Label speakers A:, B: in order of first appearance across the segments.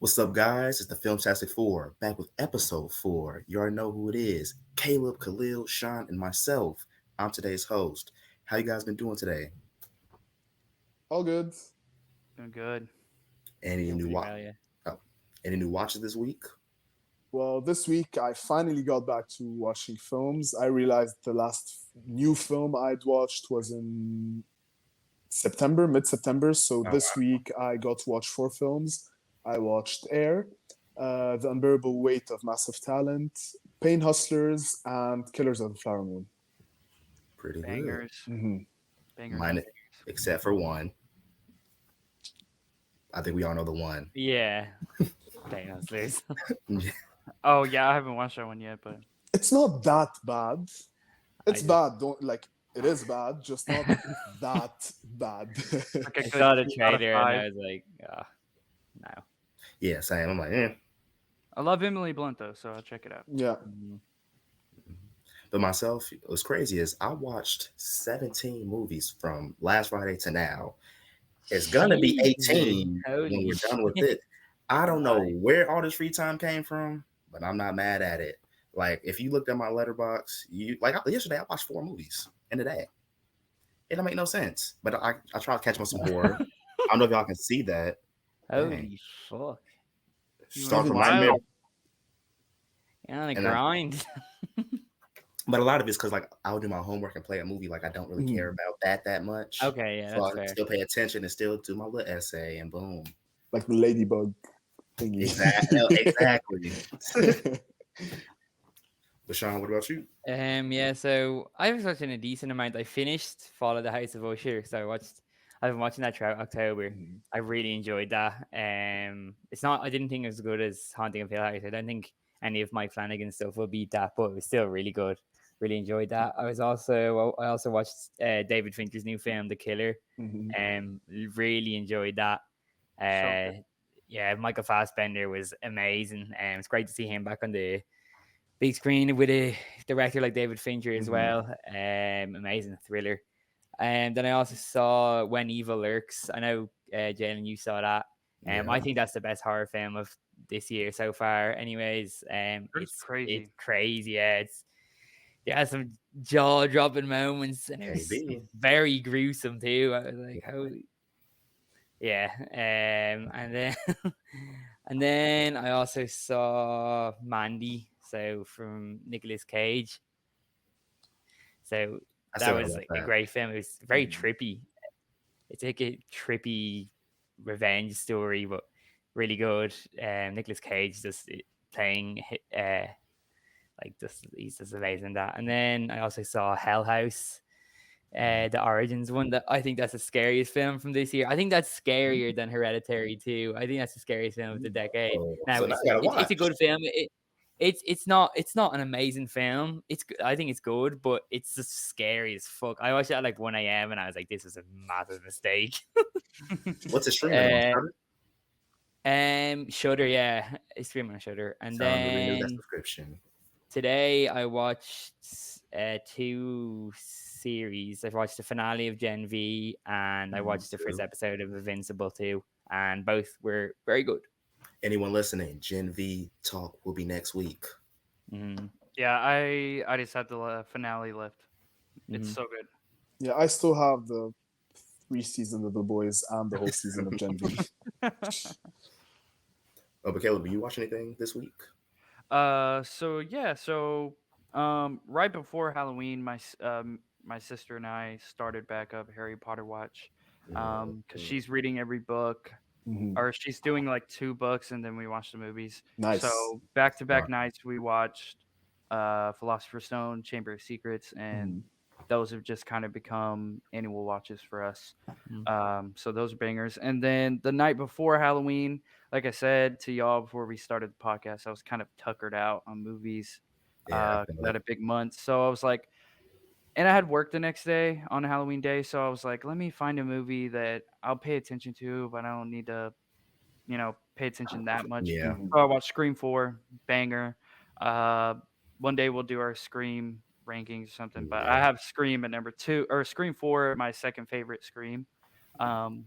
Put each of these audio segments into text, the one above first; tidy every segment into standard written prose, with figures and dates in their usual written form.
A: What's up, guys? It's the Filmtastic4 back with episode 4. You already know who it is. Caleb, Khalil, Sean, and myself. I'm today's host. How you guys been doing today?
B: All good.
C: Doing good.
A: Any
C: Doing
A: new
C: pretty
A: wa-
C: well, yeah.
A: oh, any new watches this week?
B: Well, this week I finally got back to watching films. I realized the last new film I'd watched was in September, mid September. So
A: Oh
B: this
A: wow.
B: week I got to watch four films. I watched Air, The Unbearable Weight of Massive Talent, Pain Hustlers, and Killers of the Flower Moon.
A: Pretty good.
C: Bangers.
B: Mhm.
C: Bangers on
A: Mine,
C: bangers.
A: except for one. I think we all know the one.
C: Yeah. Dang, that's Oh, yeah, I haven't watched that one yet, but
B: It's not that bad.
C: I
B: It's
C: just
B: bad. Don't like it is bad, just not that bad.
C: like a
A: Yeah,
C: good
A: same.
C: saw the 3 out of trailer and 5. I was like, no.
A: Yeah, same. I'm like, eh.
C: I love Emily Blunt though, so I'll check it out.
B: Yeah.
C: Mhm.
A: But myself, what's crazy is I watched 17 movies from last Friday to now. It's gonna be
C: Jesus,
A: 18 when
C: holy
A: we're done with
C: shit.
A: it. I don't know
C: Nice.
A: where all this free time came from, but I'm not mad at it. Like if you looked at my letterbox, yesterday I watched 4 movies in a day. It don't make no sense. But I try to catch on some horror. I don't know if y'all can see that. Dang.
C: Holy fuck.
B: It's
C: You went
A: Start
B: even
A: from
B: too
A: Nightmare,
C: wild.
B: long.
C: You're on a
A: and I,
C: grind.
A: but a lot of it's because like I'll do my homework and play a movie. Like I don't really care
B: Mhm.
A: about that much.
C: Okay, yeah,
A: So
C: that's
A: I
C: fair.
A: still pay attention and still do my little essay and boom.
B: Like the ladybug thingy.
A: Exactly. But Sean, what about you?
C: Yeah, so I was watching a decent amount. I finished Fall of the House of Usher, so I've been watching that throughout October.
B: Mhm.
C: I really enjoyed that. It's not I didn't think it was as good as Haunting of Hill House. I don't think any of Mike Flanagan stuff will beat that, but it was still really good. Really enjoyed that. I also watched David Fincher's new film, The Killer.
B: Mhm.
C: Really enjoyed that.
A: Mm-hmm.
C: Uh,
A: So good.
C: yeah, Michael Fassbender was amazing. It's great to see him back on the big screen with a director like David Fincher as
B: Mhm.
C: well. Amazing thriller. And then I also saw When Evil Lurks. I know, Jalen, you saw that.
A: Yeah.
C: I think that's the best horror film of this year so far. Anyways,
A: That's
C: it's
A: crazy.
C: crazy. Yeah, some jaw dropping moments, and
A: KB.
C: it's very gruesome too. I was like, holy, yeah. And then and then I also saw Mandy, so from Nicolas Cage. So
A: I
C: that
A: still gotta
C: was
A: watch
C: like a
A: that.
C: great film. It was very
B: Mhm.
C: trippy. It's like a trippy revenge story, but really good. Nicolas Cage just playing like just he's just amazing in that. And then I also saw Hell House, the Origins one. That I think that's the scariest film from this year. I think that's scarier than Hereditary too. I think that's the scariest film of the decade.
A: Oh,
C: Now
A: so now I gotta
C: it's a
A: watch.
C: good film. It's not an amazing film. I think it's good, but it's just scary as fuck. I watched it at like 1 a.m. and I was like, this is a massive mistake.
A: What's it streaming on?
C: uh,
A: Shudder?
C: Shudder, yeah, it's streaming on Shudder. And
A: Time to renew that
C: then
A: subscription.
C: today I watched two series. I've watched the finale of Gen V and I watched the first
A: True.
C: episode of Invincible too, and both were very good.
A: Anyone listening, Gen V talk will be next week.
C: Mm-hmm.
D: Yeah, I just had the finale left. It's
C: Mm-hmm.
D: so good.
B: Yeah, I still have the 3 seasons of The Boys and the whole season of Gen V.
A: Oh, but Caleb, will you watch anything this week?
D: So yeah, so right before Halloween, my sister and I started back up Harry Potter watch, because she's reading every book,
B: Mhm.
D: or she's doing like 2 books, and then we watch the movies.
B: Nice.
D: So back to back
A: Smart.
D: nights we watched Philosopher's Stone, Chamber of Secrets, and
B: Mhm.
D: those have just kind of become annual watches for us.
C: Mm.
D: So those are bangers. And then the night before Halloween, like I said to y'all before we started the podcast, I was kind of tuckered out on movies.
A: Yeah, I
D: 'Cause
A: feel
D: I
A: it.
D: had a big month. So I was like, and I had work the next day on Halloween day. So I was like, let me find a movie that I'll pay attention to, but I don't need to, pay attention that much.
A: Yeah.
B: Mhm.
D: So I watched Scream 4, banger. Uh, One day we'll do our Scream rankings or something, but I
A: Yeah.
D: have Scream at number 2, or Scream 4, my second favorite Scream. Um,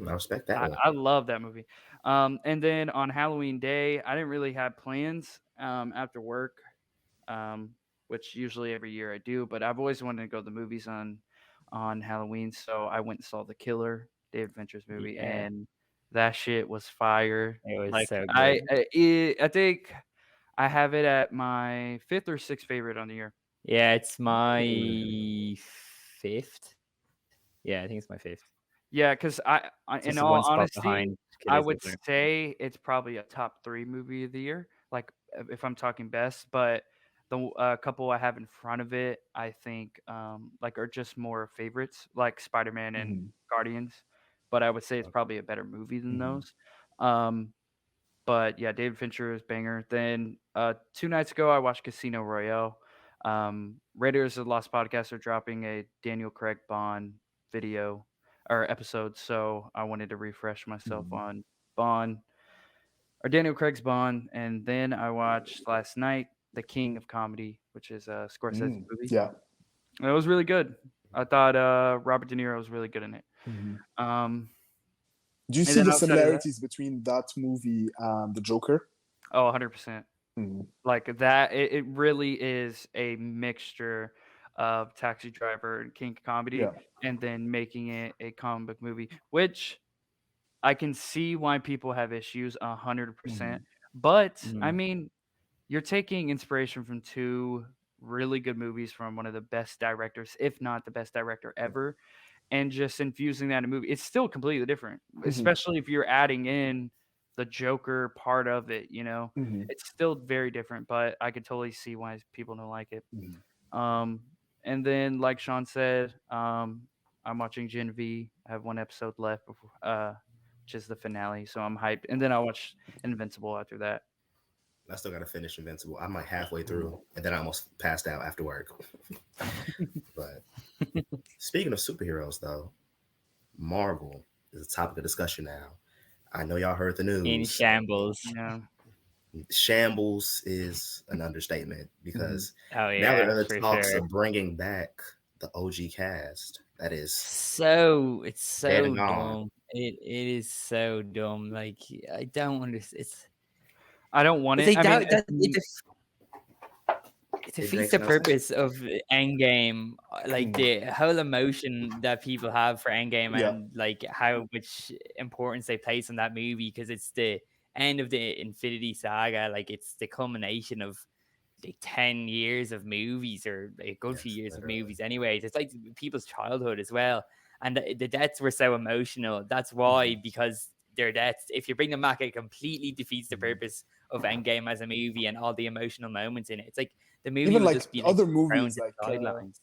A: I respect that one.
D: I love that movie. And then on Halloween Day, I didn't really have plans after work, um, which usually every year I do, but I've always wanted to go to the movies on Halloween, so I went and saw The Killer, David Fincher's movie,
C: Yeah,
D: and that shit was fire.
C: it was
D: Like
C: so good.
D: I think I have it at my fifth or sixth favorite on the year.
C: Yeah, it's
A: Mm.
C: my fifth. Yeah, I think it's my fifth.
D: Yeah, because in
C: Just
D: all
C: one spot
D: honesty,
C: behind
D: I
C: Killer
D: would
C: Sizzler.
D: say it's probably a top three movie of the year. Like if I'm talking best, but the couple I have in front of it, I think like are just more favorites, like Spider-Man and
B: Mhm.
D: Guardians. But I would say it's probably a better movie than
B: Mhm.
D: those. Um, but yeah, David Fincher is banger. Then 2 nights ago, I watched Casino Royale. Raiders of the Lost Podcast are dropping a Daniel Craig Bond video or episode, so I wanted to refresh myself
B: Mhm.
D: on Bond or Daniel Craig's Bond. And then I watched last night The King of Comedy, which is a Scorsese
B: Mm.
D: movie.
B: Yeah.
D: And it was really good. I thought Robert De Niro was really good in it.
B: Mhm.
D: Um,
B: Do you
D: and
B: see
D: then
B: the
D: outside of that,
B: similarities between that movie and the Joker?
D: oh, 100%.
B: Mhm.
D: Like that, it really is a mixture of Taxi Driver and King Comedy,
B: Yeah.
D: and then making it a comic book movie, which I can see why people have issues 100%.
B: Mhm.
D: But I
C: Mm.
D: mean, you're taking inspiration from two really good movies from one of the best directors, if not the best director
B: Yeah.
D: ever, and just infusing that in a movie. It's still completely different,
B: Mhm.
D: especially if you're adding in the Joker part of it, you know.
B: Mhm.
D: It's still very different, but I could totally see why people don't like it.
B: Mhm.
D: Um, and then, like Sean said, I'm watching Gen V. I have one episode left before, which is the finale, so I'm hyped. And then I watch Invincible after that.
A: I still gotta finish Invincible. I'm like halfway through, and then I almost passed out after work. But speaking of superheroes, though, Marvel is a topic of discussion now. I know y'all heard the
C: In
A: news.
C: shambles.
D: Yeah,
A: Shambles is an understatement
B: Mhm.
A: because
C: Oh
A: now there
C: yeah,
A: are
C: for
A: talks
C: sure.
A: of bringing back the OG cast. That is
C: It's
A: dead and
C: so
A: gone.
C: dumb. It is so dumb. Like I don't understand.
D: I don't want
C: It's
D: it.
C: like
D: I mean,
C: it
A: It
C: defeats
A: makes
C: the
A: no sense.
C: purpose of Endgame. Like
B: Mhm.
C: the whole emotion that people have for Endgame
B: Yeah.
C: and like how much importance they place on that movie because it's the end of the Infinity Saga. Like it's the culmination of like 10 years of movies or like, a good few
A: Yes,
C: years of
A: literally.
C: movies anyways. It's like people's childhood as well. And the deaths were so emotional. That's why,
B: Mhm.
C: because their deaths, if you bring them back, it completely defeats the
B: Mhm.
C: purpose of Endgame as a movie and all the emotional moments in it. It's like the movie
B: Even
C: would
B: like
C: just be like
B: other
C: thrown
B: movies
C: to
B: like
C: the sidelines.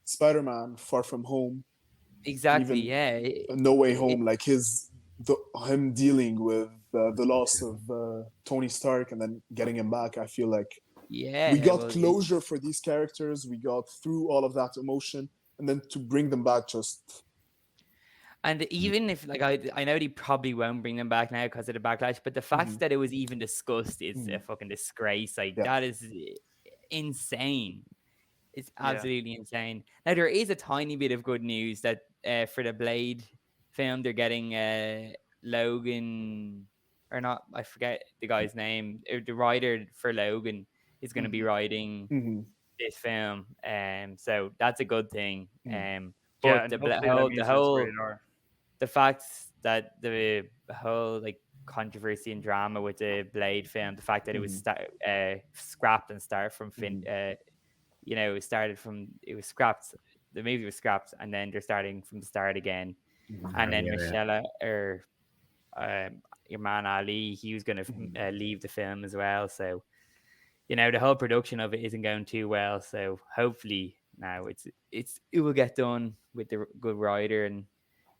B: Spider-Man, Far From Home,
C: Exactly.
B: even
C: Yeah.
B: No Way
C: It,
B: Home, like him dealing with the loss of Tony Stark and then getting him back. I feel like we
C: yeah.
B: got
C: Well,
B: closure for these characters. We got through all of that emotion, and then to bring them back, just
C: and even if like I know they probably won't bring them back now because of the backlash, but the fact
B: Mhm.
C: that it was even discussed is a
B: Mhm.
C: fucking disgrace. Like
B: Yeah.
C: that is insane. It's
D: yeah,
C: absolutely insane. Now there is a tiny bit of good news that for the Blade film, they're getting Logan or not. I forget the guy's name. The writer for Logan is going to be
B: Mhm.
C: writing
B: Mhm.
C: this film, so that's a good thing.
B: Mhm.
D: yeah,
C: But
D: and hopefully that means it's rated R.
C: the fact that the whole like controversy and drama with the Blade film, the fact that it was
B: Mhm.
C: scrapped and started from
B: Mhm.
C: it was scrapped. The movie was scrapped, and then they're starting from the start again.
B: Mhm.
C: And then
A: Yeah, that.
C: Michelle or your man Ali, he was going to
B: Mhm.
C: leave the film as well. So the whole production of it isn't going too well. So hopefully now it will get done with the good writer and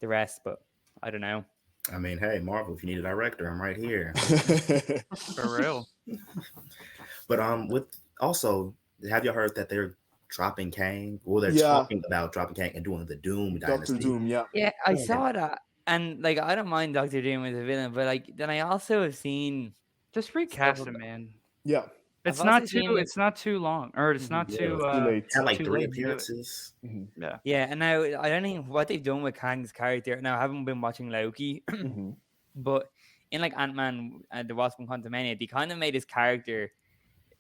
C: the rest. But I don't know.
A: I mean, hey, Marvel, if you need a director, I'm right here.
D: For real.
A: But with also, have you heard that they're dropping Kang? Well, they're
B: Yeah,
A: talking about dropping Kang and doing the Doom
B: Doctor
A: Dynasty.
B: Doom. Yeah.
C: Yeah, I
A: And
C: saw that, and like I don't mind Doctor Doom as a villain, but like then I also have seen
D: Just
C: stuff
D: recast him,
C: about
D: man.
B: Yeah.
D: It's
C: also
D: not too.
C: seen
D: It's not too long, or it's not
A: Yeah,
D: too.
B: Too late.
A: had like
D: Too
A: 3
D: late to do it.
A: appearances.
D: Yeah.
C: Yeah, and now I don't think what they've done with Kang's character. Now I haven't been watching Loki,
B: Mm-hmm.
C: but in like Ant-Man and the Wasp and Quantumania, they kind of made his character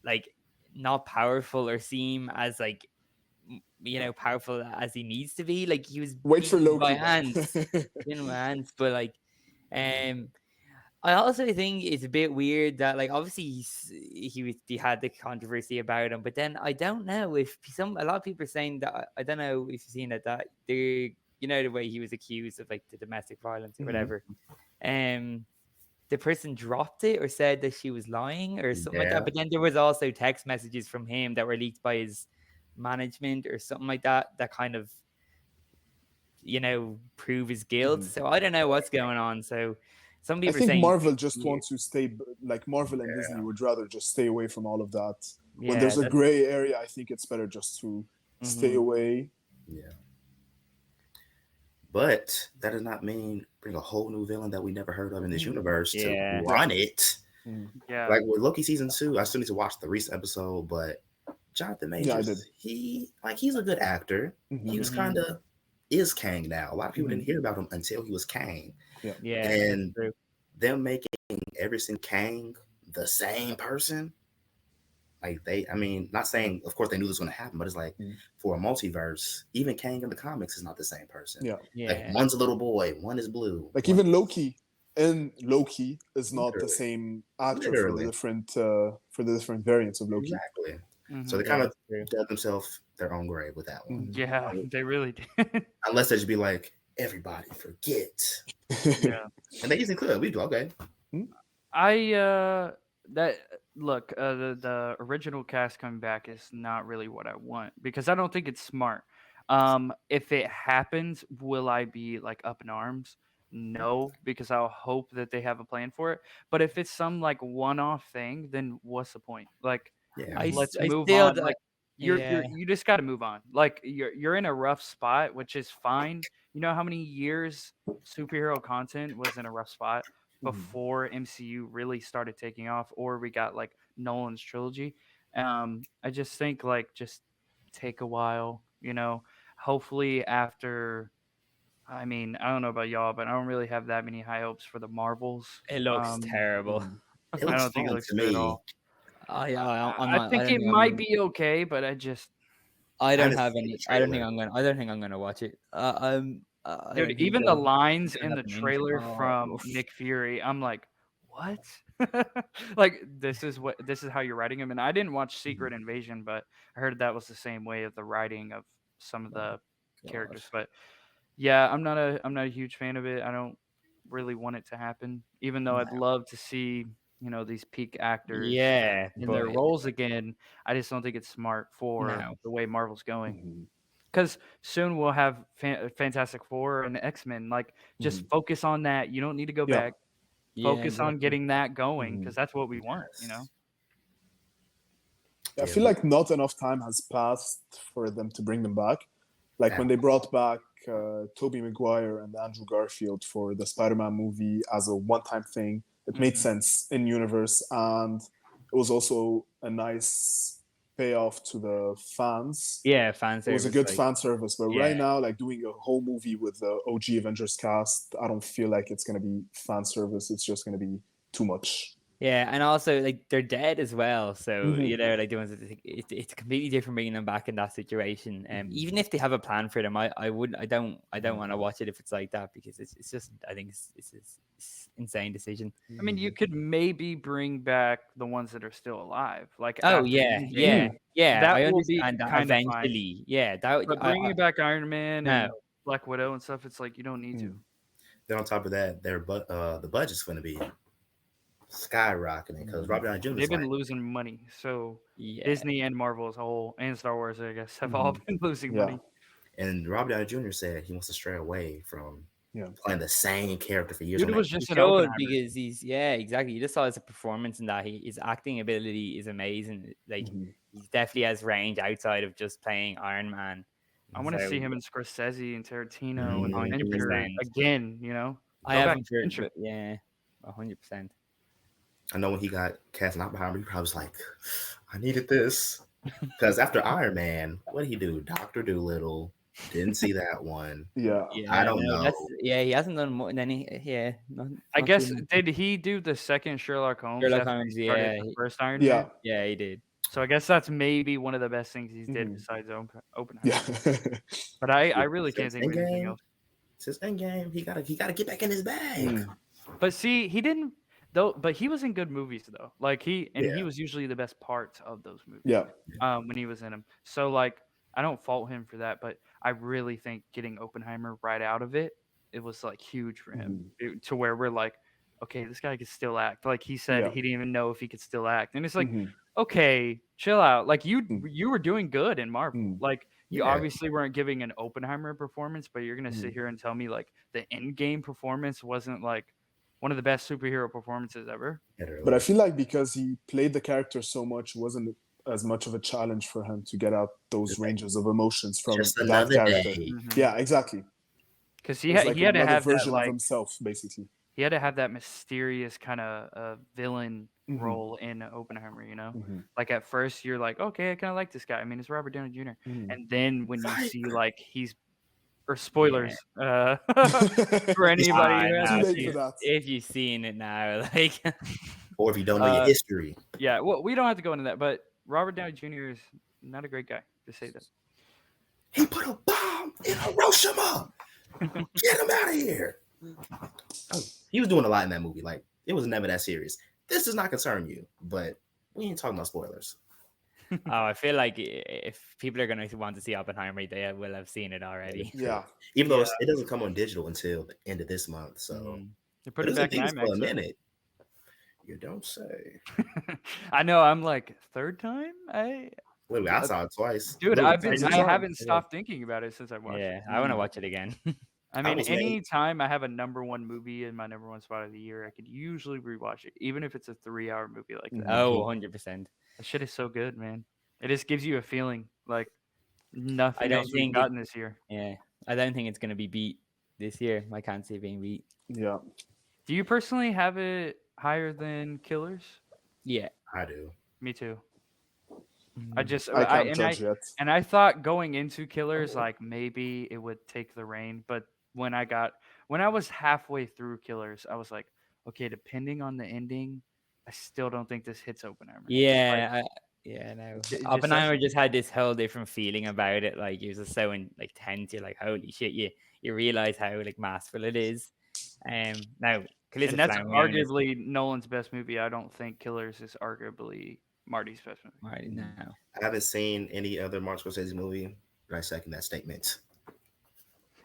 C: like not powerful or seem as like powerful as he needs to be. Like he was
B: Wait for
C: beaten by
B: Loki.
C: hands, but like I also think it's a bit weird that like obviously he had the controversy about him, but then I don't know if a lot of people are saying that I don't know if you've seen that the the way he was accused of like the domestic violence or whatever, the person dropped it or said that she was lying or something like
A: Yeah.
C: that. But then there was also text messages from him that were leaked by his management or something like that kind of prove his guilt. So I don't know what's going on. So some
B: I
C: people are
B: think
C: saying
B: Marvel just want to stay, like Marvel and Disney would rather just stay away from all of that. When there's a
C: that's-
B: gray area, I think it's better just to stay away.
A: Yeah. But that does not mean bring a whole new villain that we never heard of in this universe
C: Yeah.
A: to run it.
D: Yeah.
A: Like with Loki season 2, I still need to watch the recent episode, but Jonathan
B: Yeah, I
A: Majors, he's a good actor. He was kind of is Kang now. A lot of people didn't hear about him until he was Kang.
C: Yeah,
A: And
C: that's true.
A: them making every single Kang the same person, like not saying, of course, they knew this was going to happen, but it's like for a multiverse, even Kang in the comics is not the same person.
C: Yeah.
A: Like one's a little boy, one is blue.
B: Like even Loki is not the
A: Literally.
B: same actor
A: Literally.
B: for the different variants of Loki.
A: Exactly. So they kind of dug themselves their own grave with that one.
D: Yeah, they really did.
A: Unless they just be like, everybody forget.
D: Yeah.
A: And they usually could. We'd go, okay.
D: The original cast coming back is not really what I want because I don't think it's smart. If it happens, will I be like up in arms? No, because I'll hope that they have a plan for it. But if it's some like one-off thing, then what's the point? Like,
A: Yeah.
D: let's
C: I
D: move
C: still
D: on.
C: don't-
D: Like, you just got to move on. Like, you're in a rough spot, which is fine. You know how many years superhero content was in a rough spot before MCU really started taking off, or we got like Nolan's trilogy. I just think like just take a while. Hopefully after. I mean, I don't know about y'all, but I don't really have that many high hopes for the Marvels.
C: It looks terrible.
A: It
D: I
A: looks
D: don't think it
A: fun
D: looks
A: to
D: good at
A: me.
D: all.
C: I
D: think it might be okay, but I just
C: I don't
A: haven't
C: have
A: seen
C: any.
A: the
C: I don't think
A: trailer.
C: I don't think I'm gonna watch it. I
D: dude,
C: don't think
D: even the
C: it'll-
D: lines
C: it's
D: in the
C: happening.
D: trailer
C: Oh,
D: from
C: oof.
D: Nick Fury, I'm like, what? Like this is how you're writing him. And I didn't watch Secret Invasion, but I heard that was the same way of the writing of some of the characters. But yeah, I'm not a huge fan of it. I don't really want it to happen, even though I'd love to see these peak actors
C: Yeah,
D: in their
C: but
D: roles again. I just don't think it's smart for
C: No.
D: the way Marvel's going. Because soon we'll have Fantastic Four and X-Men. Like, just focus on that. You don't need to go back.
C: yeah,
D: Focus on
C: exactly.
D: getting that going because that's what we want.
B: I feel like not enough time has passed for them to bring them back. Like when they brought back Tobey Maguire and Andrew Garfield for the Spider-Man movie as a one-time thing, it made sense in universe, and it was also a nice payoff to the fans.
C: Yeah, fan
B: It was a
C: service,
B: good
C: like-
B: fan service, but
C: Yeah.
B: right now, like doing a whole movie with the OG Avengers cast, I don't feel like it's gonna be fan service. It's just gonna be too much.
C: Yeah, and also like they're dead as well, so
B: Mhm.
C: like the ones it's completely different bringing them back in that situation. Even if they have a plan for them, I don't want to watch it if it's like that because it's just I think it's insane decision.
D: I mean, you could maybe bring back the ones that are still alive. Like,
C: Oh
D: after
C: yeah,
D: Endgame.
C: yeah.
D: That
C: I
D: will be
C: understand that
D: kinda fine.
C: eventually. Yeah, that
D: But bringing back Iron Man
C: No.
D: and Black Widow and stuff, it's like you don't need to.
A: Then on top of that, the budget's going to be skyrocketing because Robert Downey Jr.
D: They've
A: is
D: been
A: like,
D: losing money. So
C: yeah.
D: Disney and Marvel as a whole, and Star Wars, I guess, have all been losing
B: Yeah.
D: money.
A: and Robert Downey Jr. said he wants to stray away from playing the same character for years.
D: Dude,
A: on
D: it was
A: end.
D: just
C: He
D: an
C: should
D: Oppenheimer.
C: because he's exactly. You just saw his performance in that. His acting ability is amazing. Like he definitely has range outside of just playing Iron Man.
D: I want to
C: So,
D: see him and Scorsese and Tarantino and
C: 100%.
D: Fincher again.
C: I
D: Go back
C: haven't
D: to
C: heard,
D: Fincher.
C: but yeah, 100%.
A: I know when he got cast in Oppenheimer, he probably was like, I needed this. Because after Iron Man, what did he do? Dr. Doolittle. Didn't see that one.
B: Yeah.
A: I don't
C: no,
A: know.
C: he hasn't done more than
D: I
C: not
D: guess
C: too much.
D: did he do the second Sherlock Holmes
C: Sherlock
D: after
C: Holmes,
D: he started
C: yeah,
D: the first Iron
B: Yeah.
D: Man?
C: yeah, he did.
D: So I guess that's maybe one of the best things he's did
B: Mhm.
D: besides Oppenheimer.
B: Yeah.
D: But I really can't
A: Since
D: think of anything else.
A: Since Endgame, he gotta get back in his bag.
B: Mm.
D: But see, he didn't though. But he was in good movies though. Like he
A: Yeah.
D: was usually the best parts of those movies.
B: Yeah.
D: When he was in them. So like I don't fault him for that, but I really think getting Oppenheimer right out of it was like huge for him to where we're like, okay, this guy could still act. Like he said,
B: Yeah.
D: he didn't even know if he could still act, and it's like,
B: Mhm.
D: okay, chill out. Like
B: Mm.
D: you were doing good in Marvel.
B: Mm.
D: Like you
A: Yeah.
D: obviously weren't giving an Oppenheimer performance, but you're gonna sit here and tell me like the Endgame performance wasn't like one of the best superhero performances ever.
B: But I feel like because he played the character so much, it wasn't as much of a challenge for him to get out those
A: It's like,
B: ranges of emotions from
A: just
B: that
A: another
B: character.
A: day.
B: Yeah, exactly.
D: Because
B: It
D: he
B: was
D: had
B: like
D: he had to
B: another
D: have that
B: version of
D: like
B: himself, basically.
D: he had to have that mysterious kind of villain
B: Mhm.
D: role in Oppenheimer, you know?
B: Mhm.
D: Like at first you're like, okay, I kind of like this guy. I mean, it's Robert Downey Jr.
B: Mhm.
D: And then when you
A: Right.
D: see like or spoilers for
B: Too
D: anybody who
C: Nah,
D: hasn't
B: late
D: seen
B: for
D: it.
B: that.
C: if you've seen it now, like
A: Or if you don't know your history.
D: Yeah, well, we don't have to go into that, but Robert Downey Jr. is not a great guy to say that.
A: He put a bomb in Hiroshima. Get him out of here. Oh, he was doing a lot in that movie. Like, it was never that serious. This does not concern you, but we ain't talking about spoilers.
C: I feel like if people are going to want to see Oppenheimer, they will have seen it already.
B: Yeah.
A: Even though it doesn't come on digital until the end of this month. So
D: They
A: but
D: put it
A: it's in
D: back in
A: theaters for a
D: IMAX.
A: minute. You don't say.
D: I know. I'm like third time.
A: Literally, I saw it twice.
D: Dude,
A: Literally,
D: I haven't stopped thinking about it since I watched it.
C: I want to watch it again.
D: I mean,
A: was made-
D: anytime I have a number one movie in my number one spot of the year, I could usually rewatch it, even if it's a 3-hour movie like that.
C: Oh, 100%.
D: That shit is so good, man. It just gives you a feeling like nothing
C: I don't
D: else we've
C: think
D: gotten this year.
C: Yeah, I don't think it's going to be beat this year. I can't see it being beat.
B: Yeah.
D: Do you personally have it higher than Killers?
C: Yeah.
A: I do.
D: Me too. I just
B: I can't judge yet.
D: And I thought going into Killers, like maybe it would take the reign, but when I was halfway through Killers, I was like, okay, depending on the ending, I still don't think this hits Oppenheimer.
C: Yeah, no.
D: just
C: Oppenheimer just had this whole different feeling about it. Like it was just so tense. You're like, holy shit! You realize how like masterful it is. Now,
D: And that's arguably Nolan's best movie. I don't think Killers is arguably Marty's best movie.
C: Right now.
A: I haven't seen any other Martin Scorsese movie, but I second that statement.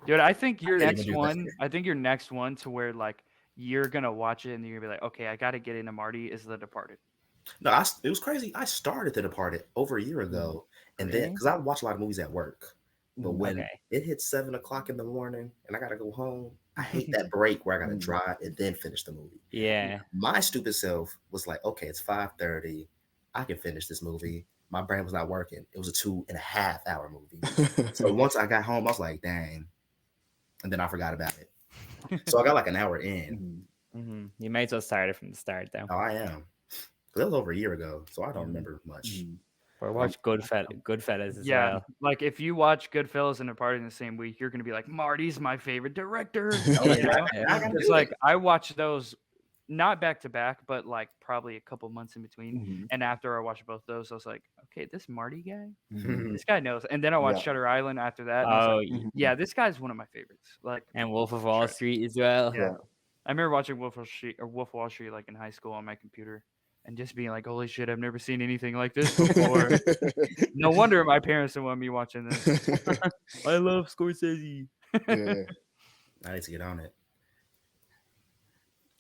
D: Dude, I think your
A: can't
D: next
A: even do
D: one,
A: that.
D: I think your next one to where like you're gonna watch it and you're gonna be like, okay, I gotta get into Marty is The Departed.
A: No, it was crazy. I started The Departed over a year ago, and then because I watch a lot of movies at work, but when it hits 7 o'clock in the morning and I gotta go home, I hate that break where I gotta drive and then finish the movie.
C: Yeah.
A: My stupid self was like, okay, it's 5:30. I can finish this movie. My brain was not working. It was a 2.5-hour movie. So once I got home, I was like, dang. And then I forgot about it. So I got like an hour in.
C: You might as well start it from the start, though.
A: Oh, I am. That was over a year ago, so I don't remember much.
C: Or watch Goodfellas as
D: Yeah,
C: well.
D: like if you watch Goodfellas and Departed in the same week, you're gonna be like, Marty's my favorite director. It's like I watched those not back to back, but like probably a couple months in between. And after I watched both those, I was like, okay, this Marty guy, this guy knows. And then I watched Shutter Island after that. And I was like, yeah, this guy's one of my favorites. Like,
C: and Wolf of Wall Street as well.
D: Yeah, I remember watching Wolf of Wall Street like in high school on my computer. And just being like, holy shit, I've never seen anything like this before. No wonder my parents didn't want me watching this. I love Scorsese.
B: Yeah.
A: I need to get on it.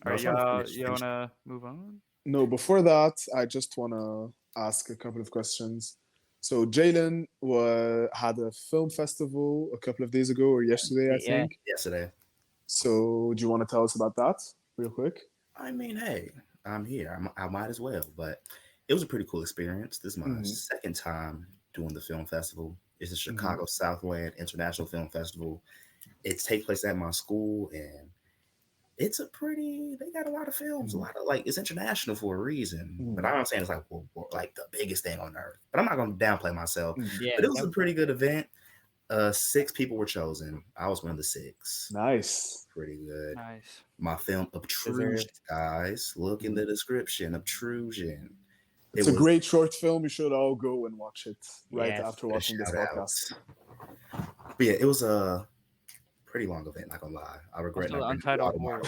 D: All right, y'all, you want to move on?
B: No, before that, I just want to ask a couple of questions. So Jalen had a film festival a couple of days ago or yesterday, I think.
A: Yesterday.
B: So do you want to tell us about that real quick?
A: I mean, hey, I'm here. I might as well. But it was a pretty cool experience. This is my second time doing the film festival. It's the Chicago Southland International Film Festival. It takes place at my school, and It's a pretty. They got a lot of films, a lot of like it's international for a reason. But I'm not saying it's like like the biggest thing on earth. But I'm not gonna downplay myself.
C: Yeah,
A: But it was a pretty good event. 6 people were chosen. I was one of the 6.
B: Nice.
A: Pretty good.
D: Nice.
A: My film Obtrusion, guys. Look in the description. Obtrusion.
B: It's a great short film. You should all go and watch it after watching this podcast.
A: But yeah, it was a pretty long event, not gonna lie. I regret
D: Also,
A: not
D: the Untitled
A: bringing
D: Horror.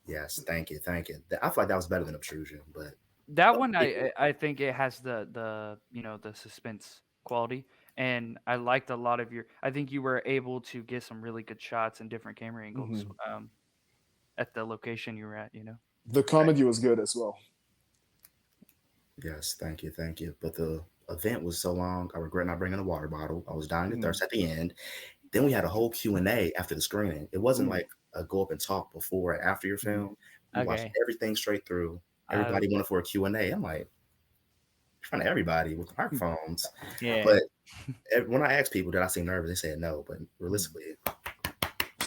A: Yes, thank you. I feel like that was better than Obtrusion, but
D: That one, I think it has the the suspense quality, and I liked a lot of your. I think you were able to get some really good shots and different camera angles at the location you were at.
B: The comedy was good as well.
A: yes, thank you. But the event was so long, I regret not bringing a water bottle. I was dying of thirst at the end. Then we had a whole Q&A after the screening. It wasn't like a go up and talk before and after your film. We watched everything straight through. Everybody wanted for a Q&A. I'm like, in front of everybody with the microphones.
C: Yeah.
A: But when I asked people, did I seem nervous? They said no. But realistically,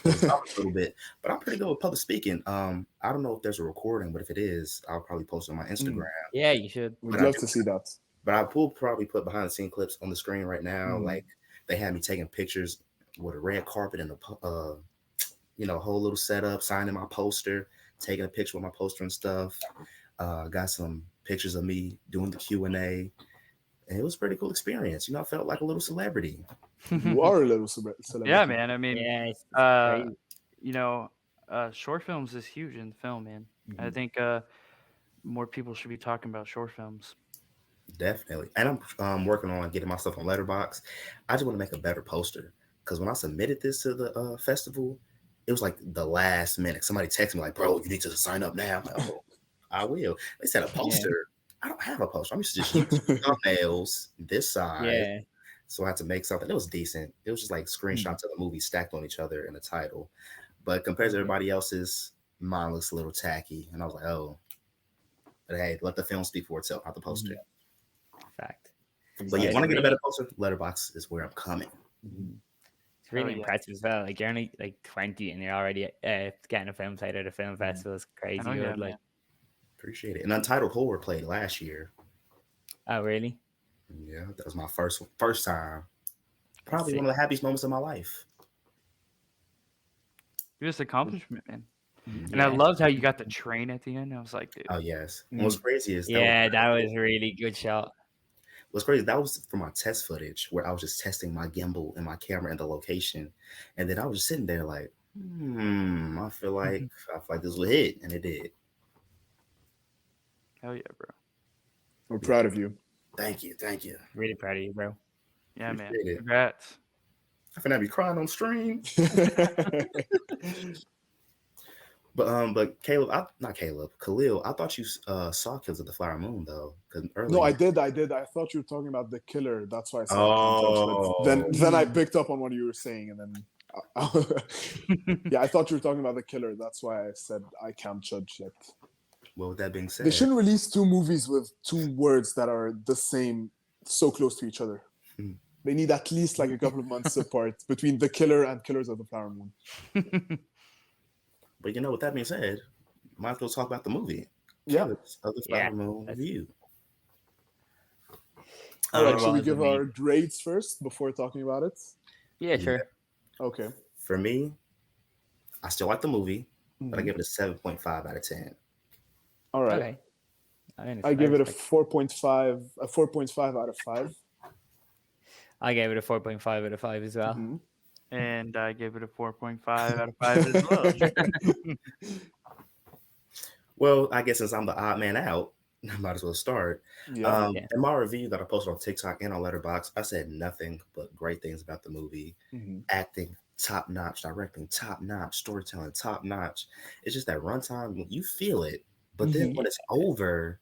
A: a little bit. But I'm pretty good with public speaking. I don't know if there's a recording, but if it is, I'll probably post it on my Instagram.
C: Yeah, you should.
B: We'd love to see that.
A: But I will probably put behind the scene clips on the screen right now. Like they had me taking pictures with a red carpet and a whole little setup, signing my poster, taking a picture with my poster and stuff. Got some pictures of me doing the Q&A, and it was a pretty cool experience. I felt like a little celebrity.
B: You are a little celebrity.
D: Yeah, man. I mean,
C: yeah,
D: short films is huge in film, man. I think more people should be talking about short films.
A: Definitely. And I'm working on getting myself on Letterboxd. I just want to make a better poster. Because when I submitted this to the festival, it was like the last minute. Somebody texted me like, bro, you need to sign up now. I'm like, oh, I will. They said a poster. I don't have a poster. I'm used to just using thumbnails this size.
C: Yeah.
A: So I had to make something. It was decent. It was just like screenshots of the movie stacked on each other in the title. But compared to everybody else's, mine looks a little tacky. And I was like, oh. But hey, let the film speak for itself, not the poster.
C: Fact.
A: But yeah, when I get a better poster, Letterboxd is where I'm coming.
C: It's really impressive as well. Like you're only like 20 and you're already getting a film title at a film festival. It's crazy good. Like,
A: appreciate it. And Untitled Horror played last year.
C: Oh, really?
A: Yeah, that was my first time. Probably one of the happiest moments of my life.
D: Just accomplishment, man. And I loved how you got the train at the end. I was like, dude.
A: Oh yes. What's crazy is
C: that was a really good shot.
A: What's crazy, that was from my test footage where I was just testing my gimbal and my camera and the location. And then I was just sitting there like, I feel like this will hit. And it did.
D: Hell yeah, bro.
B: We're proud of you.
A: Thank you.
C: Really proud of you, bro.
D: Yeah, man.
A: Appreciate it.
D: Congrats.
A: I finna be crying on stream. But Khalil, I thought you saw Kills of the Flower Moon though.
B: No, I did. I thought you were talking about The Killer. That's why I said I can't judge. Then I picked up on what you were saying, and then I thought you were talking about The Killer. That's why I said I can't judge yet.
A: Well, with that being said,
B: they shouldn't release 2 movies with 2 words that are the same, so close to each other. They need at least like a couple of months apart between The Killer and Killers of the Flower Moon.
A: But with that being said, might as well talk about the movie.
B: Yeah.
A: Killers of the Flower Moon review.
B: All right, should we give our grades first before talking about it?
C: Yeah, sure.
B: Okay.
A: For me, I still like the movie, but I give it a 7.5 out of 10.
B: All right. Okay. I give it a 4.5 out of 5.
C: I gave it a 4.5 out of 5 as well.
D: And I gave it a 4.5 out of 5 as well.
A: Well, I guess since I'm the odd man out, I might as well start. In my review that I posted on TikTok and on Letterboxd, I said nothing but great things about the movie. Acting, top notch. Directing, top notch. Storytelling, top notch. It's just that runtime, you feel it. But then when it's over,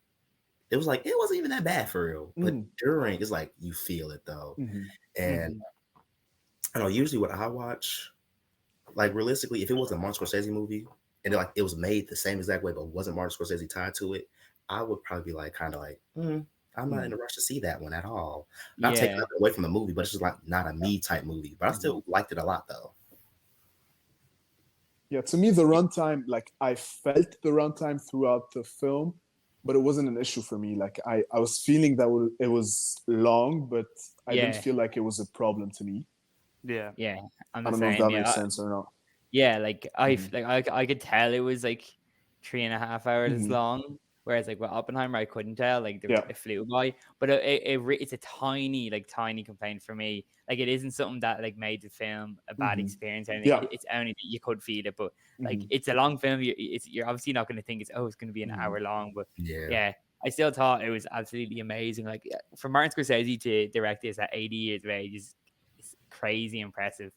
A: it was like, it wasn't even that bad for real. But during, it's like, you feel it though. And I know usually what I watch, like realistically, if it was a Martin Scorsese movie and it was made the same exact way, but wasn't Martin Scorsese tied to it, I would probably be like, kind of like, I'm not in a rush to see that one at all. Not taking nothing away from the movie, but it's just like not a me type movie. But I still liked it a lot though.
B: Yeah, to me, the runtime, like I felt the runtime throughout the film, but it wasn't an issue for me. Like I was feeling that it was long, but I didn't
C: Yeah,
B: feel like it was a problem to me.
D: Yeah.
C: yeah, I'm
B: I
C: the
B: don't know if
C: same.
B: that
C: Yeah,
B: makes sense or not.
C: yeah, like
B: Mhm.
C: I could tell it was like 3.5 hours
B: Mhm.
C: long. Whereas like with Oppenheimer, I couldn't tell. Like
B: Yeah.
C: it flew by. But it's a tiny, like tiny complaint for me. Like it isn't something that like made the film a bad
B: Mhm.
C: experience or anything.
B: Yeah.
C: It's only that you could feel it. But like
B: Mhm.
C: it's a long film. You're obviously not going to think it's going to be an
B: Mhm.
C: hour long. But
A: Yeah.
C: yeah, I still thought it was absolutely amazing. Like for Martin Scorsese to direct this at 80 years of age is crazy impressive.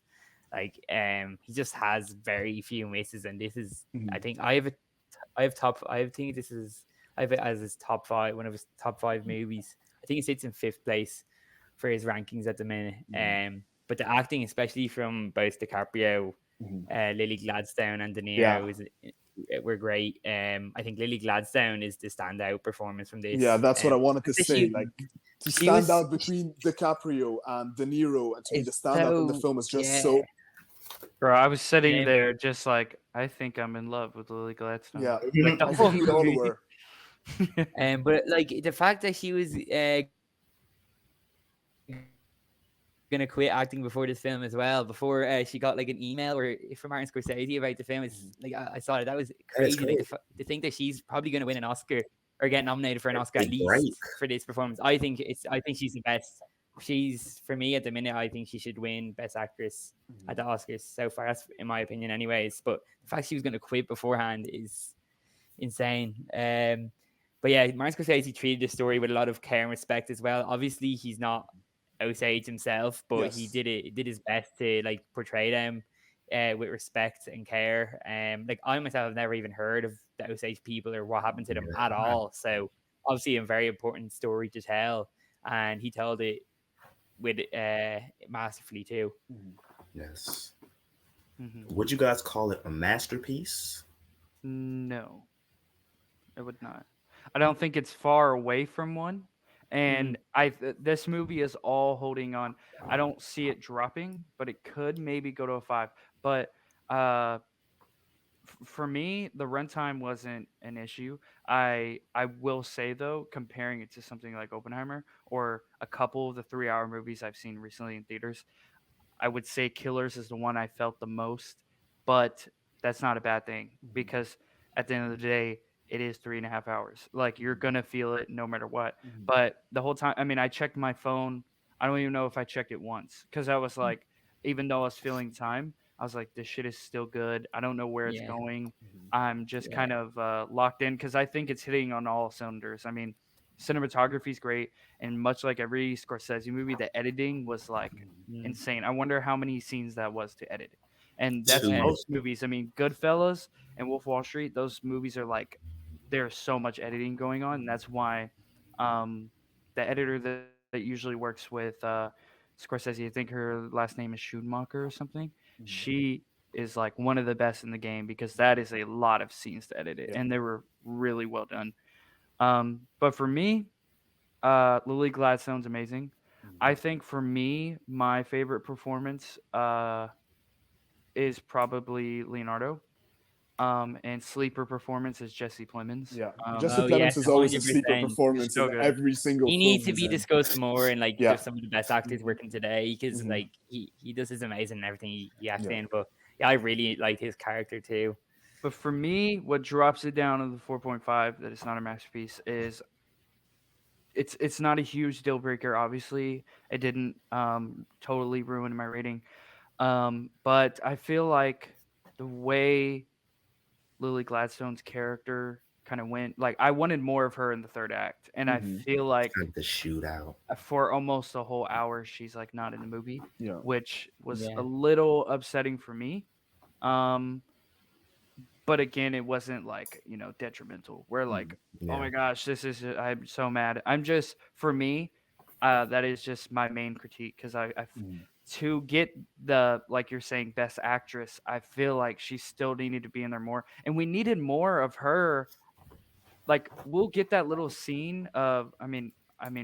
C: Like he just has very few misses, and this is I
B: Mhm.
C: think I think this is I have it as his top five, one of his top five movies. I think it sits in fifth place for his rankings at the minute.
B: Mhm.
C: But the acting, especially from both DiCaprio,
B: Mhm.
C: Lily Gladstone, and De
B: Yeah.
C: Niro, were great. I think Lily Gladstone is the standout performance from
B: Yeah,
C: this.
B: that's what I wanted to say.
C: She
B: Like to
C: she
B: stand
C: was
B: out between DiCaprio and De Niro and to be the
C: it's
B: standout in the
C: so
B: film is just
C: yeah.
B: so
D: Bro, I was sitting
C: Yeah,
D: there just like, I think I'm in love with Lily Gladstone.
B: yeah.
D: Like the
B: I
D: whole
B: think we all
D: movie.
B: were.
C: but like the fact that she was gonna quit acting before this film as well. Before she got like an email or from Martin Scorsese about the film, is
B: Mhm.
C: like I saw it. That was
A: That is
C: crazy. Like
A: great.
C: to think that she's probably gonna win an Oscar or get nominated for an Oscar at
A: A break.
C: least for this performance. I think she's the best. She's for me at the minute. I think she should win Best Actress at the Oscars so far. That's in my opinion, anyways. But the fact she was going to quit beforehand is insane. But yeah, Martin Scorsese treated the story with a lot of care and respect as well. Obviously, he's not Osage himself, but he
B: Yes.
C: did his best to like portray them with respect and care. Like I myself have never even heard of the Osage people or what happened to them at
A: Yeah.
C: all. So obviously, a very important story to tell, and he told it with masterfully too.
B: Mhm.
A: Yes.
D: Mhm.
A: Would you guys call it a masterpiece?
D: No, it would not. I don't think it's far away from one. And this movie is all holding on. I don't see it dropping, but it could maybe go to a 5. But uh for me, the runtime wasn't an issue. I will say though, comparing it to something like Oppenheimer or a couple of the 3-hour movies I've seen recently in theaters, I would say Killers is the one I felt the most, but that's not a bad thing
B: Mhm.
D: because at the end of the day, it is 3.5 hours. Like you're
B: Mhm.
D: gonna feel it no matter what.
B: Mhm.
D: But the whole time, I mean, I checked my phone. I don't even know if I checked it once because I was like, even though I was feeling time, I was like, this shit is still good. I don't know where it's
C: Yeah,
D: going.
B: Mhm.
D: I'm just
C: yeah,
D: kind of locked in because I think it's hitting on all cylinders. I mean, cinematography is great, and much like every Scorsese movie, the editing was like
C: mm,
D: insane. I wonder how many scenes that was to edit. And that's
C: yeah,
A: Two.
D: most movies. I mean, Goodfellas and Wolf of Wall Street, those movies are like there's so much editing going on, and that's why the editor that usually works with Scorsese, I think her last name is Schumacher or something.
B: Mhm.
D: She is like one of the best in the game because that is a lot of scenes to edit it,
B: Yeah.
D: and they were really well done. But for me, Lily Gladstone's amazing.
B: Mhm.
D: I think for me, my favorite performance is probably Leonardo. And sleeper performance is Jesse Plemons.
B: Yeah.
D: Um,
B: Jesse
C: oh
B: Plemons
C: yes,
B: is always a sleeper
C: 100%.
D: he's
B: performance
D: so
B: in
D: good.
B: every single
C: He
B: film
C: needs to
B: he's
C: be
B: in.
C: discussed more and like
B: Yeah.
C: some of the best actors
B: Mhm.
C: working today because
B: Mhm.
C: like he does his amazing in everything he acts
B: Yeah.
C: in. But yeah, I really like his character too.
D: But for me, what drops it down to the 4.5 that it's not a masterpiece is it's not a huge deal breaker. Obviously, it didn't totally ruin my rating. But I feel like the way Lily Gladstone's character kind of went. Like I wanted more of her in the third act, and I
B: Mhm.
D: feel like
A: Kind of the shootout.
D: for almost a whole hour she's like not in the movie,
B: Yeah.
D: which was a
C: Yeah,
D: little upsetting for me. Um, but again, it wasn't like detrimental. We're
B: Mhm.
D: like, oh
A: Yeah.
D: my gosh, this is I'm so mad. I'm just for me, that is just my main critique because
B: Mhm.
D: to get the like you're saying best actress, I feel like she still needed to be in there more, and we needed more of her. Like we'll get that little scene of I mean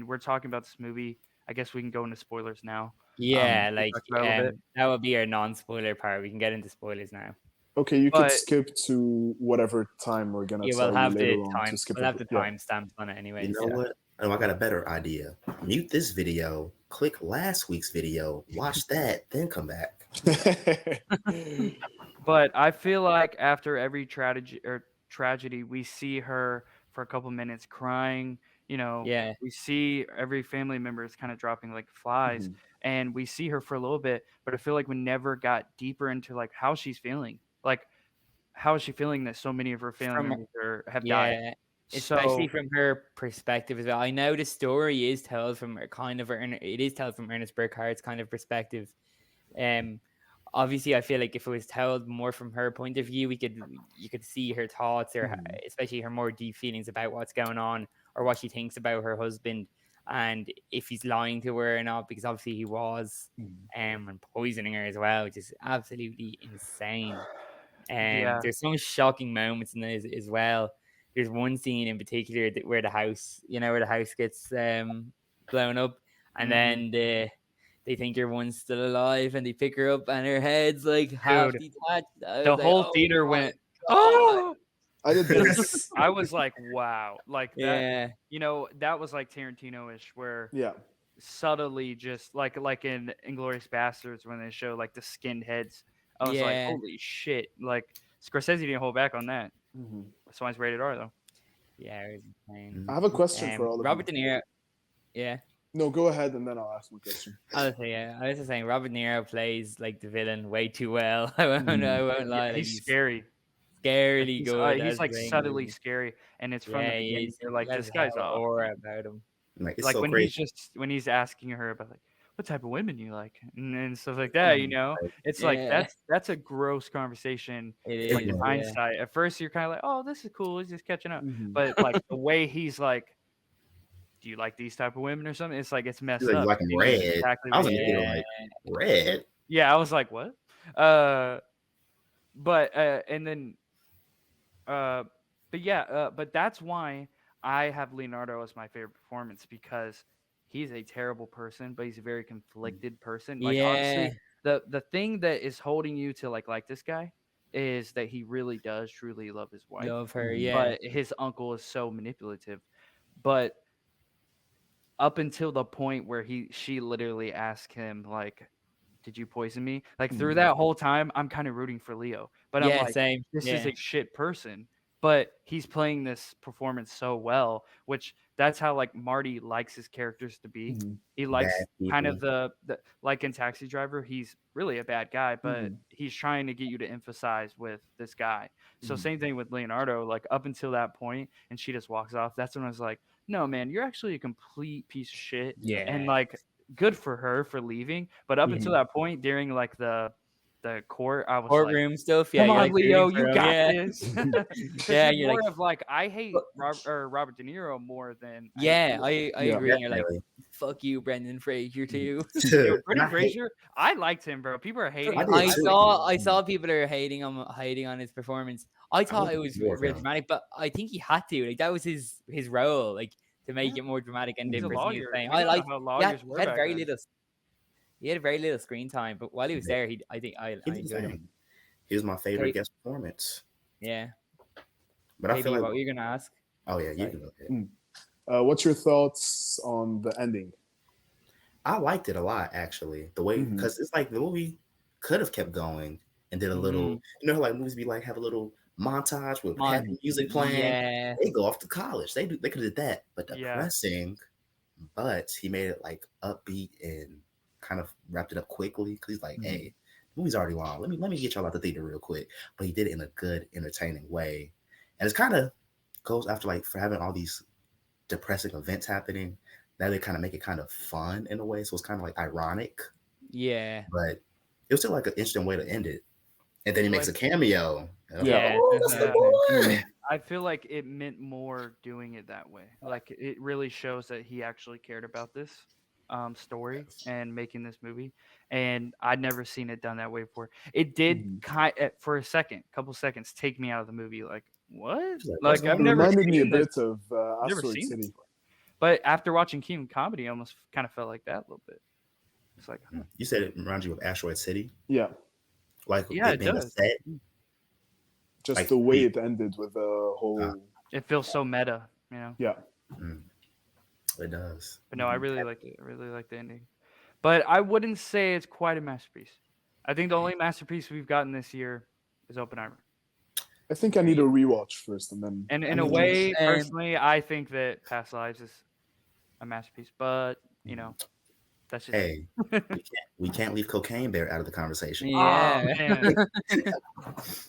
D: we're talking about this movie. I guess we can go into spoilers now.
C: yeah,
D: We
C: like
D: talked about it a little bit.
C: that would be our non-spoiler part. We can get into spoilers now.
B: Okay, you could
D: But
B: skip to whatever time we're gonna
C: Yeah,
B: tell
C: we'll
B: you
C: have
B: later
C: the
B: on
C: time.
B: to skip
C: We'll
B: it.
C: have the timestamps on it anyway.
A: You know what? Oh, I got a better idea. Mute this video, click last week's video, watch that, then come back.
B: Yeah.
D: But I feel like after every tragedy, we see her for a couple minutes crying.
C: Yeah.
D: We see every family member is kind of dropping like flies, and we see her for a little bit. But I feel like we never got deeper into like how she's feeling. Like, how is she feeling that so many of her family
C: From
D: members have died?
C: Yeah, especially
D: So
C: from her perspective as well. I know the story is told from it is told from Ernest Burkhardt's kind of perspective. Obviously, I feel like if it was told more from her point of view, you could see her thoughts, or especially her more deep feelings about what's going on, or what she thinks about her husband, and if he's lying to her or not, because obviously he was, and poisoning her as well, which is absolutely insane.
D: yeah,
C: There's some shocking moments in this as well. There's one scene in particular where the house, where the house gets blown up, and then they think everyone's still alive, and they pick her up, and her head's like half
D: Dude,
C: detached. I
D: the
C: was like,
D: whole
C: oh
D: theater
C: my
D: went,
C: God.
D: oh.
B: I did this.
D: I was like, wow, like that.
C: Yeah,
D: That was like Tarantino-ish, where
B: Yeah.
D: subtly, just like in Inglourious Bastards, when they show like the skinned heads, I was like,
C: Yeah.
D: holy shit! Like Scorsese didn't hold back on that. That's why it's rated R though.
C: yeah, it was insane.
B: I have a question for all of
C: Robert
B: you.
C: De Niro. Yeah.
B: No, go ahead, and then I'll ask my question.
C: I was just saying, Robert De Niro plays like the villain way too well. I won't lie.
D: Yeah,
C: Like,
D: he's scary.
C: scarily good.
D: He's
C: as
D: like
C: playing
D: subtly
C: the-
D: scary, and it's from
C: Yeah,
D: the
C: he
D: beginning.
C: is.
D: You're like,
C: He has
D: this guy's
C: hella
D: off.
C: aura about him.
A: Like, it's
D: Like
A: so
D: when
A: crazy.
D: when he's asking her about like what type of women you like, and stuff like that. It's like
C: Yeah.
D: that's a gross conversation.
C: It
D: Like
C: is,
D: in
C: yeah.
D: hindsight, at first you're kind of like, oh, this is cool, he's just catching up.
B: Mhm.
D: But like the way he's like, do you like these type of women or something? It's like it's messed
A: He's like,
D: up.
A: you like him
D: He knows
A: red.
D: exactly
A: I was
D: what
A: in
D: he-
A: the theater like, red?
D: Yeah, I was like, what? But and then but that's why I have Leonardo as my favorite performance, because he's a terrible person, but he's a very conflicted person. Like,
C: Yeah.
D: obviously, the thing that is holding you to like this guy is that he really does truly love his wife,
C: Love her. Yeah.
D: but his uncle is so manipulative. But up until the point where she literally asked him like, did you poison me? Like, through that whole time, I'm kind of rooting for Leo, but I'm
C: Yeah,
D: like,
C: same.
D: this
C: Yeah.
D: is a shit person. But he's playing this performance so well, which that's how like Marty likes his characters to be. He likes
A: Bad
D: kind
A: people.
D: of the like in Taxi Driver, he's really a bad guy, but he's trying to get you to emphasize with this guy. So same thing with Leonardo, like up until that point, and she just walks off. That's when I was like, no, man, you're actually a complete piece of shit.
C: Yeah.
D: And like, good for her for leaving. But up until that point, during like the court, I was
C: Courtroom stuff. Yeah.
D: come
C: you're,
D: on,
C: like,
D: Leo,
C: rooting for
D: you
C: him.
D: got
C: Yeah.
D: this.
C: Yeah,
D: You're
C: you're
D: more
C: like-
D: of like, I hate Robert De Niro more than I hate
C: Yeah,
D: Leo.
C: I agree. And you're like,
A: Definitely.
C: fuck you, Brendan Fraser too.
D: Dude,
A: And
D: Brendan
A: I hate-
D: Fraser, I liked him, bro. People are hating.
A: I
D: on
A: did
D: him.
A: too.
C: I saw people are hating on his performance. I thought
A: want
C: it was
A: more of
C: real
A: him.
C: dramatic, but I think he had to. Like, that was his role, like, to make
D: Yeah.
C: it more dramatic and
D: He's a
C: different.
D: lawyer.
C: Saying,
D: We
C: I
D: don't know
C: like
D: how lawyers were
C: he had
D: back
C: very
D: then.
C: little. He had very little screen time, but while he was
A: Yeah.
C: there, I enjoyed him.
A: He was my favorite
C: Hey.
A: guest performance.
C: Yeah.
A: But I
C: Maybe
A: feel like,
C: what were you gonna ask?
A: oh yeah, you
C: Sorry.
A: can go ahead.
B: What's your thoughts on the ending?
A: I liked it a lot, actually. The way,
B: Mhm.
A: because it's like the movie could have kept going and did a little, how like movies be like, have a little montage with happy music playing.
C: Yeah.
A: They go off to college. They could have did that, but
D: Yeah.
A: depressing. But he made it like upbeat and kind of wrapped it up quickly, because he's like, hey, the movie's already long. Let me get y'all out the theater real quick. But he did it in a good, entertaining way. And it's kind of goes after like for having all these depressing events happening. Now they kind of make it kind of fun in a way. So it's kind of like ironic,
C: Yeah.
A: but it was still like an interesting way to end it. And then he makes a
D: Like-
A: cameo. And I'm like,
C: Yeah,
A: oh, that's the boy.
D: I feel like it meant more doing it that way. Like, it really shows that he actually cared about this story and making this movie. And I'd never seen it done that way before. It did for a couple seconds, take me out of the movie. Like, what?
A: Like,
D: Like, I've
B: It
D: never
B: reminded me a
D: seen this.
B: bit of
D: Never
B: Asteroid
D: seen it
B: City.
D: before. But after watching Kingdom Comedy, I almost kind of felt like that a little bit. It's like,
A: You said it reminds you of Asteroid City?
B: Yeah.
A: Like
D: Yeah, it
A: being a
D: does.
A: set?
B: just
A: Like,
B: the way
A: peak.
B: it ended with the whole.
D: It feels so meta,
B: Yeah.
A: It does.
D: But no, I really liked it. I really liked the ending. But I wouldn't say it's quite a masterpiece. I think the only masterpiece we've gotten this year is Oppenheimer.
B: I think I need a rewatch first, and then.
D: And in a way, personally, I think that Past Lives is a masterpiece. But that's just
A: Hey, we can't leave Cocaine Bear out of the conversation.
C: Yeah.
D: Oh, man.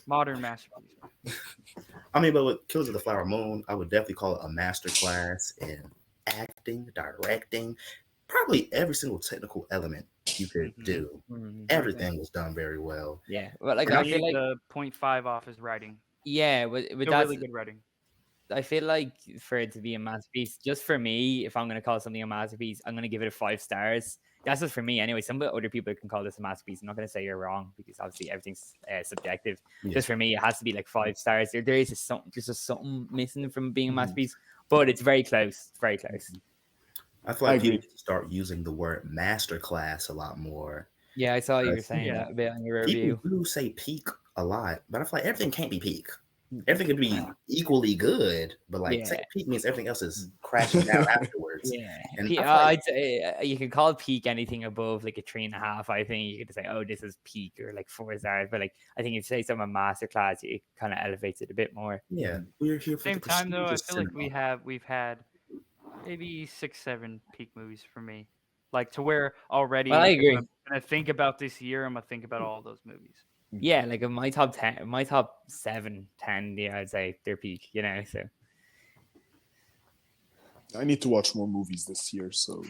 D: Modern masterpiece.
A: I mean, but with Killers of the Flower Moon, I would definitely call it a masterclass in acting, directing, probably every single technical element you could do. Everything was done very well.
C: Yeah, well, like
D: I
C: I feel
D: need
C: like
D: the 0.5 off his writing.
C: yeah, but
D: Still
C: that's
D: really good writing.
C: I feel like for it to be a masterpiece, just for me, if I'm gonna call something a masterpiece, I'm gonna give it a 5 stars. That's just for me anyway. Some other people can call this a masterpiece. I'm not gonna say you're wrong because obviously everything's subjective.
A: Yeah.
C: Just for me, it has to be like 5 stars. There is just something missing from being a masterpiece, but it's very close. Very close.
A: I feel like you need to start using the word masterclass a lot more.
C: Yeah, I saw you were saying that a bit on your review.
A: People do say peak a lot, but I feel like everything can't be peak. Everything could be equally good, but like say peak means everything else is crashing down afterwards.
C: Yeah,
A: and
C: I'd say you can call peak anything above like a 3.5. I think you could say, "Oh, this is peak," or like 4 stars. But like, I think if you say something masterclass, it kind of elevates it a bit more.
A: Yeah, we're here.
D: At the same time, though, I feel like we've had maybe 6, 7 peak movies for me, like to where already.
C: Well, I agree.
D: I'm gonna think about this year. I'm gonna think about all those movies.
C: Yeah, like in my top 10, my top 7, 10, yeah, I'd say they're peak, so.
B: I need to watch more movies this year, so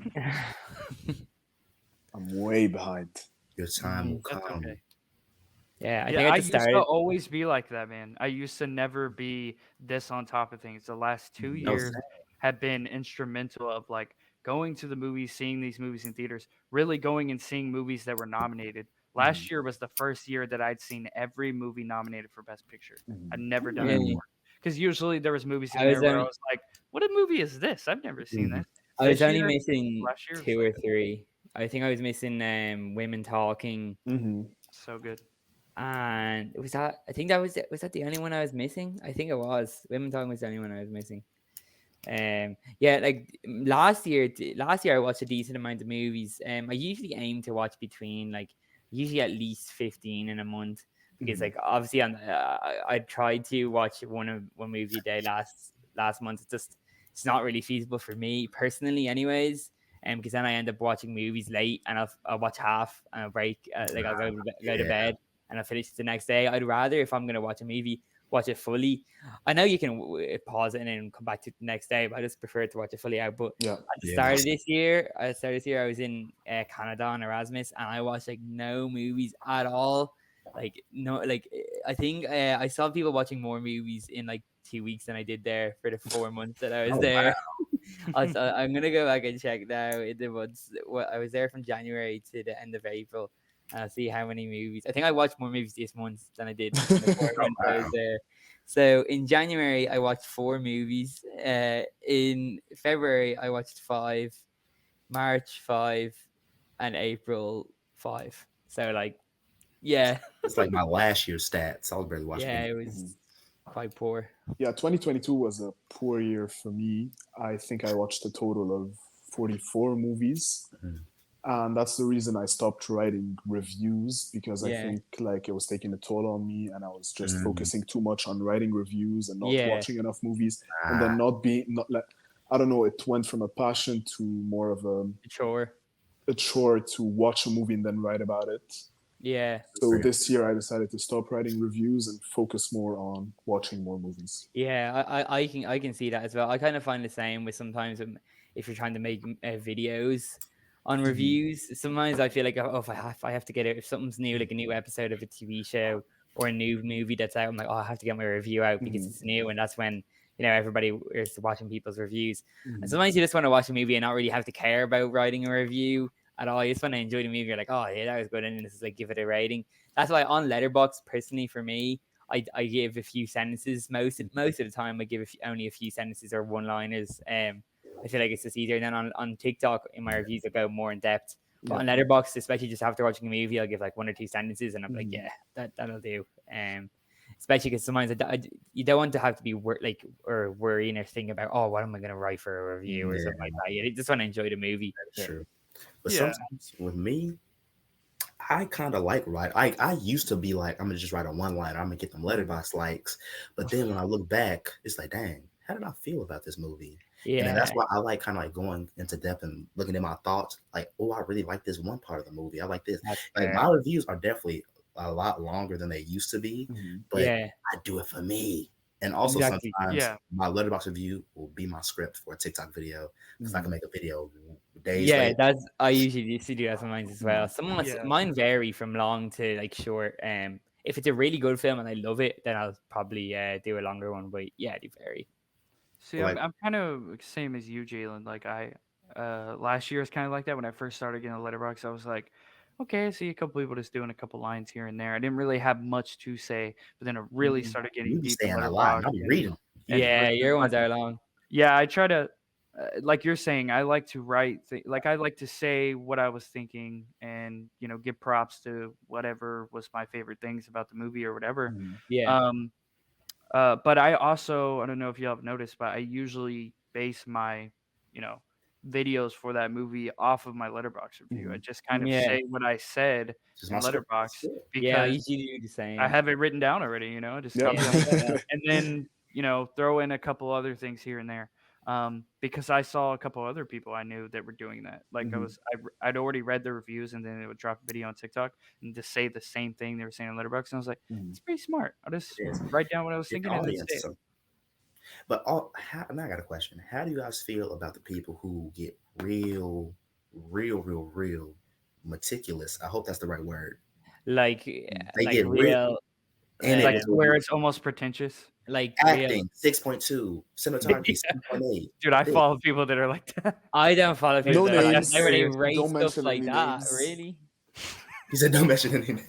B: I'm way behind.
A: Your time will come.
D: Okay.
C: Yeah,
D: I used to always be like that, man. I used to never be this on top of things. The last 2 years have been instrumental of like going to the movies, seeing these movies in theaters, really going and seeing movies that were nominated. Last year was the first year that I'd seen every movie nominated for Best Picture. I'd never done it before. Because usually there was movies in there where I was like, what a movie is this? I've never seen that.
C: I was only missing 2 or 3. I think I was missing Women Talking.
D: So good.
C: And was that the only one I was missing? I think it was. Women Talking was the only one I was missing. Yeah, like last year I watched a decent amount of movies. I usually aim to watch between usually at least 15 in a month because like obviously I tried to watch one movie a day last month. It's not really feasible for me personally anyways, because then I end up watching movies late and I'll watch half and I'll break I'll go to bed and I'll finish it the next day. I'd rather, if I'm going to watch a movie, watch it fully. I know you can pause it and then come back to the next day, but I just prefer to watch it fully out. But at the start of this year, I was in Canada on Erasmus, and I watched like no movies at all. I think I saw people watching more movies in like 2 weeks than I did there for the 4 months that I was there. Wow. I'm gonna go back and check now. I was there from January to the end of April. And I'll see how many movies. I think I watched more movies this month than I did in the 4 months I was there. So in January, I watched 4 movies. In February, I watched 5. March 5, and April 5. So
A: it's like my last year's stats. I was barely watching.
C: Yeah, it was quite poor.
B: Yeah, 2022 was a poor year for me. I think I watched a total of 44 movies. And that's the reason I stopped writing reviews, because I think it was taking a toll on me, and I was just focusing too much on writing reviews and not watching enough movies, and then I don't know, it went from a passion to more of a chore to watch a movie and then write about it.
C: Yeah.
B: So this year I decided to stop writing reviews and focus more on watching more movies.
C: Yeah, I can see that as well. I kind of find the same with sometimes if you're trying to make videos on reviews. Sometimes I feel like if I have to get it, if something's new, like a new episode of a TV show or a new movie that's out, I'm like, I have to get my review out because it's new, and that's when everybody is watching people's reviews. And sometimes you just want to watch a movie and not really have to care about writing a review at all. You just want to enjoy the movie. You're like, oh yeah, that was good, and this is like give it a rating. That's why on Letterboxd, personally for me, I give a few sentences. Most of the time, I give only a few sentences or one-liners. I feel like it's just easier. And then on TikTok, in my reviews, I go more in depth. But on Letterboxd, especially just after watching a movie, I'll give like 1 or 2 sentences, and I'm like, yeah, that'll do. especially because sometimes you don't want to have to be worrying or thinking about, oh, what am I going to write for a review or something like that. You just want to enjoy the movie.
A: That's true. But
D: Yeah.
A: sometimes with me, I kind of like write. I used to be like, I'm gonna just write a one liner. I'm gonna get them Letterboxd likes. But then when I look back, it's like, dang, how did I feel about this movie? And then that's
C: Yeah.
A: why I like kind of like going into depth and looking at my thoughts. Like, oh, I really like this one part of the movie. I like this.
C: That's
A: Like
C: fair.
A: my reviews are definitely a lot longer than they used to be, but
C: Yeah.
A: I do it for me. And also
C: Exactly.
A: sometimes
D: Yeah.
A: my Letterboxd review will be my script for a TikTok video because I can make a video days
C: Yeah,
A: later.
C: I usually used to do that sometimes as well.
D: Yeah.
C: Mine vary from long to like short. If it's a really good film and I love it, then I'll probably do a longer one. But yeah, they vary.
D: See,
A: Like-
D: I'm kind of same as you, Jalen. Like last year was kind of like that when I first started getting a Letterboxd. I was like, okay, I see a couple people just doing a couple lines here and there. I didn't really have much to say, but then I really started getting
A: You be
D: deep in
A: saying a lot.
D: Letterboxd.
A: I'll be reading.
D: And
C: Yeah,
D: listening
C: your
D: to
C: ones
D: my-
C: are long.
D: Yeah, I try to, like you're saying, I like to write, like I like to say what I was thinking, and give props to whatever was my favorite things about the movie or whatever.
C: Yeah.
D: But I also, I don't know if you have noticed, but I usually base my, videos for that movie off of my Letterboxd review. I just kind of
C: Yeah.
D: say what I said
A: Just
D: in
A: my script.
D: Letterboxd
C: Yeah, I
D: because
C: usually do the same.
D: I have it written down already. Just
B: Yeah.
D: copy and and then throw in a couple other things here and there. Because I saw a couple other people I knew that were doing that. Like I'd already read the reviews, and then they would drop a video on TikTok and just say the same thing they were saying on Letterboxd. And I was like, it's pretty smart. I'll just
A: It is.
D: write down what I was
A: Get the
D: thinking and then
A: audience
D: say it.
A: some- But now I got a question. How do you guys feel about the people who get real meticulous? I hope that's the right word.
C: Like
A: get
C: real,
A: And
D: Like
A: it's
D: where it's almost pretentious.
C: like real.
A: acting 6.2. Cinematography 7.8.
D: Dude, I follow people that are like that.
C: I don't follow people
B: No
C: that are
B: names.
C: like, they
B: Don't
C: rate stuff
B: mention
C: like
B: any
C: that.
B: names.
C: Really?
A: He said don't mention anything.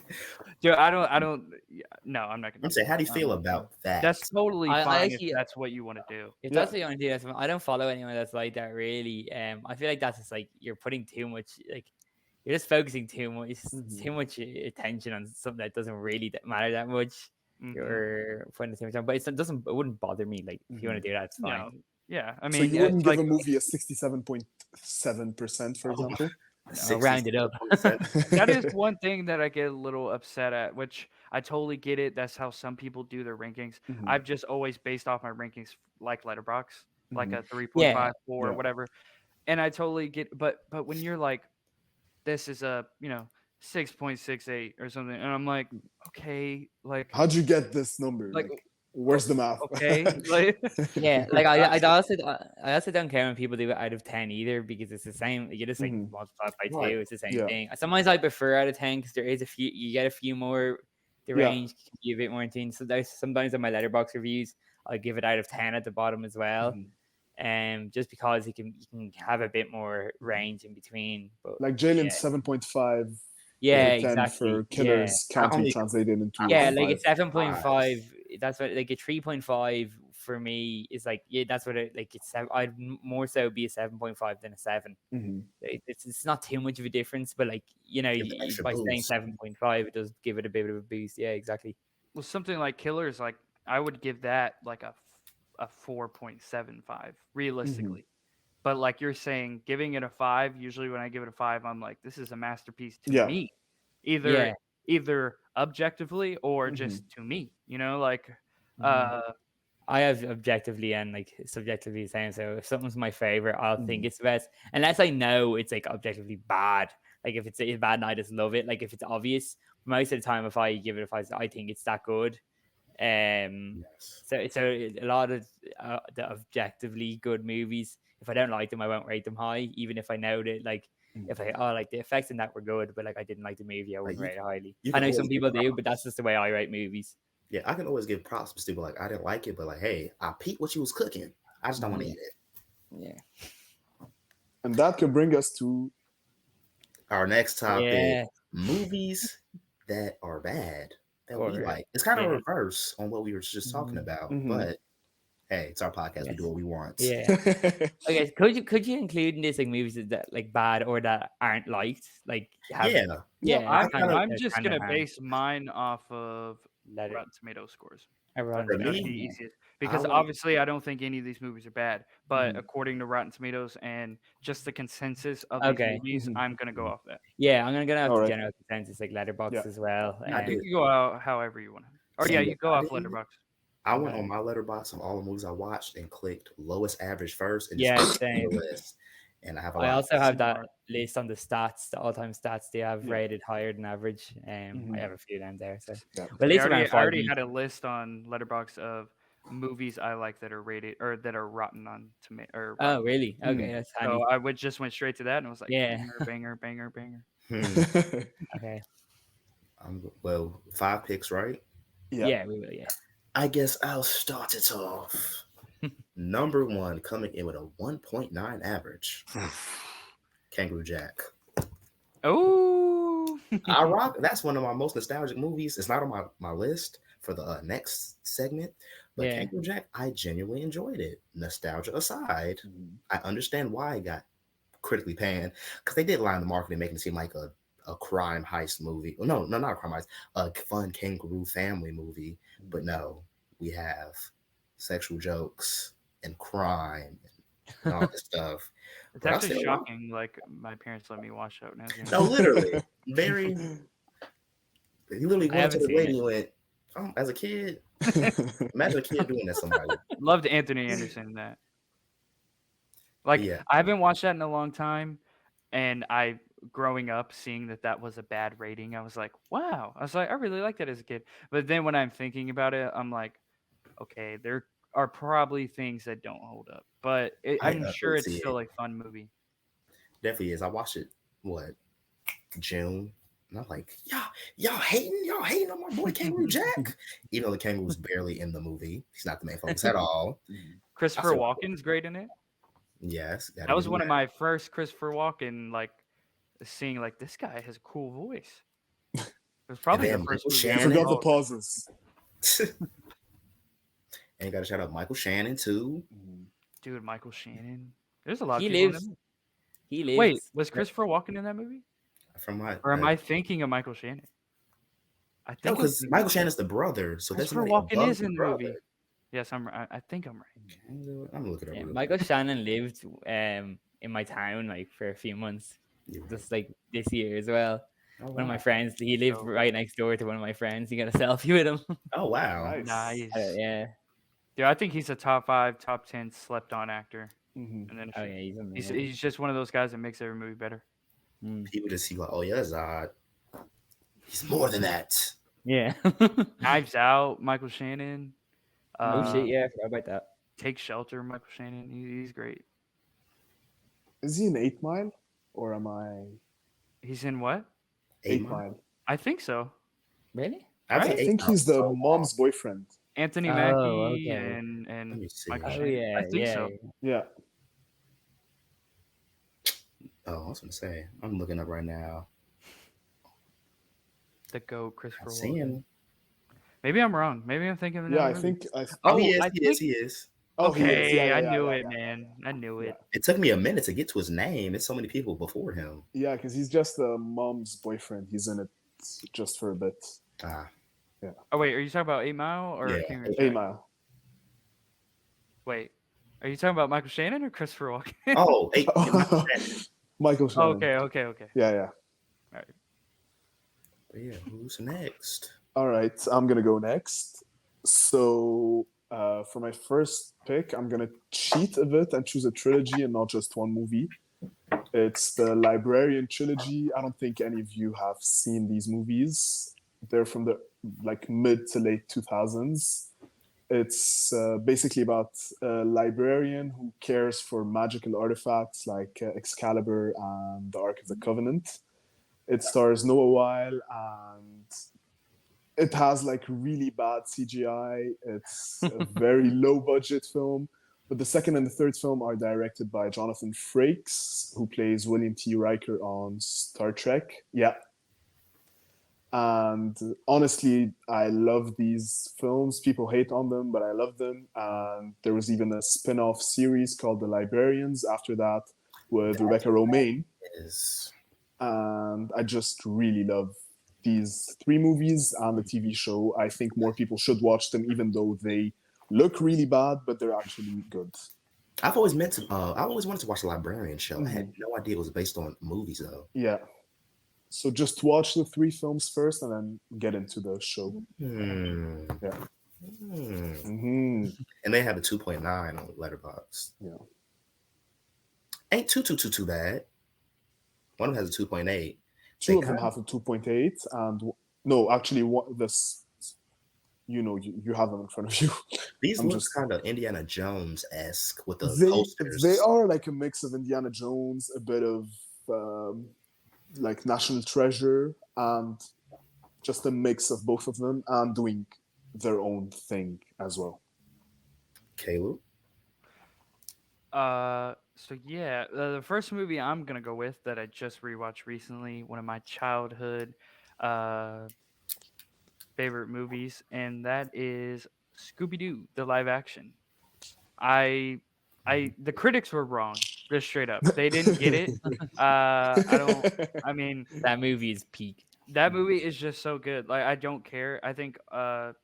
D: Dude, I don't. No, I'm not gonna.
A: I'm saying, how do you feel about that?
D: That's totally
C: I
D: fine
C: actually-
D: if that's what you want to do.
C: If that's what you want to do, that's fine. I don't follow anyone that's like that. Really, I feel like that's just like you're putting too much, like you're just focusing too much attention on something that doesn't really matter that much.
D: Mhm.
C: You're putting too much on, but it wouldn't bother me. Like if you want to do that, it's fine.
D: No. Yeah, I
B: So
D: mean,
B: you wouldn't
D: it's
B: give
D: like,
B: a movie a 67.7%, for example?
C: I'll round it up.
D: that is one thing that I get a little upset at, which I totally get it. That's how some people do their rankings. I've just always based off my rankings like Letterboxd, like a 3.5, 4, or whatever. And I totally get, but when you're like, this is a 6.68 or something, and I'm like, okay, like,
B: How'd you get this number?
D: Like,
B: where's the math?
D: okay, like,
C: Yeah, like I also don't care when people do it out of 10 either, because it's the same. You just like multiply by 2.
A: Right.
C: It's the same
B: Yeah.
C: thing. Sometimes I prefer out of 10 because there is a few. You get a few more. The
B: Yeah.
C: range can be a bit more intense. So sometimes on my Letterboxd reviews, I give it out of 10 at the bottom as well. Just because you can have a bit more range in between. But
B: Like Jalen's 7.5
C: yeah,
B: out of 10
C: exactly.
B: for Killers can't be translated into
C: Yeah,
B: a
C: like a
B: 5.
C: 7.5. That's what, like a 3.5 for me is like, yeah, that's what it like. It's I'd more so be a 7.5 than a 7. It's not too much of a difference, but like
A: Give the extra
C: by saying
A: boost.
C: 7.5, it does give it a bit of a boost. Yeah, exactly.
D: well, something like Killers, like I would give that like a 4.75 realistically. But like you're saying, giving it a 5, usually when I give it a 5, I'm like, this is a masterpiece to me. Either objectively or just to me, like
C: I have objectively and like subjectively the same. So if something's my favorite, I'll think it's the best, unless I know it's like objectively bad. Like if it's bad and I just love it, like if it's obvious. Most of the time, if I give it a 5, I think it's that good. So a lot of the objectively good movies, if I don't like them, I won't rate them high, even if I know that like if I like the effects in that were good, but like I didn't like the movie, I wouldn't rate it highly. I know some people do, but that's just the way I rate movies.
A: Yeah, I can always give props to people like I didn't like it, but like, hey, I peeped what you was cooking. I just don't want to eat it.
C: Yeah.
B: And that could bring us to
A: Our next topic:
C: Yeah.
A: movies that are bad that we
C: Or-
A: like. It's kind of
C: yeah.
A: reverse on what we were just talking about, but hey, it's our podcast. We do what we want.
C: Yeah. Okay. Could you include in this like movies that like bad or that aren't liked? Like have,
A: Yeah.
C: yeah.
D: I'm
C: kind of-
D: I'm
C: that's
D: just
C: kind of
D: gonna
C: hard.
D: base mine off of
C: Letter.
D: Rotten Tomato scores.
C: Rotten
A: For
C: Tomatoes,
D: That's the
A: me,
C: yeah.
D: easiest because
A: would-
D: obviously I don't think any of these movies are bad, but
B: Mhm.
D: according to Rotten Tomatoes and just the consensus of these
C: Okay.
D: movies,
B: Mhm.
D: I'm gonna go off that.
C: Yeah, I'm gonna go off
B: All
C: the
B: right.
C: general consensus like Letterboxd
B: Yeah.
C: as well.
D: I think
A: did.
D: you go out however you want. Or
A: See
D: yeah,
A: what
D: you go
A: I
D: off
A: did?
D: Letterboxd.
A: I went on my letterbox of all the movies I watched and clicked lowest average first and just
C: Yeah,
A: clicked the
C: same.
A: list. And I have a
C: I
A: lot.
C: also have that
D: Smart.
C: list on the stats, the all-time stats they have
B: Yeah.
C: rated higher than average.
B: Mhm.
C: I have a few of them there. So,
B: Yeah.
C: well, at least
D: I
C: around
D: already
C: 5
D: had a list on Letterboxd of movies I like that are rated or that are rotten on tomato or
C: Oh,
D: rotten.
C: really? Okay, that's handy.
D: So I just went straight to that and was like,
C: Yeah.
D: banger, banger, banger, banger.
C: Okay.
A: Well, 5 picks, right?
B: Yeah.
C: Yeah, we will. Yeah.
A: I guess I'll start it off. Number 1 coming in with a 1.9 average. Kangaroo Jack.
D: Oh,
A: I rock. That's one of my most nostalgic movies. It's not on my list for the next segment, but
C: Yeah.
A: Kangaroo Jack, I genuinely enjoyed it. Nostalgia aside,
B: Mhm.
A: I understand why it got critically panned because they did line the marketing, making it seem like a crime heist movie. No, not a crime heist, a fun kangaroo family movie. But no, we have sexual jokes and crime and all this stuff.
D: it's
A: But I
D: actually
A: still watch-
D: shocking. Like my parents let me watch that when I was young.
A: No, literally, very. He literally
C: I
A: went to
C: haven't
A: the
C: seen
A: lady
C: it.
A: and went, as a kid, imagine a kid doing that to somebody.
D: Loved Anthony Anderson in that. Like
A: Yeah.
D: I haven't watched that in a long time, and growing up seeing that was a bad rating, I was like, wow. I was like, I really liked that as a kid. But then when I'm thinking about it, I'm like, okay, there are probably things that don't hold up, but I'm sure it's
A: see
D: still
A: it.
D: a fun movie.
A: Definitely is. I watched it, June? And I'm like, y'all hating on my boy Kangaroo Jack. Even though the kangaroo's barely in the movie. He's not the main focus at all.
D: Christopher
A: saw-
D: Walken's great in it.
A: Yes.
D: That was one of my first Christopher Walken, like seeing like this guy has a cool voice. It was probably the
A: then
D: first
A: Michael
D: movie I
B: I
A: Shannon.
D: ever
B: forgot the
D: saw.
B: pauses.
A: And you got to shout out Michael Shannon too.
D: Dude, Michael Shannon. There's a lot
C: He
D: of people in
C: lives.
D: that movie.
C: He lives.
D: Wait, was Christopher Walken in that movie?
A: From my
D: Or am I thinking of Michael Shannon? I
A: no,
D: think I'm
A: because
D: thinking-
A: Michael Shannon's the brother, so there's
D: Christopher
A: somebody
D: Walken
A: above
D: is in the
A: brother.
D: movie. Yes, I think I'm right.
A: I'm gonna look it up.
C: Yeah,
A: real
C: Michael Shannon lived in my town like for a few months,
A: quick.
C: just like this year as well.
A: Oh,
C: One of my
A: wow.
C: friends, he lived
D: So-
C: right next door to one of my friends. He got a selfie with him.
A: Oh wow.
B: Nice.
D: Nice.
C: Yeah.
D: Dude, I think he's a top 5, top 10 slept on actor.
B: Mhm.
D: And then
C: Oh yeah, he's amazing.
D: he's just one of those guys that makes every movie better.
A: People just see like, oh yeah, Zod. He's more than that.
C: Yeah.
D: Knives Out, Michael Shannon.
C: Oh shit, yeah, I forgot about that.
D: Take Shelter, Michael Shannon. He's great.
B: Is he in 8 Mile? Or am I
D: He's in what?
B: 8 Mile?
D: I think so.
C: Really?
A: I've
B: I
A: seen
B: think
A: 8
B: he's the
A: so
B: mom's boyfriend.
D: Anthony
C: Oh,
D: Mackie
C: okay.
D: and
A: Let me see.
D: Michael
C: Oh
D: Shannon.
C: yeah,
D: I think
C: yeah.
D: so.
B: Yeah.
A: Oh, I was gonna say. I'm looking up right now.
D: The GOAT,
A: I
D: Christopher
A: see
D: Walken.
A: him.
D: Maybe I'm wrong. Maybe I'm thinking of
B: Yeah,
D: another
B: I
D: movie.
B: think.
A: Oh, he is.
D: I
A: He is. He is.
B: Oh, he is.
D: Okay,
B: Yeah, yeah,
D: I
B: yeah,
D: knew
B: yeah,
D: it,
B: yeah.
D: man. I knew it.
A: It took me a minute to get to his name. There's so many people before him.
B: Yeah, because he's just the mom's boyfriend. He's in it just for a bit.
A: Ah,
D: Oh wait, are you talking about 8 Mile or
A: Yeah,
D: Kangaroo
B: 8
D: Jack?
B: Mile.
D: Wait, are you talking about Michael Shannon or Christopher Walken?
A: oh, hey,
B: Michael Shannon.
D: Okay.
B: Yeah, yeah.
A: But yeah, who's next?
B: All right, I'm gonna go next. So for my first pick, I'm gonna cheat a bit and choose a trilogy and not just one movie. It's the Librarian trilogy. I don't think any of you have seen these movies. They're from the mid to late 2000s. It's basically about a librarian who cares for magical artifacts like Excalibur and the Ark of the Covenant. It stars Noah Weil and it has really bad CGI. It's a very low budget film. But the second and the third film are directed by Jonathan Frakes, who plays William T. Riker on Star Trek. Yeah. And honestly, I love these films. People hate on them, but I love them. And there was even a spin-off series called The Librarians after that with Rebecca Romaine.
A: Is
B: And I just really love these 3 movies and the TV show. I think more people should watch them, even though they look really bad, but they're actually good.
A: I've always meant to. I always wanted to watch the Librarian show. I
B: Mm-hmm.
A: had no idea it was based on movies though.
B: Yeah. So just watch the 3 films first and then get into the show. Yeah. Mm-hmm.
A: And they have a 2.9 on Letterboxd.
B: Yeah.
A: Ain't too bad. One of them has a 2.8.
B: Two of them have a 2.8, and no, actually, this, you have them in front of you.
A: These look kind of Indiana Jones-esque with the
B: They
A: posters.
B: are like a mix of Indiana Jones, a bit of like National Treasure, and just a mix of both of them, and doing their own thing as well.
A: Khalil?
D: So yeah, the first movie I'm gonna go with that I just rewatched recently, one of my childhood favorite movies, and that is Scooby-Doo, the live action. The critics were wrong, just straight up. They didn't get it. I mean,
C: That movie is peak.
D: that movie is just so good. Like, I don't care. I think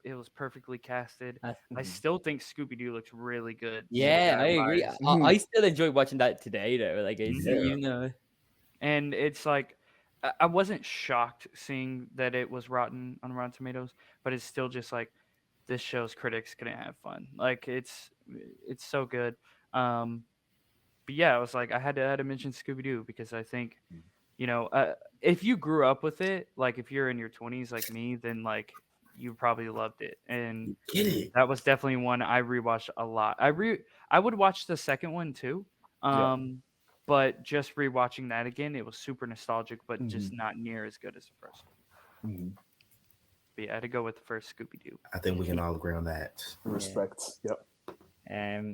D: it was perfectly casted. I still think Scooby-Doo looks really good.
C: Yeah, I agree.
D: CGI-wise.
C: I still enjoy watching that today, though. Like, you know,
D: And it's like, I wasn't shocked seeing that it was rotten on Rotten Tomatoes, but it's still just like, this show's critics couldn't have fun. Like, it's so good. But yeah, I was like, I had to mention Scooby-Doo because I think, if you grew up with it, like if you're in your 20s like me, then like you probably loved it. And
A: Get it?
D: that was definitely one I rewatched a lot. I would watch the second one too. But just rewatching that again, it was super nostalgic, but just not near as good as the first one. But yeah, I had to go with the first Scooby-Doo.
A: I think we can all agree on that.
B: Respect. Yep.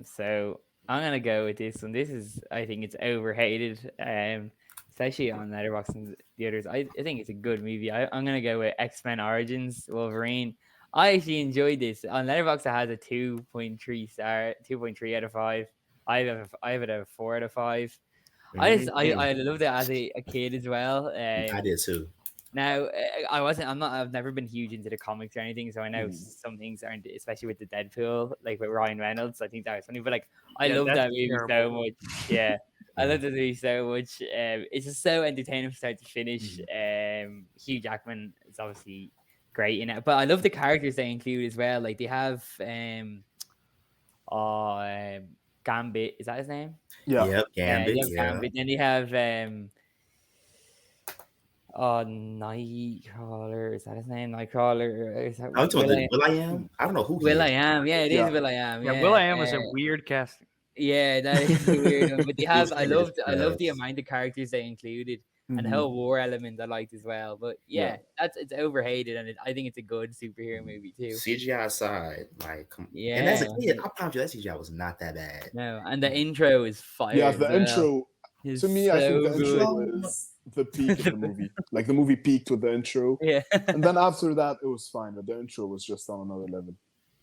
C: So I'm gonna go with this one. I think it's overhated. Especially on Letterboxd and the others. I think it's a good movie. I'm gonna go with X-Men Origins Wolverine. I actually enjoyed this. On Letterboxd, it has a 2.3 star, 2.3 out of 5. I have it at a 4 out of 5. I loved it as a kid as well.
A: I did too.
C: Now, I've never been huge into the comics or anything, so I know some things aren't, especially with the Deadpool, like with Ryan Reynolds. I think that was funny, but like I love that movie so much. Yeah, I love that movie so much. It's just so entertaining from start to finish. Hugh Jackman is obviously great in it, but I love the characters they include as well. Like they have Gambit, is that his name?
B: Yeah.
A: Yep, Gambit.
C: Gambit. Then they have Nightcrawler, is that his name? Nightcrawler. Is that
A: Will.i.am? I don't know who
C: Will.i.am. Yeah, it is Will.i.am.
D: Yeah, Will.i.am was a weird casting.
C: Yeah, that is a weird one. But they have I love the amount of characters they included and the whole war element I liked as well. But yeah, it's overhated and I think it's a good superhero movie too.
A: CGI aside, like
C: yeah.
A: And as a kid, I promise you that CGI was not that bad.
C: No, and the intro is fire.
B: Yeah, the intro to me, I think the intro is the peak of the movie. Like the movie peaked with the intro.
C: Yeah.
B: And then after that it was fine, but the intro was just on another level.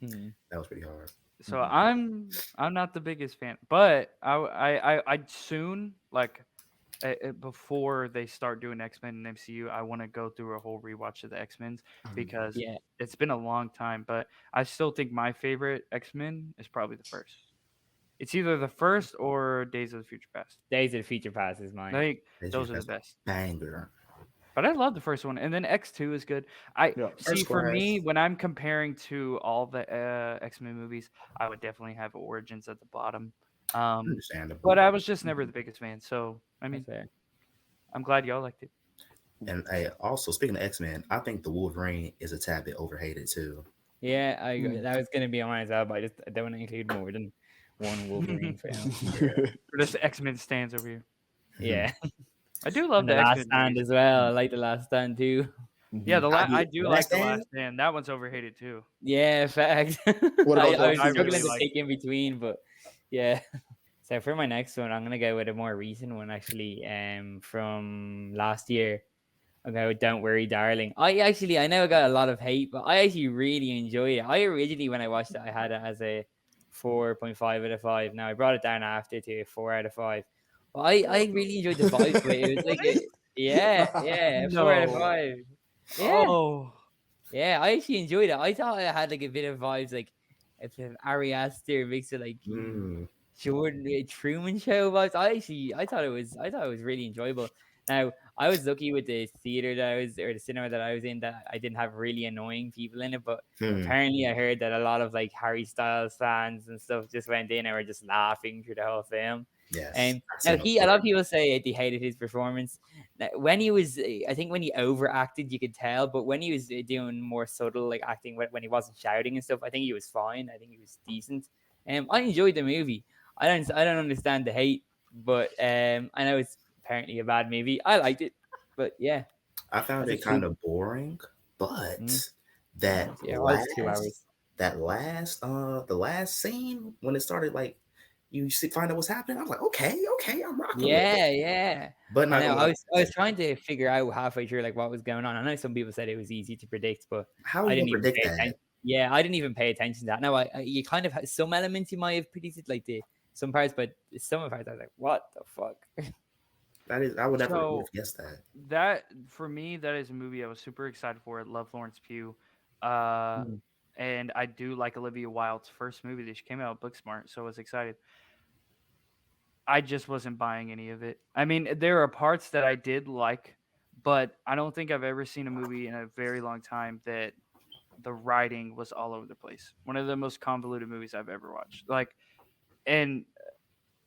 A: That was pretty hard.
D: So I'm not the biggest fan, but I soon, like before they start doing X-Men and MCU, I want to go through a whole rewatch of the X-Men because it's been a long time, but I still think my favorite X-Men is probably the first. It's either the first or Days of the Future Past.
C: Days of the Future Past is mine.
D: Like those are the best.
A: Banger.
D: But I love the first one, and then X2 is good. For me, when I'm comparing to all the X-Men movies, I would definitely have Origins at the bottom.
A: Understandable.
D: But I was just never the biggest fan, so I mean,
C: fair.
D: I'm glad y'all liked it.
A: And also speaking of X-Men, I think the Wolverine is a tad bit overhated too.
C: Yeah, I agree. That was going to be on mine as well, but I don't want to include more than one Wolverine film.
D: This X-Men stands over here.
C: Yeah.
D: I do love
C: the
D: the
C: Last
D: X-Men
C: Stand
D: movies.
C: as well. I like the Last Stand too.
D: Yeah, I do like the
A: Stand?
D: Last Stand. That one's overhated too.
C: Yeah, fact.
B: What about
C: I was
B: that?
C: struggling
D: really
C: to
D: like
C: pick in between, but yeah. So for my next one, I'm gonna go with a more recent one actually. From last year. I'm going with Don't Worry, Darling. I know I got a lot of hate, but I actually really enjoyed it. I originally, when I watched it, I had it as a 4.5 out of 5. Now I brought it down after to a 4 out of 5. But I really enjoyed the vibe of it. It was like, 4 out of 5. Yeah.
D: Oh,
C: Yeah, I actually enjoyed it. I thought it had like a bit of vibes, like a bit of Ari Aster mixed with like
A: Mm.
C: Jordan Truman Show vibes. I thought it was really enjoyable. Now I was lucky with the theater that I was, or the cinema that I was in, that I didn't have really annoying people in it. But
A: Hmm.
C: apparently, I heard that a lot of like Harry Styles fans and stuff just went in and were just laughing through the whole film.
A: Yes. I've
C: Now
A: seen those
C: a lot of
A: stories.
C: people say they hated his performance. Now, when he was, I think when he overacted, you could tell. But when he was doing more subtle like acting, when he wasn't shouting and stuff, I think he was fine. I think he was decent. I enjoyed the movie. I don't understand the hate, but I know it's apparently a bad movie. I liked it, but yeah,
A: I found
C: as a
A: it kind
C: two.
A: of boring,
C: Mm,
A: but that
C: yeah, it was 2 hours.
A: the last scene when it started, like find out what's happening. I was like, okay, I'm rocking with it.
C: Yeah, yeah.
A: But
C: I
A: not
C: know.
A: gonna lie,
C: I was trying to figure out halfway through like what was going on. I know some people said it was easy to predict, but
A: how are
C: I
A: you
C: didn't
A: gonna
C: even
A: predict
C: pay
A: that?
C: attention. Yeah, I didn't even pay attention to that. No, you kind of some elements you might have predicted, like the some parts, but some of the parts I was like, what the fuck?
A: That is, I would never would
D: so
A: have guessed that.
D: that for me, that is a movie I was super excited for. I love Florence Pugh, uh,
C: Mm,
D: and I do like Olivia Wilde's first movie that she came out, Booksmart. So I was excited. I just wasn't buying any of it. I mean, there are parts that I did like, but I don't think I've ever seen a movie in a very long time that the writing was all over the place. One of the most convoluted movies I've ever watched. Like, and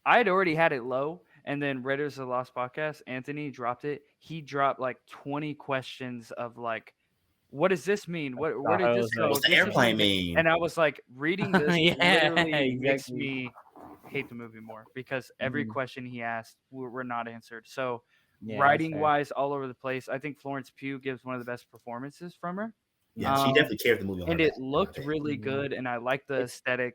D: I had already had it low, and then Raiders of the Lost Podcast, Anthony dropped it. He dropped like 20 questions of like, what does this mean? Where
C: the
D: did
C: whole
D: this go?
A: What's the
C: thing.
D: This doesn't
A: airplane
D: make
A: mean?
D: And I was like, reading this
C: Yeah,
D: literally makes
C: exactly.
D: me hate the movie more because every
C: Mm,
D: question he asked were not answered. So
C: yeah, that's
D: writing
C: fair.
D: wise, all over the place. I think Florence Pugh gives one of the best performances from her.
A: Yeah, she
C: Mm.
A: definitely carried the movie on her
D: And
A: back,
D: it
A: in my
D: looked
A: opinion.
D: really good, and I like the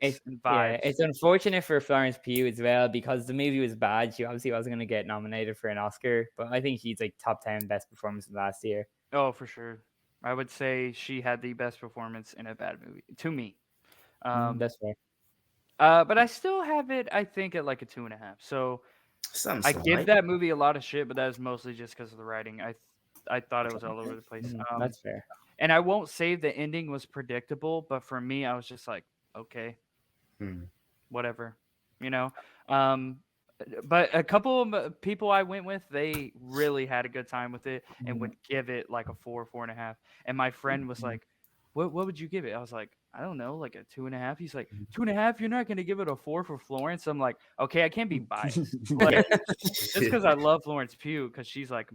C: It's
D: aesthetics and
C: yeah,
D: vibes.
C: it's unfortunate for Florence Pugh as well because the movie was bad. She obviously wasn't going to get nominated for an Oscar, but I think she's like top 10 best performance of last year.
D: Oh, for sure. I would say she had the best performance in a bad movie to me.
C: That's fair.
D: But I still have it, I think, at like a 2.5. So
A: Something
D: I give
A: slight.
D: that movie a lot of shit, but that is mostly just because of the writing. I thought it was all over the place.
C: That's fair.
D: And I won't say the ending was predictable, but for me, I was just like, okay,
A: Hmm.
D: whatever, you know. Um, but a couple of people I went with, they really had a good time with it and would give it like a 4.5. And my friend was like, what would you give it? I was like, I don't know, like a 2.5. He's like, 2.5? You're not gonna give it a 4 for Florence? I'm like, okay, I can't be biased. Like just because I love Florence Pugh, because she's like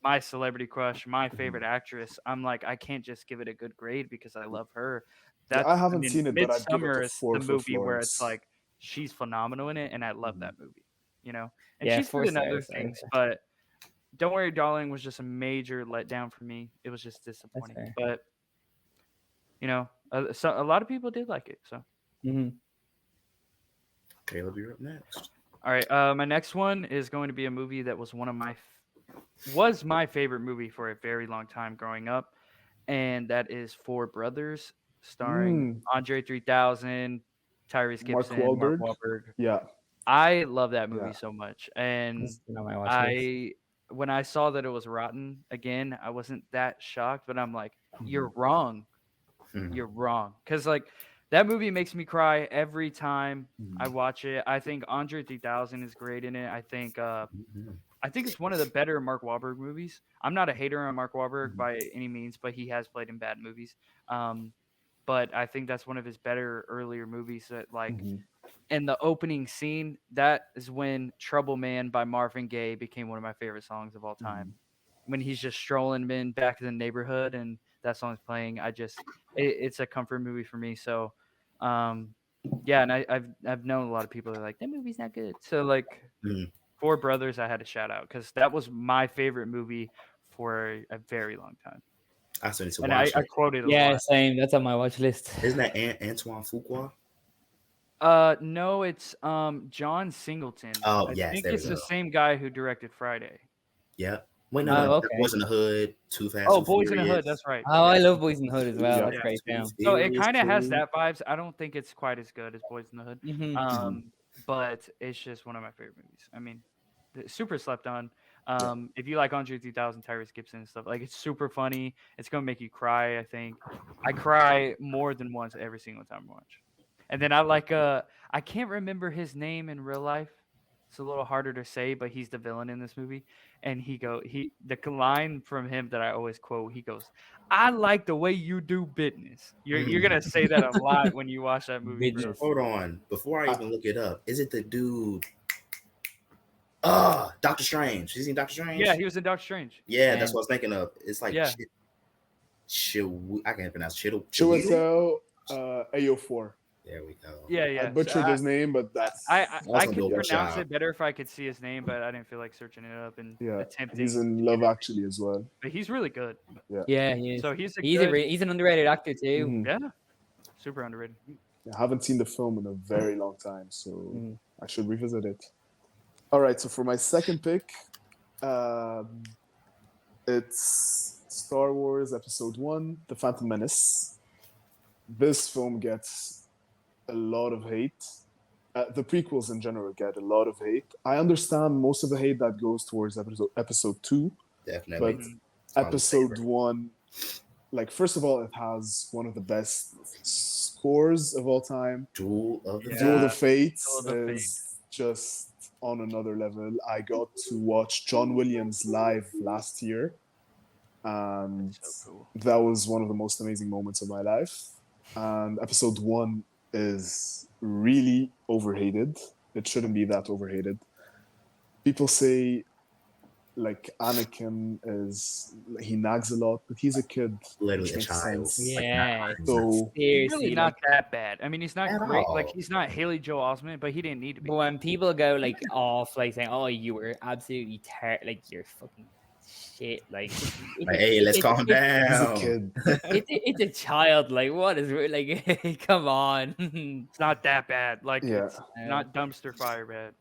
D: my celebrity crush, my favorite actress. I'm like, I can't just give it a good grade because I love her.
B: Yeah, I
D: I
B: haven't
D: mean,
B: seen it, but I'd give it
D: Midsummer
B: a
D: is
B: 4
D: the
B: for
D: movie where it's
B: Florence.
D: like she's phenomenal in it, and I love that movie. You know, and
C: Yeah,
D: she's good in
C: 4
D: other
C: stars.
D: things, but Don't Worry, Darling was just a major letdown for me. It was just
C: That's
D: disappointing.
C: fair.
D: But you know, a lot of people did like it. So,
A: Caleb, you're up next.
D: all right, my next one is going to be a movie that was was my favorite movie for a very long time growing up, and that is Four Brothers, starring Andre 3000, Tyrese
B: Mark
D: Gibson, Mark
B: Wahlberg.
D: Wahlberg.
B: Yeah,
D: I love that movie
B: yeah.
D: so much, and
C: It's on my watch list.
D: when I saw that it was rotten again, I wasn't that shocked, but I'm like, you're wrong.
A: Hmm.
D: You're wrong. Because, like, that movie makes me cry every time I watch it. I think Andre 3000 is great in it. I think it's one of the better Mark Wahlberg movies. I'm not a hater on Mark Wahlberg by any means, but he has played in bad movies. But I think that's one of his better earlier movies that, like, in the opening scene, that is when Trouble Man by Marvin Gaye became one of my favorite songs of all time. When he's just strolling in back in the neighborhood and that song's playing, it's a comfort movie for me. So, yeah, and I've known a lot of people that are like, that movie's not good. So, like, Four Brothers, I had to shout out because that was my favorite movie for a very long time.
A: I still need to
D: And
A: watch
D: I
A: it.
D: quoted a
C: Yeah,
D: lot.
C: same. That's on my watch list.
A: Isn't that Antoine Fuqua?
D: No, it's John Singleton.
A: Oh,
D: I
A: yes,
D: think
A: there we
D: it's the
A: go.
D: same guy who directed Friday.
A: Yep. Wait, no,
C: Oh, okay.
A: Boys in the Hood, Too Fast
D: Oh,
A: and
D: Boys in the Hood,
A: Furious.
D: that's right.
C: Oh,
D: Yeah.
C: I love Boys in the Hood as well.
B: Yeah.
C: That's a great film.
D: So it
A: Furious
D: kind of has
A: 2.
D: that vibes. I don't think it's quite as good as Boys in the Hood.
C: Mhm.
D: But it's just one of my favorite movies. I mean, super slept on. If you like Andre 3000, Tyrese Gibson and stuff, like it's super funny. It's gonna make you cry. I think I cry more than once every single time I watch. And then I like I can't remember his name in real life. It's a little harder to say, but he's the villain in this movie. And the line from him that I always quote. He goes, "I like the way you do business." You're gonna say that a lot when you watch that movie, bro.
C: Business.
A: Hold on, before I even look it up, is it the dude? Doctor Strange. You seen Doctor Strange?
D: Yeah, he was in Doctor Strange.
A: Yeah, that's what I was thinking of. It's like
D: Yeah.
A: I can't pronounce Chiwetel.
B: Chiwetel AO4.
A: There we go.
D: Yeah.
B: I butchered his name, but that's
D: I
A: gonna
D: could
A: do a good
D: pronounce
A: job.
D: it better if I could see his name, but I didn't feel like searching it up and attempting.
B: He's in Love Actually as well.
D: But he's really good.
C: Yeah, he is.
D: So he's
C: He's an underrated actor too.
B: Mhm.
D: yeah, super underrated.
B: I haven't seen the film in a very long time, so I should revisit it. All right, so for my second pick, it's Star Wars Episode 1, The Phantom Menace. This film gets a lot of hate. The prequels in general get a lot of hate. I understand most of the hate that goes towards episode 2,
A: Definitely.
B: but
A: It's my
B: episode
A: favorite.
B: 1, like, first of all, it has one of the best scores of all time.
A: Duel of the
D: Yeah.
B: Duel of the Fates
D: Duel of the
B: is just on another level. I got to watch John Williams live last year, and
D: So cool.
B: that was one of the most amazing moments of my life. And episode 1 is really overhated. It shouldn't be that overhated. People say, like, Anakin he nags a lot, but he's a kid.
A: Literally
B: which
A: a
B: makes
A: child.
B: sense.
C: Yeah.
B: So
D: He's
C: Seriously,
D: really not that bad. I mean, he's not
A: At
D: great.
A: all.
D: Like he's not Haley Joel Osment, but he didn't need to be.
C: But when people go like off, like saying, "Oh, you were absolutely like you're fucking shit," like,
A: Like, hey, let's calm
B: he's a
A: down.
B: kid.
C: It's a child. Like, what is like? Come on.
D: It's not that bad. Like
B: Yeah.
D: it's not dumpster fire bad.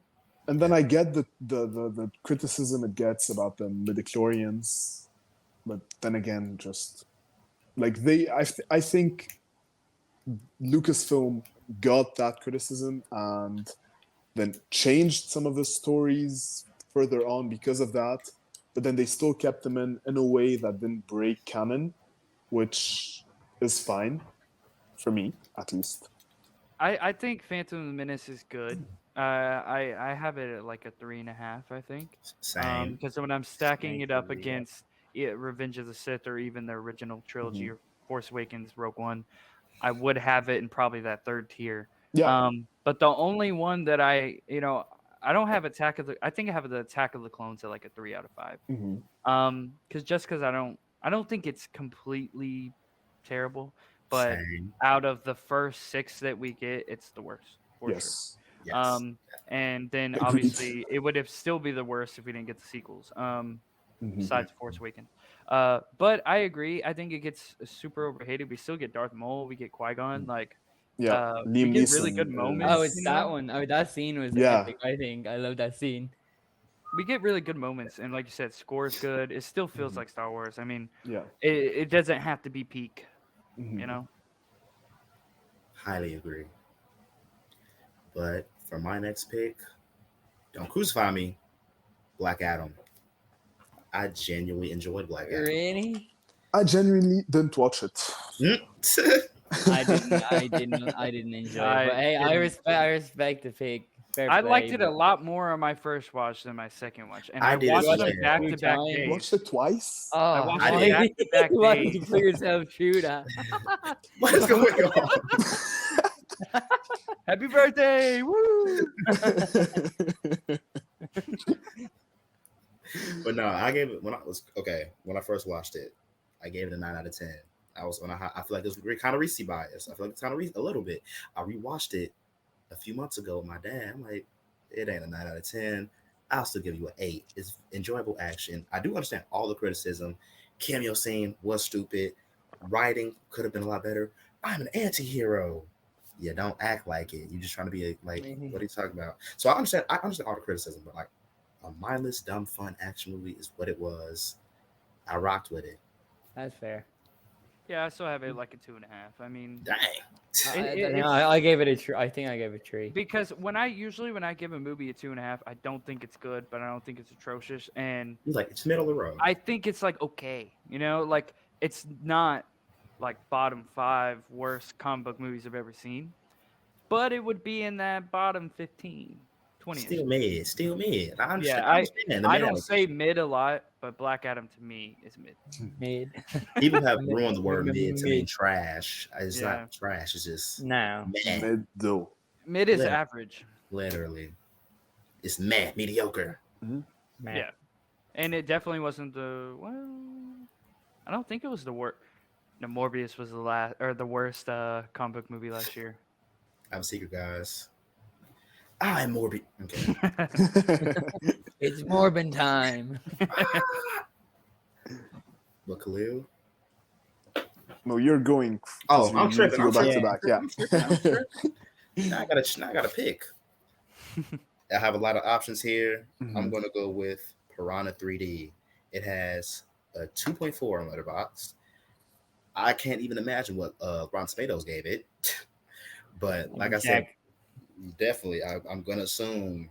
B: And then I get the criticism it gets about the midichlorians, but then again, just like I think Lucasfilm got that criticism and then changed some of the stories further on because of that, but then they still kept them in a way that didn't break canon, which is fine for me, at least.
D: I think Phantom Menace is good. I have it at like a 3.5. I think.
A: Same.
D: Because when I'm stacking it up
C: Thankfully,
D: against Revenge of the Sith or even the original trilogy or Force Awakens, Rogue One, I would have it in probably that third tier.
B: Yeah.
D: But the only one that I don't have I think I have the Attack of the Clones at like a 3 out of 5.
B: Mhm.
D: Because I don't think it's completely terrible, but
A: Same.
D: out of the first 6 that we get, it's the worst. For
B: Yes.
A: Yes.
D: Sure. And then
B: Agreed.
D: obviously it would have still be the worst if we didn't get the sequels. Besides Force Awakens. But I agree. I think it gets super overhated. We still get Darth Maul. We get Qui-Gon. Like,
B: Yeah.
D: we
B: Liam
D: get really
B: Neeson
D: good
B: is-
D: moments.
C: Oh, it's
D: you
C: that
D: know?
C: one. Oh, that scene was
B: Yeah.
C: epic. I think I love that scene.
D: We get really good moments, and like you said, score's good. It still feels like Star Wars. I mean,
B: Yeah.
D: it doesn't have to be peak.
B: Mhm.
D: You know.
A: Highly agree. But for my next pick, don't crucify me, Black Adam. I genuinely enjoyed Black Adam.
C: Really?
B: I genuinely didn't watch it.
C: I didn't enjoy it. But hey, I respect the pick. Fair
D: I
C: play,
D: liked it a
C: but-
D: lot more on my first watch than my second watch, and
A: I
D: I
A: did as
D: watched them
A: well.
D: back to back
C: Two
B: You
D: days.
B: watched it twice?
C: Oh,
D: watched
A: it
C: why-
D: back-to-back
C: why
D: days.
C: did you put yourself through that?
A: What is going on?
D: Happy birthday! Woo!
A: But no, I gave it when I first watched it, I gave it a 9 out of 10. I feel like it was kind of recency bias. I feel like it's kind of a little bit. I rewatched it a few months ago with my dad. I'm like, it ain't a 9 out of 10. I'll still give you an 8. It's enjoyable action. I do understand all the criticism. Cameo scene was stupid. Writing could have been a lot better. I'm an anti-hero. Yeah, don't act like it. You're just trying to be what are you talking about? So I understand all the criticism, but like a mindless, dumb, fun action movie is what it was. I rocked with it.
C: That's fair.
D: Yeah, I still have it like a 2.5. I mean,
A: Dang.
C: I gave it a I think I gave it 3.
D: because when I give a movie a 2.5, I don't think it's good, but I don't think it's atrocious, and
A: He's like, it's middle of the road.
D: I think it's like okay, like it's not like bottom 5 worst comic book movies I've ever seen, but it would be in that bottom 15, 20.
A: Still mid. I understand.
D: Yeah,
A: I understand.
D: I don't say mid a lot, but Black Adam to me is mid.
C: Mid.
A: People have ruined the word mid to mean trash. It's
D: Yeah.
A: not trash. It's just
C: No.
A: meh.
B: Middle.
D: Mid is
A: Yeah.
D: average.
A: Literally, it's meh, mediocre.
C: Man.
D: Yeah, and it definitely wasn't I don't think it was the worst. No, Morbius was the worst comic book movie last year.
A: I'm a secret, guys. I'm Morbid. Okay.
C: It's Morbin time.
A: But Khalil?
B: No, you're going.
A: Oh,
B: you
A: I'm
B: need
A: tripping.
B: to go back to back. Yeah.
A: Now I gotta pick. I have a lot of options here.
B: Mhm.
A: I'm gonna go with Piranha 3D. It has a 2.4 on Letterboxd. I can't even imagine what Rotten Tomatoes gave it. But like I said, definitely, I'm gonna assume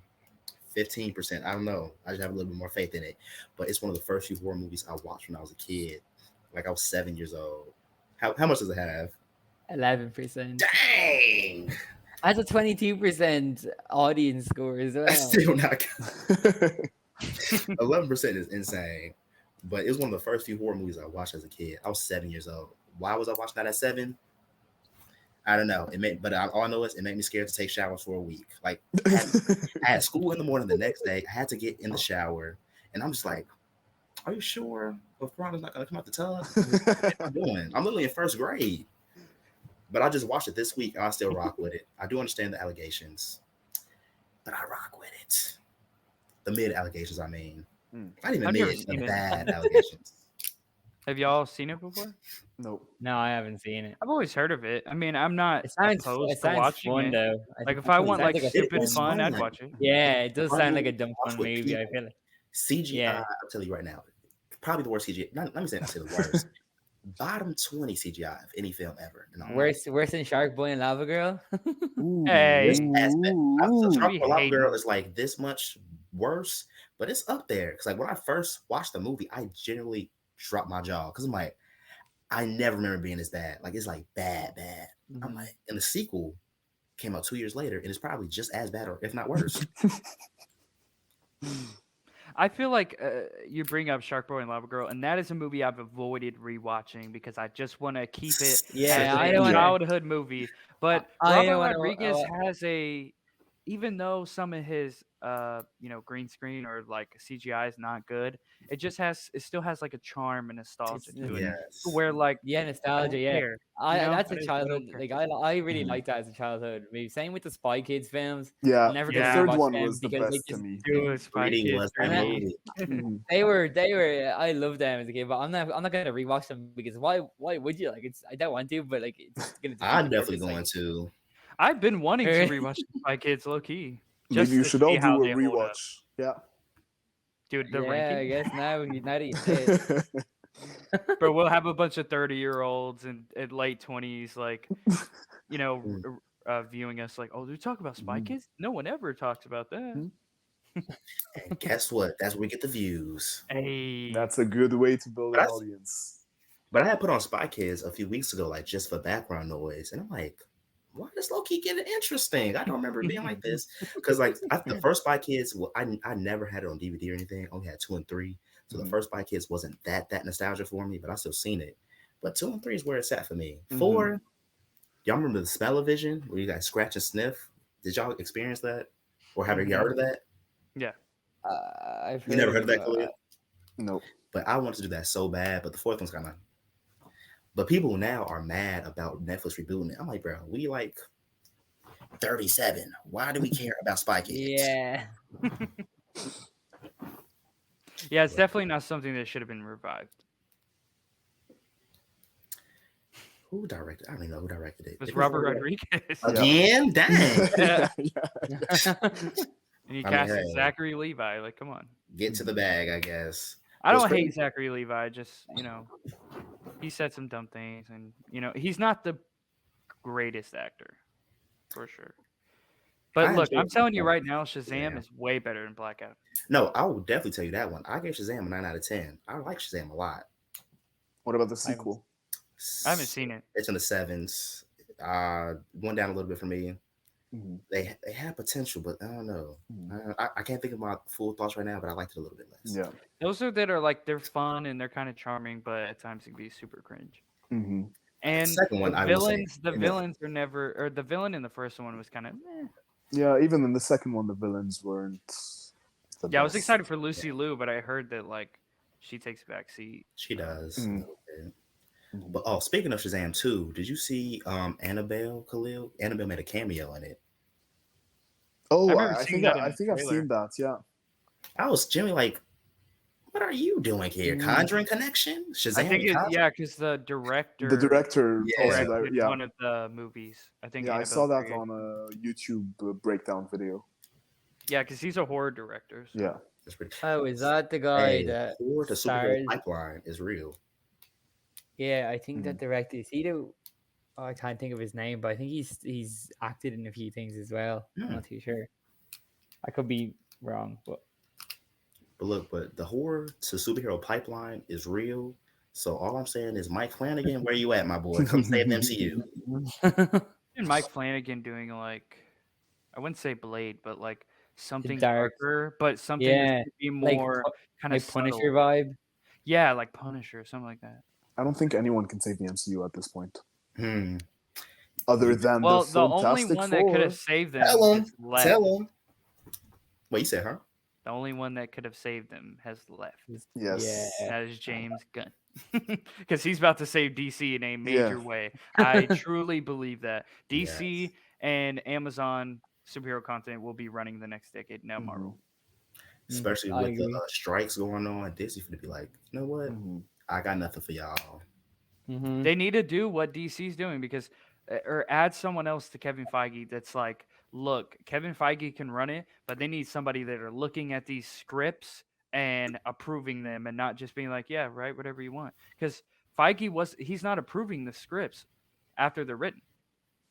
A: 15%. I don't know. I just have a little bit more faith in it. But it's one of the first few horror movies I watched when I was a kid. Like I was 7 years old. How much does it have?
C: 11%.
A: Dang!
C: That's a 22% audience score as well.
A: That's still not 11% is insane. But it was one of the first few horror movies I watched as a kid. I was 7 years old. Why was I watching that at 7? I don't know. All I know is it made me scared to take showers for a week. Like I had school in the morning the next day. I had to get in the shower, and I'm just like, "Are you sure the piranha's not gonna come out the tub?" What am I doing? I'm literally in first grade, but I just watched it this week. And I still rock with it. I do understand the allegations, but I rock with it. The mid allegations, I mean, not even
D: I've never
A: mid, the
D: seen it.
A: bad allegations.
D: Have y'all seen it before?
B: No.
C: No, I haven't seen it.
D: I've always heard of it. I mean, I'm not
C: It sounds
D: opposed to watching
C: fun
D: it.
C: though.
D: Like if I want
C: sounds
D: like
C: a
D: stupid
A: it's
D: fun, I'd
A: fun.
D: watch it.
C: Yeah, it does sound like a
A: Fun
C: dumb
A: watch
C: fun
A: with
C: movie. I
A: people.
C: feel like.
A: CGI,
C: Yeah.
A: I'll tell you right now, probably the worst CGI. Let me say the worst. Bottom 20 CGI of any film ever.
C: Worse than Shark Boy and Lava Girl.
D: Hey.
A: This aspect. Shark
D: We
A: Boy Lava
D: hate
A: Girl
D: it.
A: is like this much worse, but it's up there. Because like when I first watched the movie, I genuinely dropped my jaw because I'm like, I never remember being this bad. Like it's like bad. I'm like, and the sequel came out 2 years later, and it's probably just as bad or if not worse.
D: I feel like you bring up Shark Boy and Lava Girl, and that is a movie I've avoided rewatching because I just want to keep it
C: Yeah,
D: as
C: I
D: a
C: don't wanna-
D: childhood movie. But
C: I don't
D: Robert
C: wanna-
D: Rodriguez has even though some of his green screen or like CGI is not good, it still has like a charm and nostalgia to it.
A: Yes.
D: Where like
C: Yeah, nostalgia.
D: don't
C: Yeah,
D: care, you know?
C: that's
D: I
C: a
D: just
C: childhood.
D: don't care.
C: Like I really liked that as a childhood movie. Same with the Spy Kids films.
B: Yeah.
C: I never
B: The
C: got to
B: third
C: rewatch
B: one
C: them
B: was the
C: because they
B: best to
C: just-
B: me.
D: Do it, Spy
A: 3D
D: Kids
A: was
D: for
A: that
D: me.
A: movie.
B: Mhm.
C: They were. I loved them as a kid, but I'm not gonna rewatch them because why would you? Like I don't want to, but like it's gonna. defeat
A: I'm
C: the
A: definitely
C: purpose,
A: going
C: like-
A: to.
D: I've been wanting to rewatch Spy Kids low key.
B: Maybe you
D: to
B: should
D: see
B: all
D: how
B: do
D: they
B: a
D: hold up.
B: rewatch. Yeah.
D: Dude, the
C: Yeah, I
D: ranking.
C: guess now that you say it.
D: But we'll have a bunch of 30-year-olds and late 20s, like, viewing us like, oh, they're talking about Spy Kids? No one ever talks about that.
A: And guess what? That's where we get the views.
D: Hey.
B: That's a good way to build an
A: That's-
B: audience.
A: But I had put on Spy Kids a few weeks ago, like just for background noise, and I'm like, why does low-key getting interesting? I don't remember it being like this. Because like the first Spy Kids, I never had it on DVD or anything. I only had 2 and 3. So the first Spy Kids wasn't that nostalgia for me, but I still seen it. But 2 and 3 is where it's at for me. 4, y'all remember the smell-o-vision where you guys scratch and sniff? Did y'all experience that? Or have you heard of that?
D: Yeah.
C: I've
A: You never heard of that, Khalil?
B: No.
A: But I wanted to do that so bad, but the 4th one's kind of. But people now are mad about Netflix rebooting it. I'm like, bro, we like 37. Why do we care about Spy Kids?
C: Yeah.
D: Yeah, it's definitely not something that should have been revived.
A: Who directed? I don't even know who directed it.
D: It was
A: It
D: Robert
A: was-
D: Rodriguez.
A: Again? Dang.
D: Yeah.
B: Yeah.
D: And he
A: I mean,
D: casted
A: hey.
D: Zachary Levi. Like, come on.
A: Get to the bag, I guess.
D: I don't
A: What's
D: hate
A: crazy-
D: Zachary Levi. Just, he said some dumb things, and he's not the greatest actor, for sure. But look, I'm telling you right now, Shazam is way better than Black Adam.
A: No, I will definitely tell you that one. I gave Shazam a 9 out of 10. I like Shazam a lot.
B: What about the sequel?
D: I haven't seen it.
A: It's in the 7s. Went down a little bit for me.
B: Mm-hmm.
A: They had potential, but I don't know. I can't think of my full thoughts right now, but I liked it a little bit less.
B: Yeah.
D: Those are that are like they're fun and they're kind of charming, but at times it can be super cringe.
B: Mm-hmm.
D: And
A: the second one,
D: the villains are never, or the villain in the first one was kind of.
B: Yeah, even in the second one, the villains weren't.
D: I was excited for Lucy Liu, but I heard that like she takes a back seat.
A: She does.
B: Mm.
A: But speaking of Shazam 2, did you see Annabelle, Khalil? Annabelle made a cameo in it.
B: Oh, I think I've seen that. Yeah.
A: I was genuinely like, "What are you doing here? Conjuring connection? Shazam?"
D: I think because the director.
B: The director.
D: Yeah. One of the movies. I think.
B: Yeah, I saw that on a YouTube breakdown video.
D: Yeah, because he's a horror director. So.
B: Yeah.
E: Oh, is that the guy that
A: the Superhero Pipeline is real?
E: Yeah, I think that director. Is he the? Oh, I can't think of his name, but I think he's acted in a few things as well. I'm not too sure. I could be wrong, but
A: look, the horror to Superhero Pipeline is real. So all I'm saying is, Mike Flanagan, where you at, my boy? Come save the MCU.
D: And Mike Flanagan doing like, I wouldn't say Blade, but like something darker, but something that could be more kind of
C: Punisher vibe.
D: Yeah, like Punisher, something like that.
B: I don't think anyone can save the MCU at this point. Other than the
D: only one that could have saved them is left.
A: Tell him. What you said, huh?
D: The only one that could have saved them has left.
B: Yes.
D: Yeah. That is James Gunn. Because he's about to save DC in a major way. I truly believe that. DC and Amazon superhero content will be running the next decade, now Marvel.
A: Especially with the strikes going on, Disney going to be like, you know what? I got nothing for y'all.
D: They need to do what DC's doing or add someone else to Kevin Feige that's like, look, Kevin Feige can run it, but they need somebody that are looking at these scripts and approving them and not just being like, yeah, write whatever you want. Because Feige he's not approving the scripts after they're written.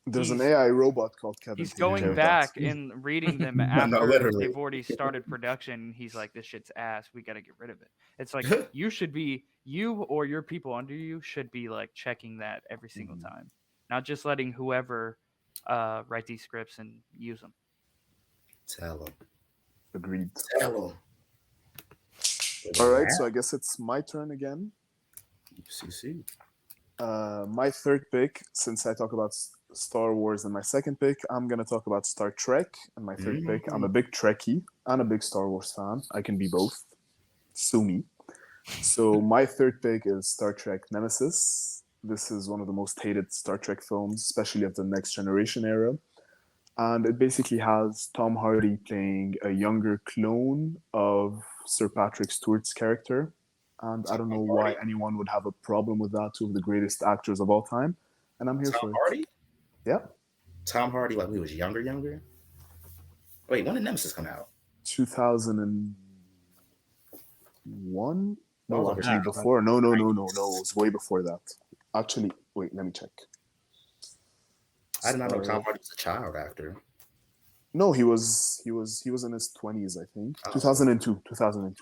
B: There's an AI robot called Kevin.
D: He's going back and reading them after they've already started production. He's like, this shit's ass. We got to get rid of it. It's like, you or your people under you should be like checking that every single time. Not just letting whoever write these scripts and use them.
A: Tell them.
B: Agreed.
A: Tell them.
B: All right, so I guess it's my turn again.
A: UCC.
B: My third pick, since I talk about Star Wars, and my second pick, I'm going to talk about Star Trek. And my third pick, I'm a big Trekkie and a big Star Wars fan. I can be both. Sue me. So my third pick is Star Trek Nemesis. This is one of the most hated Star Trek films, especially of the Next Generation era. And it basically has Tom Hardy playing a younger clone of Sir Patrick Stewart's character. And I don't know why anyone would have a problem with that. Two of the greatest actors of all time. And I'm here for it. Tom
A: Hardy?
B: Yeah.
A: Tom Hardy, like he was younger? Wait, when did Nemesis come out?
B: 2001? No, actually before. No. It was way before that. Actually, wait, let me check.
A: I did not know Tom Hardy was a child actor.
B: No, he was in his 20s, I think. 2002.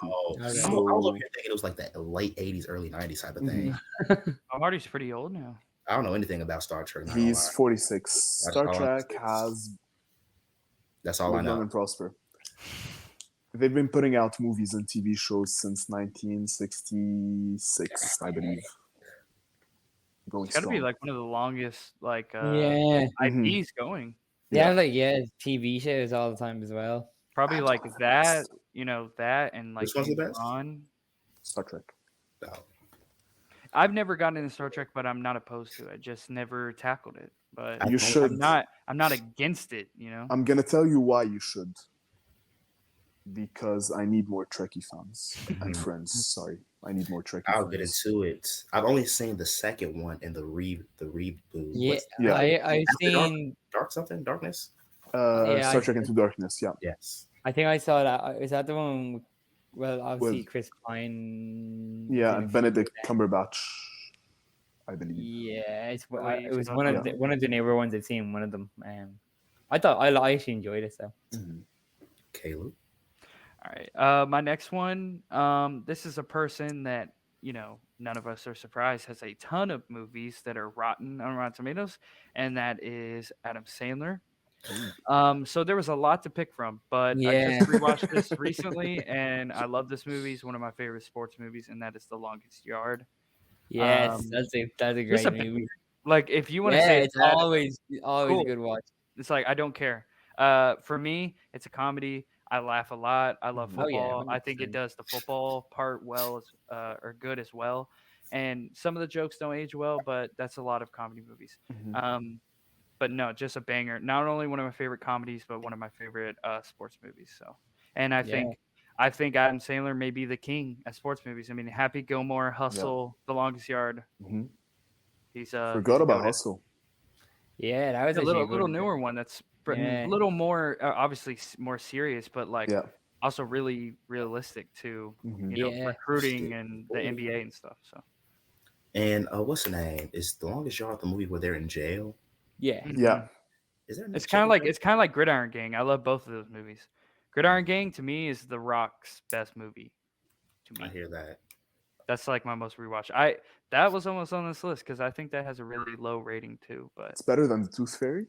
A: Oh, so I was over here thinking it was like that late 80s, early 90s type of thing.
D: Tom Hardy's pretty old now.
A: I don't know anything about Star Trek.
B: He's 46. Star Trek has.
A: That's all I know.
B: Young and prosper. They've been putting out movies and TV shows since 1966, I believe.
D: It's got to be like one of the longest IPs going.
C: TV shows all the time as well.
D: Probably like that, that and like
A: which one's the best?
B: Star Trek.
A: Oh.
D: I've never gotten into Star Trek, but I'm not opposed to it. I just never tackled it. But
B: you should.
D: I'm not against it,
B: I'm gonna tell you why you should. Because I need more Trekkie fans and friends. Sorry, I need more Trekkie.
A: I'll get into it. I've only seen the second one in the reboot.
E: Yeah, I've seen
A: Darkness.
B: Star Trek Into Darkness. Yeah.
A: Yes.
E: I think I saw that. Is that the one? Well, obviously Chris Pine.
B: Yeah, and Benedict Cumberbatch. I believe.
E: Yeah, it
D: Believe
E: was
D: so.
E: one of the newer ones I've seen. One of them. I actually enjoyed it. So
A: Caleb.
D: All right. My next one. This is a person that none of us are surprised has a ton of movies that are rotten on Rotten Tomatoes, and that is Adam Sandler. So there was a lot to pick from, but I
E: Yeah.
D: just rewatched this recently, and I love this movie. It's one of my favorite sports movies, and that is The Longest Yard.
E: yes,
D: Um,
E: that's a
D: Just
E: great
D: a
E: movie.
D: like if you want to
E: Yeah,
D: say
E: it's
D: that,
E: always a
D: cool.
E: good watch.
D: It's like I don't care. For me, it's a comedy. I laugh a lot. I love
E: Oh yeah,
D: football. I think it
E: 100%.
D: does the football part well, or good as well. And some of the jokes don't age well, but that's a lot of comedy movies. But no, just a banger. Not only one of my favorite comedies, but one of my favorite sports movies. So, and I
E: Yeah.
D: think Adam Sandler may be the king at sports movies. I mean, Happy Gilmore, Hustle, The Longest Yard. He's
B: Forgot about Hustle.
E: Yeah, that was
D: a
E: actually
D: little
E: good.
D: newer one that's a
E: Yeah.
D: little more obviously more serious, but like
B: Yeah.
D: also really realistic to
E: Yeah.
D: recruiting and the NBA and stuff. So
A: And what's the name? Is The Longest Yard the movie where they're in jail?
E: Yeah.
B: Yeah.
A: Is there?
D: it's kind of like Gridiron Gang. I love both of those movies. Gridiron Gang to me is The Rock's best movie. To
A: I
D: me,
A: hear that.
D: that's like my most rewatch. That was almost on this list because I think that has a really low rating too. But
B: It's better than The Tooth Fairy.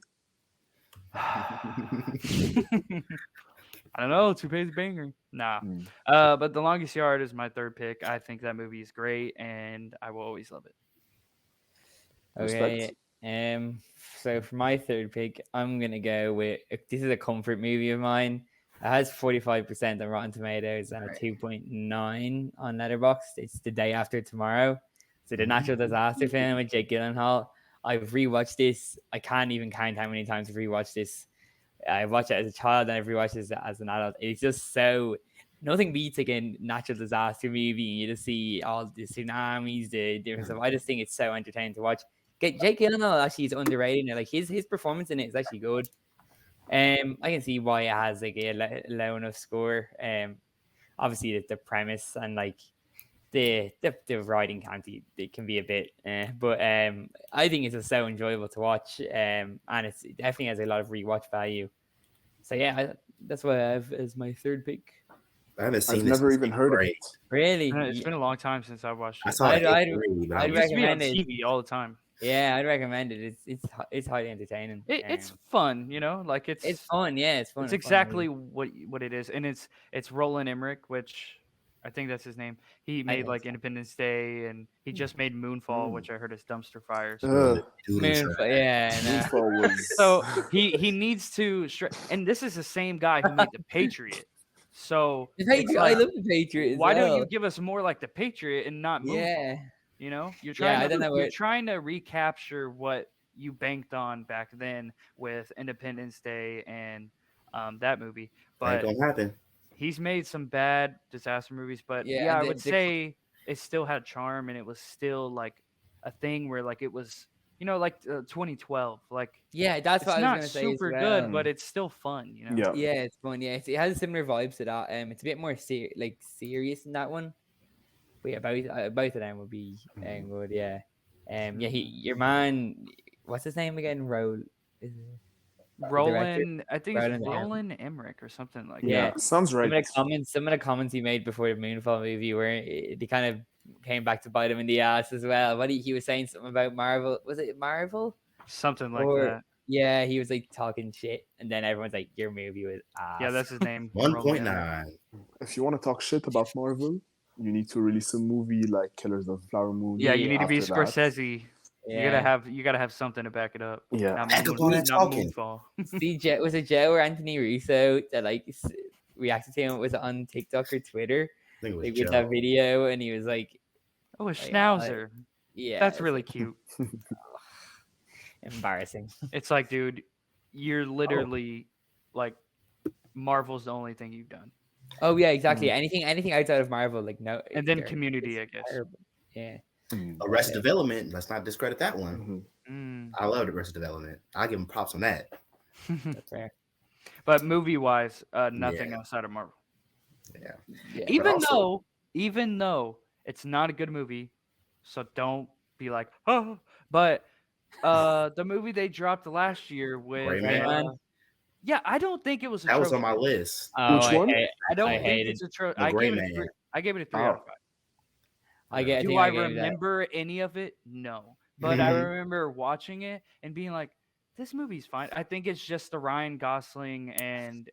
D: I don't know. Toupee's banger. Nah. But The Longest Yard is my third pick. I think that movie is great, and I will always love it.
E: Okay. So for my third pick, I'm gonna go with this is a comfort movie of mine. It has 45% on Rotten Tomatoes and a 2.9 on Letterboxd. It's The Day After Tomorrow. So the natural disaster film with Jake Gyllenhaal. I've rewatched this. I can't even count how many times I've rewatched this. I watched it as a child and I've rewatched it as an adult. It's just so nothing beats like a natural disaster movie. You just see all the tsunamis, the different stuff. I just think it's so entertaining to watch. Jake Gyllenhaal actually is underrated. Like his performance in it is actually good. I can see why it has like a low enough score. Obviously the premise and like the writing it can be a bit, but I think it's just so enjoyable to watch. And it definitely has a lot of rewatch value. So yeah, that's what I have as my third pick.
A: I haven't seen
B: I've
A: this.
B: never even heard of it.
E: Really?
D: It's been a long time since I watched it.
A: I saw it.
E: I'd
D: It used to be on
E: recommend it.
D: TV all the time.
E: Yeah, I'd recommend it. It's highly entertaining.
D: It's fun, like it's
E: fun. Yeah, it's fun.
D: It's exactly what it is, and it's Roland Emmerich, which I think that's his name. He made like Independence Day, and he just made Moonfall, which I heard is dumpster fire. So,
B: Moonfall was...
D: so he needs to, and this is the same guy who made The Patriot. So
E: I love The Patriot.
D: Why don't you give us more like The Patriot and not Moonfall?
E: Yeah.
D: You're trying you're trying to recapture what you banked on back then with Independence Day and that movie. But
A: ain't gonna happen.
D: He's made some bad disaster movies, but I would say it still had charm, and it was still like a thing where like it was, like 2012. Like
E: that's what I was gonna say.
D: It's not super good, but it's still fun.
B: Yeah,
E: it's fun. Yeah, it has similar vibes to that. It's a bit more serious in that one. But yeah, both of them would be good. Yeah, your man, what's his name again?
D: Roland, I think it's Roland Emmerich or something like that.
E: Yeah,
B: sounds right.
E: Some of the comments he made before the Moonfall movie where they kind of came back to bite him in the ass as well. He was saying something about Marvel. Was it Marvel?
D: Something like that.
E: Yeah, he was like talking shit, and then everyone's like, "Your movie was ass."
D: Yeah, that's his name.
A: 1.9.
B: If you want to talk shit about Marvel, you need to release a movie like Killers of the Flower Moon.
D: Yeah, you need to be Scorsese. Yeah. You gotta have something to back it up.
B: Yeah,
D: not Moonfall.
E: See, was it Joe or Anthony Russo that like reacted to him? Was it on TikTok or Twitter?
A: I think it was
E: like,
A: Joe.
E: with that video, and he was like,
D: "Oh, a schnauzer."
E: Yeah,
D: that's really cute.
E: Embarrassing.
D: It's like, dude, you're literally like Marvel's the only thing you've done.
E: Oh yeah, exactly. Anything outside of Marvel, like no.
D: And then Community, I guess.
E: Terrible. Yeah.
A: Arrested Development. Let's not discredit that one. I love Arrested Development. I give him props on that.
E: That's fair.
D: But movie-wise, nothing outside of Marvel.
A: Yeah.
D: Even though it's not a good movie, so don't be like, oh, but the movie they dropped last year with
A: Gray Man.
D: yeah, I don't think it was
A: That was on my
D: atrocious.
A: list.
E: Oh,
B: Which one?
D: I don't
E: I
D: think
E: hated
D: it's atrocious.
A: The Gray Man.
D: I gave it a 3 out of 5.
E: I get.
D: Do
E: think
D: I
E: I gave that.
D: remember any of it? No. But I remember watching it and being like, this movie's fine. I think it's just the Ryan Gosling and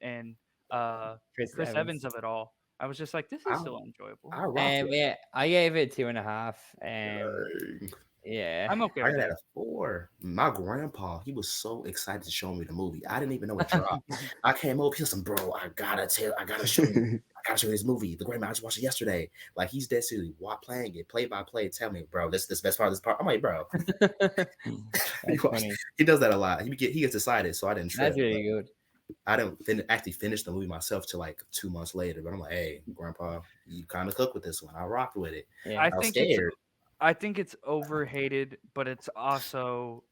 D: Chris Evans of it all. I was just like, this is still enjoyable.
A: I rocked it.
E: Yeah, I gave it 2.5. Yeah,
D: I'm okay
A: I
D: with
A: got
D: that.
A: a 4. My grandpa, he was so excited to show me the movie. I didn't even know it dropped. I came over, he was like, bro, I gotta show you. I gotta show you this movie. The Great Man, I just watched it yesterday. Like, he's dead serious. Playing it, play by play. Tell me, bro, this best part of this part. I'm like, bro. He does that a lot. He gets excited, so I didn't trip.
E: That's really good.
A: I didn't actually finish the movie myself till like 2 months later. But I'm like, hey, grandpa, you kind of cooked with this one. I rocked with it.
E: Yeah.
D: I think it's overhated, but it's also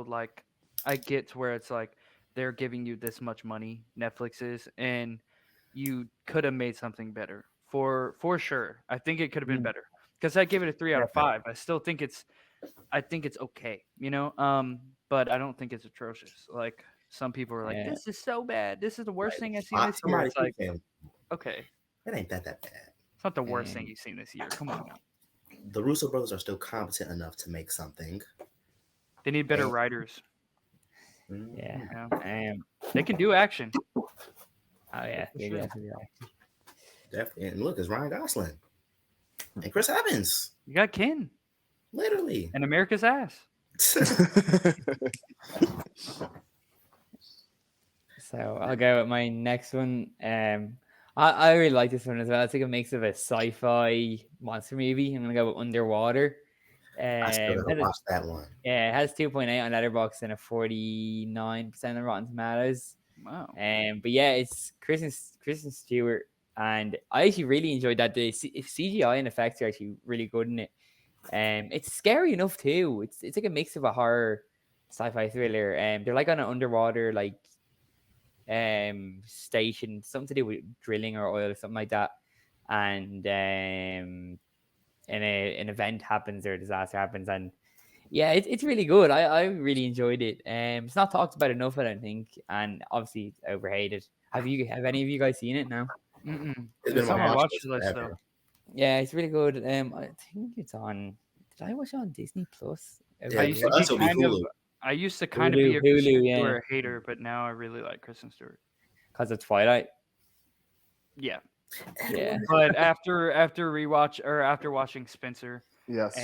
D: like I get to where it's like they're giving you this much money, Netflix is, and you could have made something better for sure. I think it could have been better because I give it a 3 out of 5. I still think it's okay, but I don't think it's atrocious. Like some people are like, this is so bad. This is the worst thing I've seen this year. It's like, okay,
A: it ain't that bad.
D: It's not the worst thing you've seen this year. Come on now.
A: The Russo brothers are still competent enough to make something.
D: They need better writers.
E: Yeah.
D: They can do action.
E: Oh yeah, definitely.
A: Definitely. And look, it's Ryan Gosling and Chris Evans.
D: You got Ken.
A: Literally.
D: And America's ass.
E: So I'll go with my next one. I really like this one as well. I think it makes of a sci-fi monster movie. I'm gonna go with Underwater.
A: I still gotta watch that one.
E: Yeah, it has 2.8 on Letterboxd and a 49% on Rotten Tomatoes.
D: Wow.
E: But yeah, it's Kristen Stewart, and I actually really enjoyed that. The CGI and effects are actually really good in it. It's scary enough too. It's like a mix of a horror sci-fi thriller. They're like on an underwater station, something to do with drilling or oil or something like that, and an event happens or a disaster happens, and yeah, it's really good. I really enjoyed it. It's not talked about enough, I don't think, and obviously it's overhated. Have any of you guys seen it now?
A: It's been on my watch list though.
E: Yeah, it's really good. I think it's on. Did I watch it on Disney Plus?
A: Yeah,
D: I used to kind of be a Kristen Stewart hater, but now I really like Kristen Stewart.
E: Because of Twilight?
D: Yeah. But after watching Spencer.
B: Yes,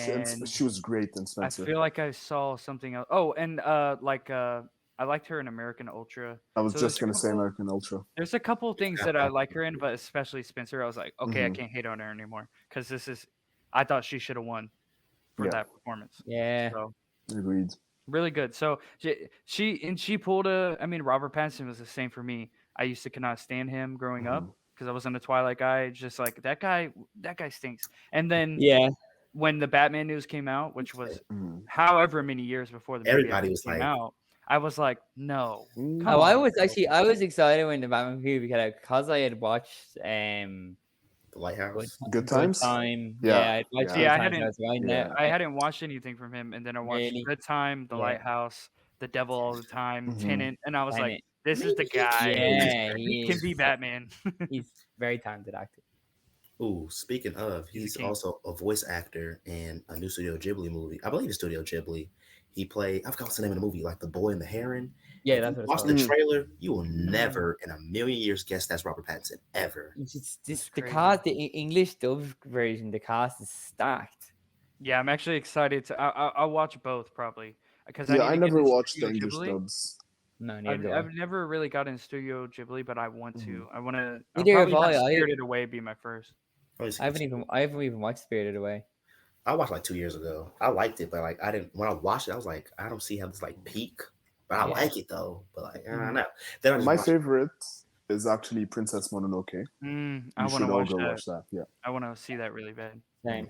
B: she was great in Spencer.
D: I feel like I saw something else. Oh, and I liked her in American Ultra.
B: I was just going to say American Ultra.
D: There's a couple of things that I like her in, but especially Spencer. I was like, okay, I can't hate on her anymore because I thought she should have won for that performance.
E: Yeah.
D: So,
B: agreed.
D: Really good. So she pulled Robert Pattinson was the same for me. I used to cannot stand him growing up because I wasn't a Twilight guy. Just like that guy stinks. And then when the Batman news came out, which was however many years before the movie came out, I was like, no.
E: I was excited when the Batman movie came out because I had watched
A: The Lighthouse.
B: Good Times.
E: I
D: hadn't watched anything from him, and then I watched Good Time, The Lighthouse, The Devil All the Time, Tenet, and I was like, this is the guy.
E: Yeah,
D: he can be Batman.
E: He's very talented actor.
A: Ooh, speaking of, he's also a voice actor in a new Studio Ghibli movie. I believe it's Studio Ghibli. He played, I forgot what's the name of the movie, like The Boy and the Heron.
E: Yeah, that's what it's
A: called. Watch the trailer, you will never in a million years guess that's Robert Pattinson, ever.
E: The cast, the English dub version, the cast is stacked.
D: Yeah, I'm actually excited to. I'll watch both probably because
B: I never watched the English dubs.
E: No,
D: I've never really got in Studio Ghibli, but I want to. I want to. Spirited Away be my first.
E: I haven't even watched Spirited Away.
A: I watched like 2 years ago. I liked it, but like I didn't. When I watched it, I was like, I don't see how this like peak, but I like it though. But like I don't know. Then
B: my favorite is actually Princess Mononoke.
D: I want to
B: watch that. Yeah,
D: I want to see that really bad.
E: Same.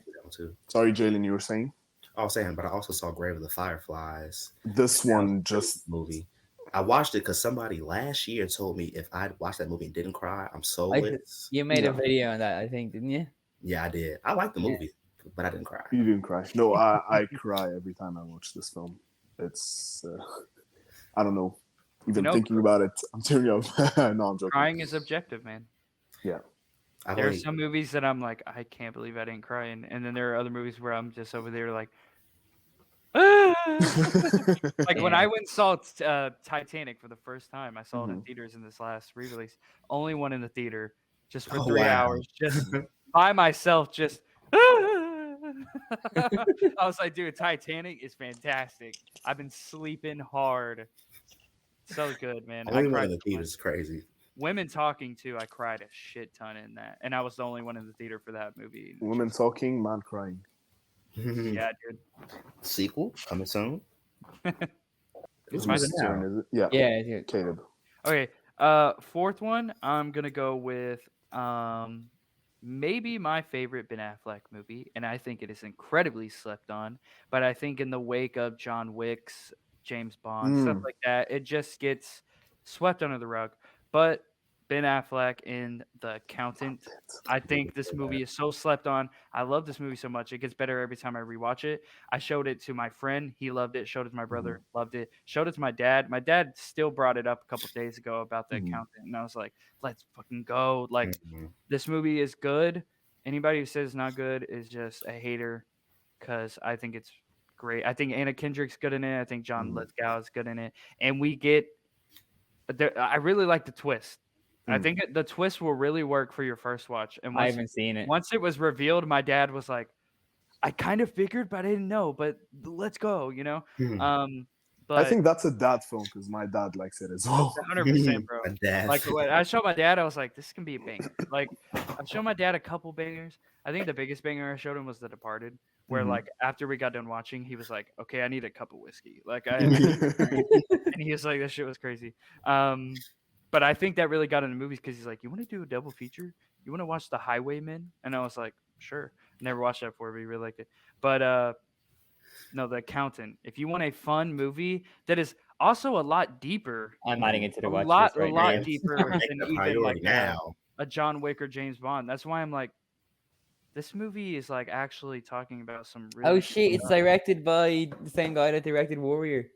B: Sorry, Jalen, you were saying?
A: I was saying, but I also saw Grave of the Fireflies.
B: This one just
A: movie. I watched it because somebody last year told me if I'd watched that movie and didn't cry, I'm soulless.
E: You made a video on that, I think, didn't you?
A: Yeah, I did. I like the movie. but I didn't cry.
B: You didn't cry. No, I cry every time I watch this film. It's I don't know. Even thinking about it, I'm tearing up. No, I'm joking.
D: Crying is objective, man.
B: Yeah.
D: There are some movies that I'm like, I can't believe I didn't cry, and then there are other movies where I'm just over there like, ah! Like when I went and saw Titanic for the first time, I saw it in theaters in this last re-release. Only one in the theater, just for 3 hours, just by myself, just. I was like, dude, Titanic is fantastic. I've been sleeping hard. So good, man.
A: Only one in the theater is crazy.
D: Women talking too. I cried a shit ton in that, and I was the only one in the theater for that movie.
B: Women talking, man crying.
D: Yeah, dude.
A: Sequel coming soon.
B: It's my turn, is it? Yeah.
E: Yeah.
B: Caleb.
D: Okay. Fourth one, I'm gonna go with maybe my favorite Ben Affleck movie, and I think it is incredibly slept on. But I think in the wake of John Wick's, James Bond, stuff like that, it just gets swept under the rug. But Ben Affleck in The Accountant, I think this movie is so slept on. I love this movie so much. It gets better every time I rewatch it. I showed it to my friend. He loved it. Showed it to my brother. Loved it. Showed it to my dad. My dad still brought it up a couple days ago about The Accountant. And I was like, let's fucking go. Like, this movie is good. Anybody who says it's not good is just a hater, because I think it's great. I think Anna Kendrick's good in it. I think John Lithgow is good in it. And we get I really like the twist. I think the twist will really work for your first watch. And
E: I haven't seen it.
D: Once it was revealed, my dad was like, I kind of figured, but I didn't know. But let's go, you know? But
B: I think that's a dad film because my dad likes it as well.
D: 100%, bro.
A: Dad.
D: Like when I showed my dad, I was like, this can be a banger. Like I showed my dad a couple bangers. I think the biggest banger I showed him was The Departed, where like after we got done watching, he was like, okay, I need a cup of whiskey. Like and he was like, this shit was crazy. But I think that really got into movies because he's like, you want to do a double feature? You want to watch The Highwaymen? And I was like, sure. Never watched that before, but he really liked it. But no, The Accountant. If you want a fun movie that is also a lot deeper,
E: I'm adding it to the watch list
D: a
E: right
D: lot
E: now.
D: deeper than even like a John Wick or James Bond. That's why I'm like, this movie is like actually talking about some really
E: Oh shit! It's directed by the same guy that directed Warrior.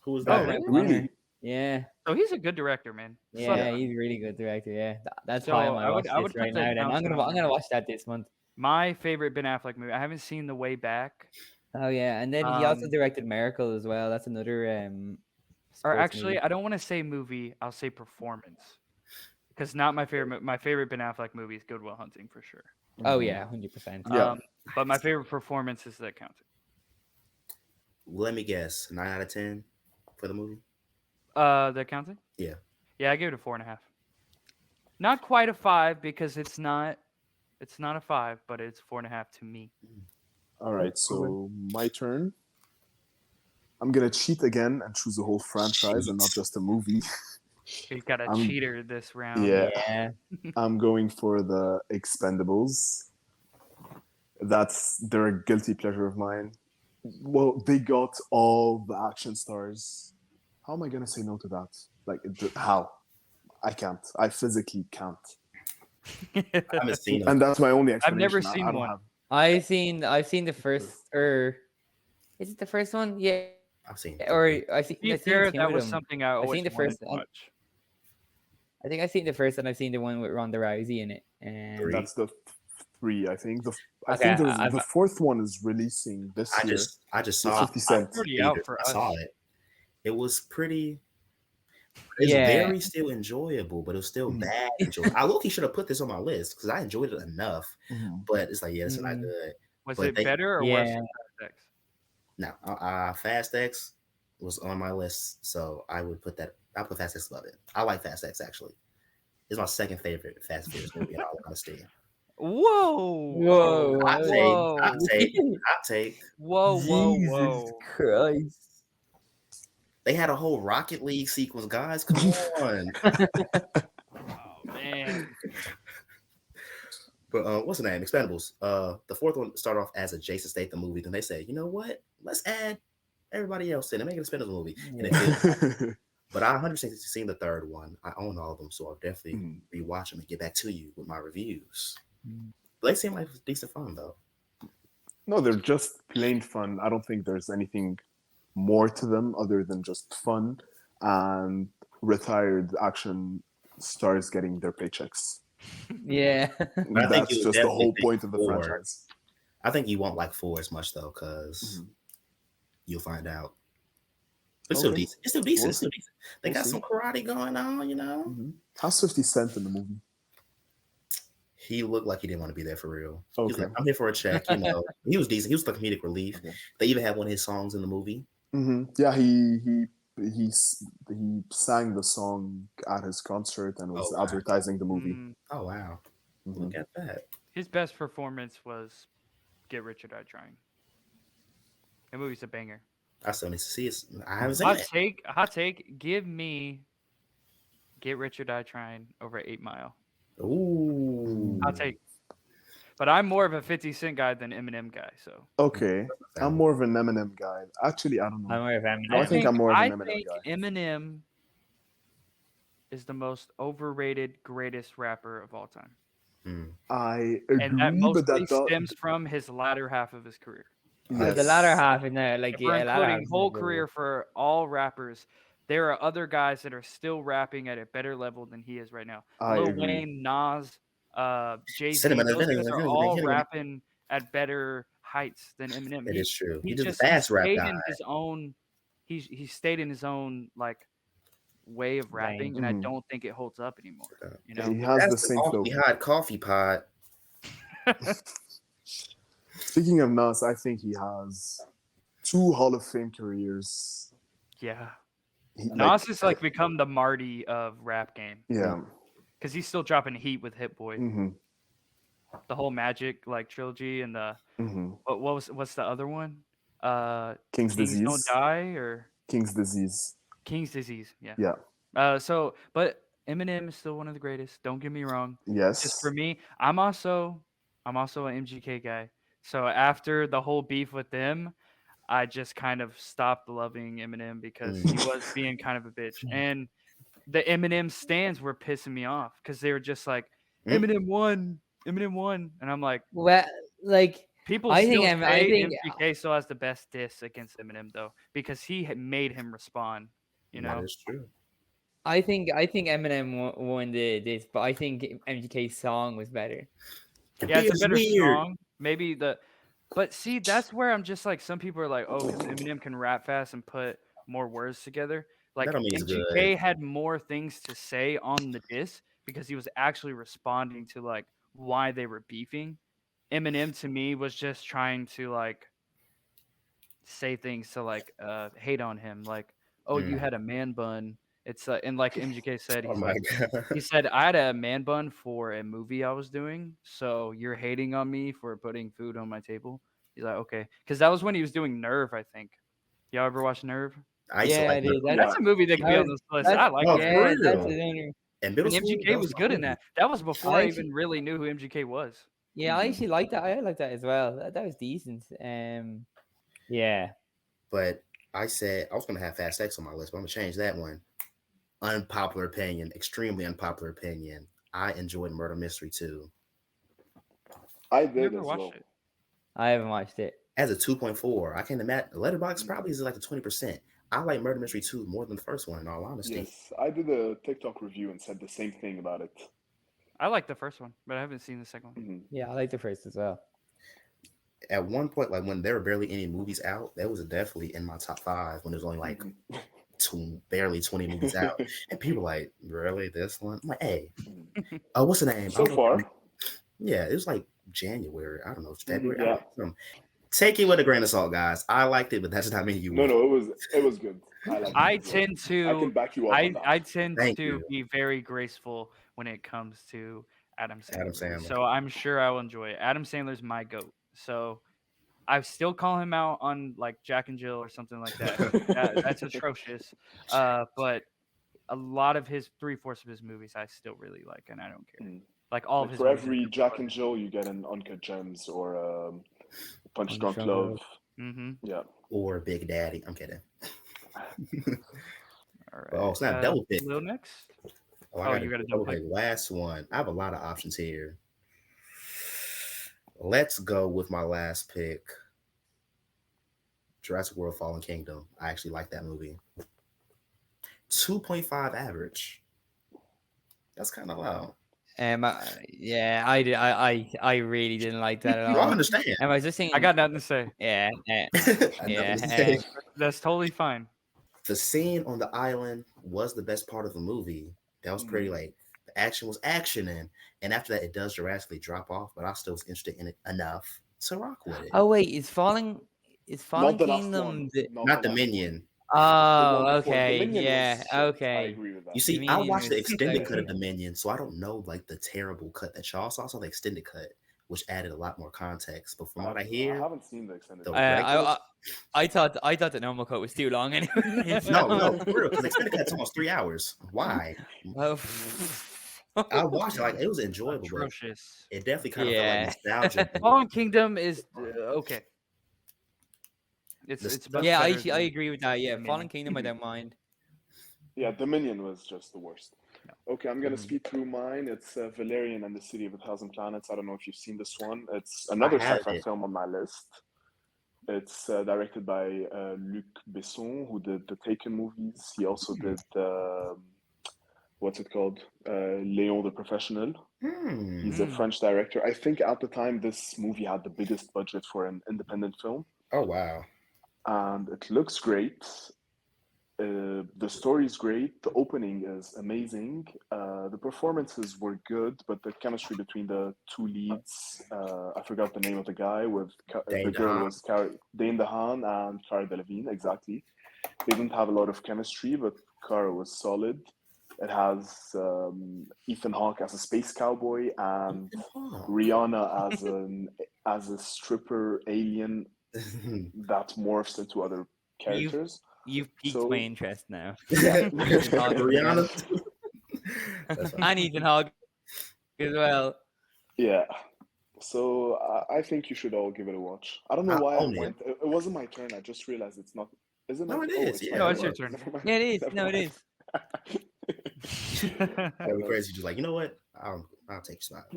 A: Who was that?
D: Oh,
B: really?
E: Yeah.
D: So he's a good director, man.
E: Yeah, he's a really good director. Yeah, that's
D: So
E: why I'm
D: I would
E: watch this
D: put
E: right
D: The
E: now. Then I'm
D: Accountant
E: gonna watch that this month.
D: My favorite Ben Affleck movie. I haven't seen The Way Back.
E: Oh yeah, and then he also directed Miracle as well. That's another.
D: Or
E: sports
D: actually,
E: movie.
D: I don't want to say movie. I'll say performance, because not my favorite. My favorite Ben Affleck movie is Good Will Hunting for sure.
E: Oh yeah, 100%.
B: Yeah.
D: But my favorite performance is The Accountant.
A: Let me guess. 9 out of 10 for the movie.
D: The Accountant.
A: Yeah.
D: Yeah, I gave it a 4.5. Not quite a 5 because it's not a 5, but it's 4.5 to me.
B: All right, so my turn. I'm gonna cheat again and choose a whole franchise and not just a movie.
D: He's got a cheater this round.
B: Yeah. I'm going for the Expendables. They're a guilty pleasure of mine. Well, they got all the action stars. How am I gonna say no to that? Like, how? I can't. I physically can't.
A: I haven't seen
B: And that's my only
D: I've
B: explanation.
D: never
B: I
D: seen
B: don't
D: one.
B: have-
E: I've seen the first, or is it the first one? Yeah.
A: I've seen.
E: Or I think
D: To be
E: I've seen
D: fair,
E: two
D: that
E: of
D: was
E: them.
D: something I always
E: seen the
D: wanted
E: first
D: to
E: one.
D: watch.
E: I think I've seen the first, and I've seen the one with Ronda Rousey in it. And
B: That's the 3, I think. I
E: Okay,
B: think the 4th one is releasing this year.
A: I just
B: with
A: saw
B: 50 Cent.
D: Pretty out for
A: I
D: us.
A: saw it. It was pretty. It's
E: Yeah.
A: very still enjoyable, but it was still bad. I low-key should have put this on my list because I enjoyed it enough. But it's like, yeah, it's not good.
D: Was
A: But
D: it better or worse than Fast X?
A: No, Fast X was on my list, so I would put that. I put Fast X above it. I like Fast X actually. It's my second favorite Fast and Furious movie in all honesty.
D: Whoa!
A: Hot take.
D: Whoa!
E: Jesus Christ.
A: They had a whole Rocket League sequence, guys. Come on.
D: Oh man!
A: But what's the name? Expendables. The 4th one started off as a Jason Statham movie. Then they said, you know what? Let's add everybody else in and make it a Expendables movie. And it did. But I 100% seen the 3rd one. I own all of them, so I'll definitely be watching and get back to you with my reviews. But they seem like decent fun though.
B: No, they're just plain fun. I don't think there's anything more to them other than just fun and retired action stars getting their paychecks.
E: Yeah.
A: But I think
B: That's
A: you would
B: just the
A: definitely
B: whole
A: pick
B: point of the
A: 4.
B: franchise.
A: I think you won't like 4 as much though, because you'll find out. It's still
B: Okay.
A: decent. It's still decent.
B: We'll
A: It's still
B: see.
A: decent. They
B: We'll
A: got
B: see.
A: some karate going on, you know.
B: Mm-hmm. How's 50 Cent in the movie?
A: He looked like he didn't want to be there for real. He was
B: Okay.
A: like, I'm here for a check, you know. He was decent. He was the comedic relief.
B: Okay.
A: They even had one of his songs in the movie.
B: Mm-hmm. Yeah, he sang the song at his concert and was
A: wow.
B: advertising the movie.
A: Oh wow.
B: Mhm.
A: Look at that.
D: His best performance was Get Rich or Die Trying. That movie's a banger.
A: I still need to see it. I haven't seen it.
D: Hot take. Give me Get Rich or Die Trying over 8 Mile.
A: Ooh.
D: Hot take. But I'm more of a 50 Cent guy than Eminem guy. So
B: Okay, I'm more of an Eminem guy. Actually, I don't know.
E: I'm more of Eminem.
B: I think I'm more of an Eminem
D: think
B: guy.
D: Eminem is the most overrated, greatest rapper of all time.
B: I agree,
D: And that
B: but
D: mostly
B: that
D: stems from his latter half of his career.
B: yes.
E: The latter half in there, like
D: If we're
E: yeah, latter half
D: including
E: is
D: whole
E: good.
D: career for all rappers, there are other guys that are still rapping at a better level than he is right now.
B: I
D: Lil
B: agree.
D: Wayne, Nas, Jay-Z,
A: Cinnamon,
D: those
A: cinnamon,
D: guys are
A: cinnamon,
D: all
A: cinnamon.
D: rapping at better heights than Eminem.
A: It is true.
D: He
A: He's just
D: just
A: a fast rap
D: stayed
A: guy.
D: in his own. He stayed in his own like way of rapping, and I
B: Mhm.
D: don't think it holds up anymore. You
B: He
D: know,
B: has
A: That's
B: the same flow.
A: awfully hot coffee pot.
B: Speaking of Nas, I think he has 2 Hall of Fame careers.
D: yeah.
B: He,
D: Nas has like become the Marty of rap game
B: yeah.
D: because he's still dropping heat with Hit Boy.
B: Mm-hmm.
D: The whole Magic like trilogy and the
B: Mm-hmm.
D: what's the other one?
B: King's
D: Kings Don't
B: Disease.
D: Die or
B: King's Disease.
D: King's Disease. Yeah.
B: Yeah.
D: But Eminem is still one of the greatest. Don't get me wrong.
B: Yes.
D: Just for me, I'm also an MGK guy. So after the whole beef with them, I just kind of stopped loving Eminem because he was being kind of a bitch. And the Eminem stands were pissing me off because they were just like, Eminem won. And I'm like,
E: Well, like
D: people
E: I
D: still
E: think
D: say
E: I think
D: MGK still has the best diss against Eminem though because he had made him respond. You know,
A: That is true.
E: I think Eminem won this, but I think MGK's song was better.
D: yeah, it's a better
A: weird.
D: song. Maybe but see, that's where I'm just like, some people are like, oh, because Eminem can rap fast and put more words together. Like
A: That don't mean he's
D: MGK
A: good.
D: had more things to say on the diss because he was actually responding to like why they were beefing. Eminem to me was just trying to like say things to like hate on him, like, oh, you had a man bun. It's and like MGK said,
A: Oh
D: he's
A: my
D: like,
A: god.
D: he said, I had a man bun for a movie I was doing, so you're hating on me for putting food on my table. He's like, okay, because that was when he was doing Nerve, I think. Y'all ever watch Nerve?
A: I used to
E: Yeah,
A: like
E: dude,
A: Nerve.
D: That's a movie that could be on this list. I like
A: Oh,
D: it.
E: yeah,
A: for
E: that's
A: real?
E: an honor.
A: And middle
D: And
A: school,
D: MGK
A: that
D: was
A: my
D: good in
A: movie.
D: that. That was before I
E: actually-
D: even really knew who MGK was.
E: Yeah, I actually like that. I like that as well. That was decent. Yeah.
A: But I said I was gonna have Fast X on my list, but I'm gonna change that one. Unpopular opinion, extremely unpopular opinion. I enjoyed Murder Mystery 2.
B: I
D: Never
B: did as
D: watched
B: well.
D: it.
E: I haven't watched it.
A: As a 2.4, I can't imagine. Letterboxd probably is like the 20%. I like Murder Mystery 2 more than the first one, in all honesty.
B: Yes, I did a TikTok review and said the same thing about it.
D: I like the first one, but I haven't seen the second one.
B: Mm-hmm.
E: Yeah, I like the first as well.
A: At one point, like when there were barely any movies out, that was definitely in my top 5 when there's only like barely 20 movies out. And people were like, really, this one? I'm like, hey, what's the name?
B: So far,
A: yeah, it was like January. I don't know, February.
B: Yeah.
A: Take it with a grain of salt, guys. I liked it, but that's not mean you.
B: No, it was good. I
D: tend
B: I can
D: to
B: back you up on that.
D: I tend
A: Thank
D: to
A: you.
D: be very graceful when it comes to Adam Sandler.
A: Adam Sandler.
D: So I'm sure I will enjoy it. Adam Sandler's my goat. So I still call him out on like Jack and Jill or something like that. That's atrocious. But a lot of his 3/4 of his movies I still really like, and I don't care. Like all of
B: Like
D: his
B: for
D: movies
B: every
D: are
B: Jack
D: fun.
B: and Jill, you get an Uncut Gems or Punch
E: Punch
B: Drunk
E: Drunk
B: Love.
E: Love.
D: Mhm.
B: Yeah.
A: Or Big Daddy. I'm kidding.
D: All right.
A: Oh, it's not double pick.
D: Lil next.
A: I
D: you got a double pick.
A: Last one. I have a lot of options here. Let's go with my last pick. Jurassic World: Fallen Kingdom. I actually like that movie. 2.5 average. That's kind of low.
E: Yeah, I did. I really didn't like that at
A: I
E: all.
A: understand.
E: I was just thinking.
D: I got nothing to say.
E: Yeah,
A: Yeah.
D: That's totally fine.
A: The scene on the island was the best part of the movie. That was pretty like the action was actioning, and after that it does drastically drop off. But I still was interested in it enough to rock with it.
E: Oh wait, is Fallen
B: Not the last
E: Kingdom?
B: one.
A: Not
B: the last
A: Dominion.
B: one. The one
E: Oh,
B: before.
E: okay,
B: Dominion
E: yeah,
B: was shit. I
E: okay.
B: agree with that.
A: You see, I
E: Dominion
A: watched the
E: was
A: extended
E: so
A: cut of
E: good.
A: Dominion, so I don't know like the terrible cut that y'all saw. I saw the extended cut, which added a lot more context. But from what I
B: I
A: hear,
B: haven't seen the extended.
A: the
B: cut.
A: regular
E: I thought the normal cut was too long anyway.
A: no, for real, because the extended cut's almost 3 hours. Why?
E: Oh.
A: I watched it, like it was enjoyable, but
D: Atrocious.
A: it definitely kind of
E: Yeah.
A: felt like nostalgia.
D: Fallen Kingdom is okay. It's much
E: Yeah,
D: better
E: I
D: than
E: agree with that. Yeah,
D: Dominion.
E: Fallen Kingdom, I don't mind.
B: Yeah, Dominion was just the worst. Okay, I'm gonna
D: Mhm.
B: speed through mine. It's Valerian and the City of a Thousand Planets. I don't know if you've seen this one. It's another
A: haven't.
B: sci-fi film on my list. It's directed by Luc Besson, who did the Taken movies. He also did what's it called? Léon the Professional. He's a French director. I think at the time this movie had the biggest budget for an independent film,
A: Oh wow.
B: and it looks great. The story is great. The opening is amazing. The performances were good, but the chemistry between the two leads, I forgot the name of the guy, with the
A: Dane
B: girl
A: DeHaan.
B: was Dane DeHaan and Cara Delevingne, exactly. They didn't have a lot of chemistry, but Cara was solid. It has Ethan Hawke as a space cowboy and Rihanna as a stripper alien that morphs into other characters.
E: You've piqued
B: So-
E: my interest now.
B: Yeah.
A: Rihanna. That's fine.
E: And Ethan Hawke as well.
B: Yeah. So I think you should all give it a watch. I don't know
A: I'll
B: why I
A: own it.
B: went. It wasn't my turn. I just realized it's not. Is it?
A: No,
B: not?
A: it is, yeah.
B: my
D: No, it's your
B: turn.
D: turn.
B: Never mind.
E: Yeah, it is.
B: Never
E: No, it
B: mind.
E: is.
A: That'd be crazy. Just like, you know what? I'll take your spot.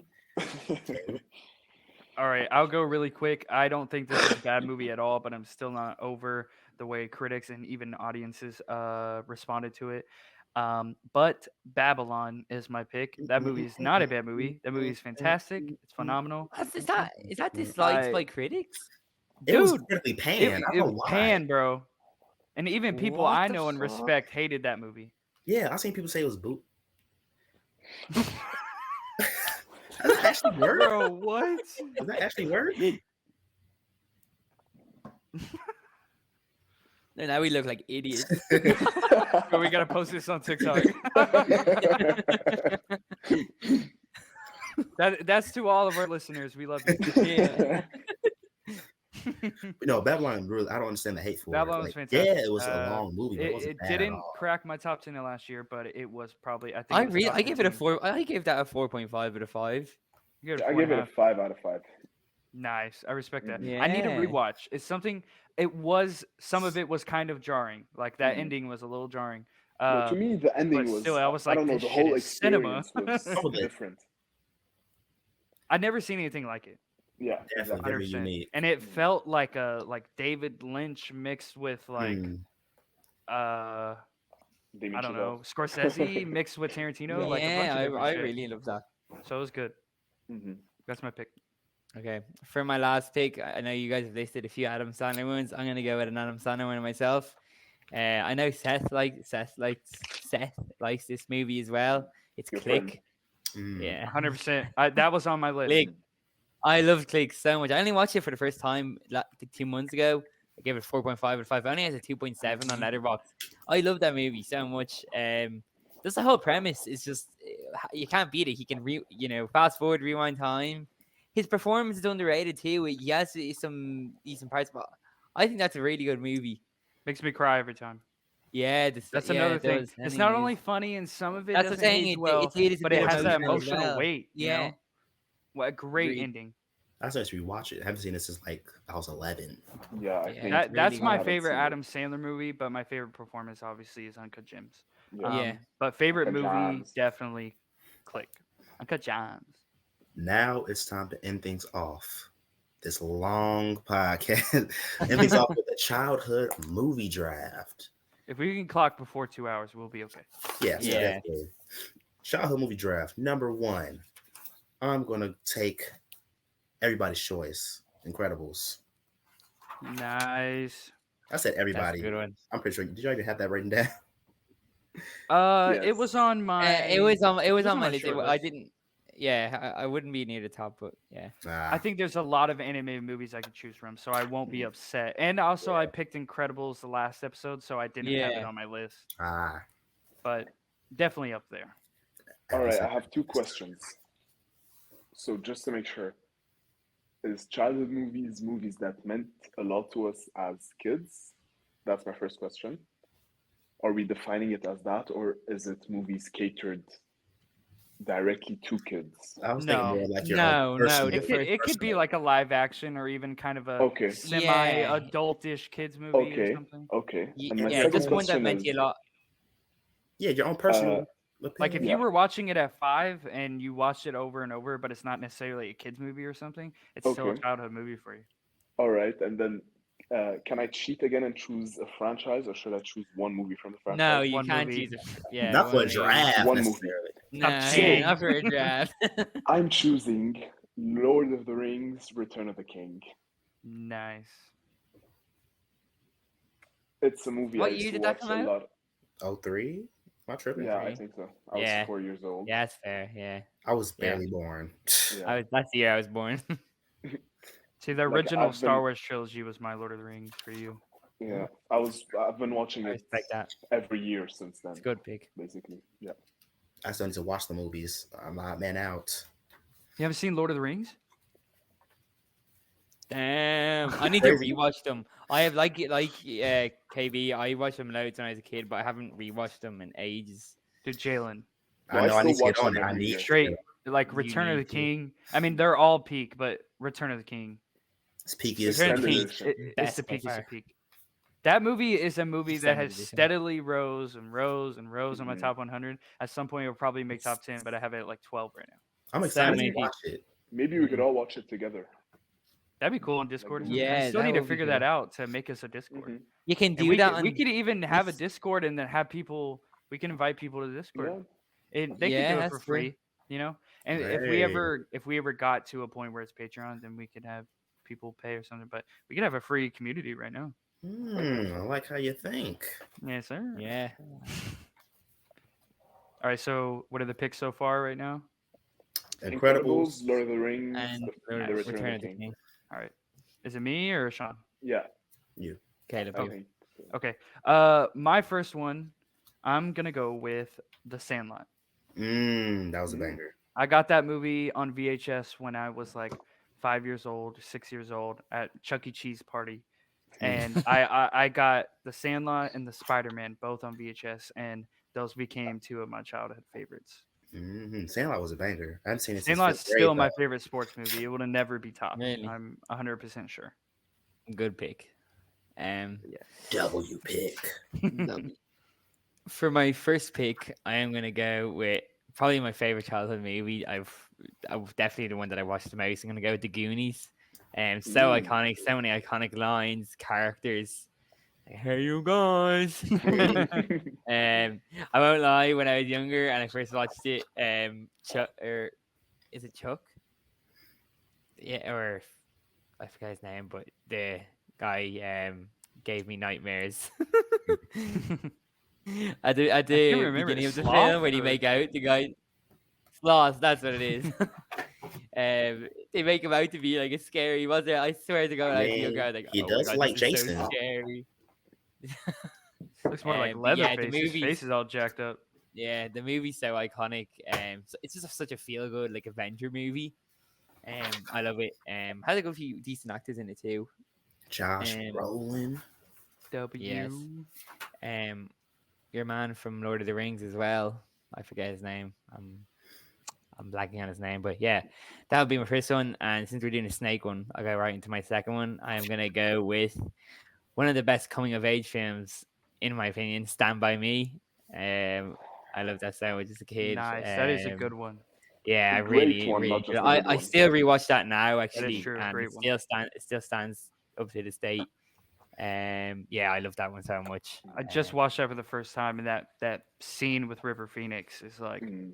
D: All right, I'll go really quick. I don't think this is a bad movie at all, but I'm still not over the way critics and even audiences responded to it. But Babylon is my pick. That movie is not a bad movie. That movie is fantastic. It's phenomenal.
E: Is that disliked
D: I-
E: by critics?
A: It was
D: Dude,
A: critically
D: It,
A: panned. I
D: it
A: don't
D: was
A: know why.
D: pan, bro. And even people
E: What
D: I
E: the
D: know and
E: fuck?
D: respect hated that movie.
A: Yeah, I seen people say it was boot. Does that actually work?
D: Bro, what?
A: Does that actually work?
E: No, now we look like idiots.
D: Bro, we gotta post this on TikTok. That's to all of our listeners. We love you.
E: Yeah.
A: No, Babylon really. I don't understand the hate for
D: Babylon
A: it.
D: was
A: Like,
D: fantastic.
A: yeah, it was a long movie, but it
D: It,
A: wasn't
D: it
A: bad at
D: didn't
A: all.
D: crack my top 10 last year, but it was probably. I think
E: I
D: it was
E: really,
D: top
E: I gave it a
D: 15.
E: 4. I gave that a 4.5 out of 5.
D: You gave it a
B: I give it a
D: 4.5.
B: 5 out of 5.
D: Nice. I respect that.
E: Yeah.
D: I need a rewatch. It's something. Some of it was kind of jarring. Like that ending was a little jarring.
B: No, to me, the ending
D: but
B: was.
D: still, I was
B: I
D: like,
B: don't know.
D: this
B: The
D: shit
B: whole
D: is cinema.
B: experience was
A: Totally.
B: different.
D: I'd never seen anything like it.
B: Yeah,
A: Definitely
B: exactly.
A: very
D: 100%.
A: unique.
D: And it felt like David Lynch mixed with like I
B: Damien
D: don't
B: Chazelle.
D: know, Scorsese mixed with Tarantino. Like a bunch
E: Yeah,
D: of different
E: I
D: shit.
E: really love that.
D: So it was good.
B: Mhm.
D: That's my pick.
E: Okay, for my last pick, I know you guys have listed a few Adam Sandler ones. I'm gonna go with an Adam Sandler one myself. I know Seth likes this movie as well. It's
B: Your
E: Click.
A: Mm.
E: Yeah,
D: 100%. That was on my list.
E: Click. I love Click so much. I only watched it for the first time 2 months ago. I gave it 4.5 out of 5. It only has a 2.7 on Letterboxd. I love that movie so much. Just the whole premise is just you can't beat it. He can fast forward, rewind time. His performance is underrated too. He has some decent parts, but I think that's a really good movie.
D: Makes me cry every time.
E: Yeah,
D: That's
E: yeah,
D: another
E: it
D: thing.
E: does.
D: It's not only funny and some of it
E: That's what I'm
D: doesn't
E: saying.
D: age well,
E: It's a
D: but
E: bit
D: it has that
E: emotional as
D: emotional
E: well.
D: weight.
E: Yeah.
D: What a great
E: Agreed.
D: ending.
A: I was actually rewatch it. I haven't seen this since like I was 11.
B: Yeah, I
E: Yeah.
B: think
E: That-
D: That's
E: really
D: my
B: good.
D: favorite Adam Sandler movie, but my favorite performance obviously is Uncut Gems.
B: Yeah.
E: Yeah.
D: But favorite
B: Uncut
D: movie
B: Gems.
D: definitely Click. Uncut Gems.
A: Now it's time to end things off this long podcast. And we off with the childhood movie draft.
D: If we can clock before 2 hours, we'll be okay.
A: Yes,
E: Yeah.
A: definitely. Childhood movie draft. Number 1. I'm gonna take everybody's choice. Incredibles.
D: Nice.
A: I said
E: That's a
A: everybody.
E: good one.
A: I'm pretty sure. Did you even have that written down?
D: It
B: Yes.
D: was on my.
E: It was on
D: was
E: my
D: on my
E: list.
D: short
E: I
D: list.
E: didn't. Yeah, I wouldn't be near the top, but yeah.
D: I think there's a lot of animated movies I could choose from, so I won't be upset. And also, I picked Incredibles the last episode, so I didn't have it
E: Yeah.
D: on my list.
A: Ah.
D: But definitely up there.
B: All right, I have 2 questions. So just to make sure, is childhood movies that meant a lot to us as kids? That's my first question. Are we defining it as that, or is it movies catered directly to kids?
A: I was
D: No.
A: thinking more like your
E: No,
A: own
E: no,
A: personal.
E: the
D: It could be
A: personal.
D: like a live action or even kind of a
B: Okay.
D: semi-adultish kids movie or
B: Okay.
D: something.
B: Okay. And my
E: Yeah,
B: second
E: just one that
B: question
E: meant you
B: is,
E: a lot.
A: Yeah, your own personal.
D: Like if
A: opinion.
D: you were watching it at 5 and you watched it over and over, but it's not necessarily a kids movie or something, it's still a
B: Okay.
D: childhood movie for you.
B: all right, and then can I cheat again and choose a franchise, or should I choose one movie from the franchise?
E: No, you
D: One
E: can't
D: movie.
E: use it. Yeah,
A: not for
E: one
A: a
E: movie.
A: draft
B: One movie.
A: necessarily.
E: No,
B: kidding.
E: not for a draft.
B: I'm choosing Lord of the Rings: Return of the King.
D: Nice.
B: It's a movie
E: What
B: I used
E: year
B: to
E: did that
B: watch
E: come
B: a
E: out?
B: lot.
A: 03? Am I tripping?
B: Yeah, I
E: Three.
B: think so. I was
E: Yeah.
B: 4 years old.
E: Yeah, that's fair. Yeah,
A: I was
E: Yeah.
A: barely born.
B: Yeah.
E: that's the year I was born.
D: See, the
B: Like,
D: original
B: I've
D: Star
B: been-
D: Wars trilogy was my Lord of the Rings for you.
B: Yeah, I've been watching
E: I
B: it
E: respect that.
B: every year since then.
E: It's a good pick.
B: Basically. Yeah.
A: I still need to watch the movies. I'm not man out.
D: You haven't seen Lord of the Rings?
E: Damn, I need to
A: Crazy.
E: rewatch them. I have KB. I watched them loads when I was a kid, but I haven't rewatched them in ages.
D: Dude, Jalen.
B: Well,
A: I know I
B: I
A: need
B: still
A: to get
B: watch
A: on
B: them
A: it. I
B: every
A: need
B: year.
A: to.
D: Straight, like
E: You
D: Return of the
E: need to.
D: King. I mean, they're all peak, but Return of the King.
A: It's peaky as
D: Return of
A: stuff.
D: the
B: Extended
D: King.
B: edition.
D: It's the
E: Best by
D: peak. It's the
E: far.
D: peak. That movie is a movie that
E: Extended
D: has
E: edition.
D: steadily rose and rose and rose on my
B: Mhm.
D: top 100. At some point, it'll probably make top 10, but I have it at like 12 right now.
A: I'm
E: So
A: excited
E: many
A: to watch it.
B: Maybe we could all watch it together.
D: That'd be cool on Discord. or something. I
E: Yeah,
D: still
E: that
D: need to
E: would be
D: figure
E: cool.
D: that out to make us a Discord.
B: Mhm.
E: You can
D: And
E: do
D: we
E: that.
D: could, we
E: on
D: could even have a
E: this-
D: Discord and then have people. We can invite people to the Discord.
B: Yeah.
D: They
E: Yeah,
D: could do it
E: that's
D: for
E: true.
D: free, you know. And
A: Hey.
D: if we ever got to a point where it's Patreon, then we could have people pay or something. But we could have a free community right now.
A: I like how you think.
D: Yes, sir.
E: Yeah.
D: All right. So what are the picks so far right now?
A: Incredibles.
B: Lord of the Rings,
E: And
B: the Return of the King.
E: King.
D: All right. Is it me or Sean?
B: Yeah,
E: Caleb.
B: I
E: you.
B: think. So.
D: Okay. My first one, I'm gonna go with The Sandlot.
A: That was a banger.
D: I got that movie on VHS when I was like 5 years old, 6 years old at Chuck E. Cheese party. And I got The Sandlot and The Spider-Man both on VHS, and those became 2 of my childhood favorites.
A: Sandlot was a banger. I haven't seen it since
D: Sandlot's
A: fifth grade,
D: still my
A: though.
D: favorite sports movie. It will never be topped.
E: Really?
D: I'm 100% sure.
E: Good pick.
A: W pick.
E: For my first pick, I am gonna go with probably my favorite childhood movie. I've definitely the one that I watched the most. I'm gonna go with The Goonies. So iconic, so many iconic lines, characters. Like, hey, you guys. I won't lie. When I was younger and I first watched it, Chuck, or is it Chuck? Yeah, or I forget his name, but the guy gave me nightmares. At the
D: remember,
E: beginning of the
D: Sloth
E: film when you
D: or-
E: make out the guy. Sloth, that's what it is. They make him out to be like a scary. Was it? I swear to God, I was
A: Man,
E: younger, like,
A: he
E: oh my
A: does
E: God,
A: like
E: this is so
A: Jason.
E: scary.
D: Looks more like
E: But yeah,
D: Leatherface.
E: the
D: His
E: movies-
D: face is all jacked up.
E: Yeah, the movie's so iconic. So it's just such a feel good like adventure movie. I love it. Has a good few decent actors in it too.
A: Josh
E: Um,
A: Brolin.
D: W.
E: Yes. Your man from Lord of the Rings as well. I forget his name. I'm blanking on his name, but yeah, that would be my first one. And since we're doing a snake one, I'll go right into my second one. I am gonna go with one of the best coming of age films, in my opinion, Stand By Me. I loved that so much as a kid.
D: Nice. That is a good one.
E: Yeah,
F: A great
E: really,
F: one,
E: really
F: not
E: good.
F: just a good
E: I
F: one.
E: still rewatch that now actually,
D: true,
E: and
D: great
E: it
D: one.
E: still stands up to this date. Yeah, I love that one so much.
D: I just watched that for the first time, and that scene with River Phoenix is like
F: Mm.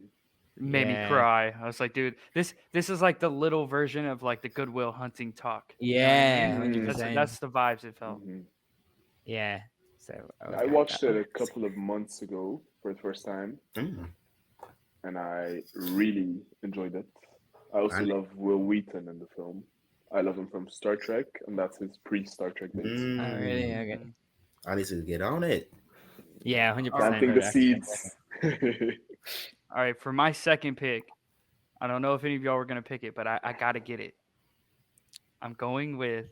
D: made me
E: Yeah.
D: cry. I was like, dude, this is like the little version of like the Goodwill Hunting talk.
E: Yeah,
F: Mhm.
E: 100%.
D: That's the vibes it felt.
F: Mhm.
E: Yeah. So
F: I watched it a couple of months ago for the first time,
A: Mm.
F: and I really enjoyed it. I also love Will Wheaton in the film. I love him from Star Trek, and that's his pre-Star Trek days.
E: Oh, really? Okay.
D: Mm.
A: I need to get on it.
E: Yeah, 100%.
F: Planting the seeds.
D: All right, for my second pick, I don't know if any of y'all were gonna pick it, but I gotta get it. I'm going with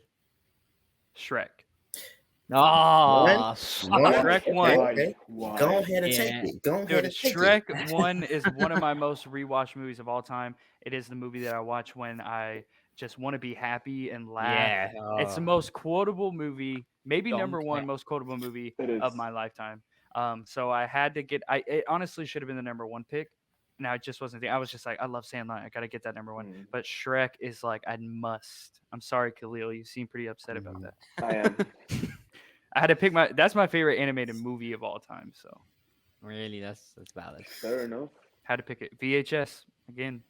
D: Shrek.
E: Oh,
D: Shrek 1.
A: Okay.
F: Why?
A: Go ahead and
E: Yeah.
A: take it. Go ahead
D: Dude,
A: and take
D: Shrek
A: it.
D: 1 is one of my most rewatched movies of all time. It is the movie that I watch when I just want to be happy and laugh.
E: yeah.
D: It's the most quotable movie, maybe
E: Don't
D: number one
E: care.
D: most quotable movie
F: It is.
D: of my lifetime. So I had to get. It honestly should have been the number one pick. Now it just wasn't. I was just like, I love Sandlot. I gotta get that number one.
F: Mm.
D: But Shrek is like, I must. I'm sorry, Khalil. You seem pretty upset about that.
F: I am.
D: I had to pick my. That's my favorite animated movie of all time. So
E: Really, that's valid.
F: Fair enough.
D: had to pick it. VHS again.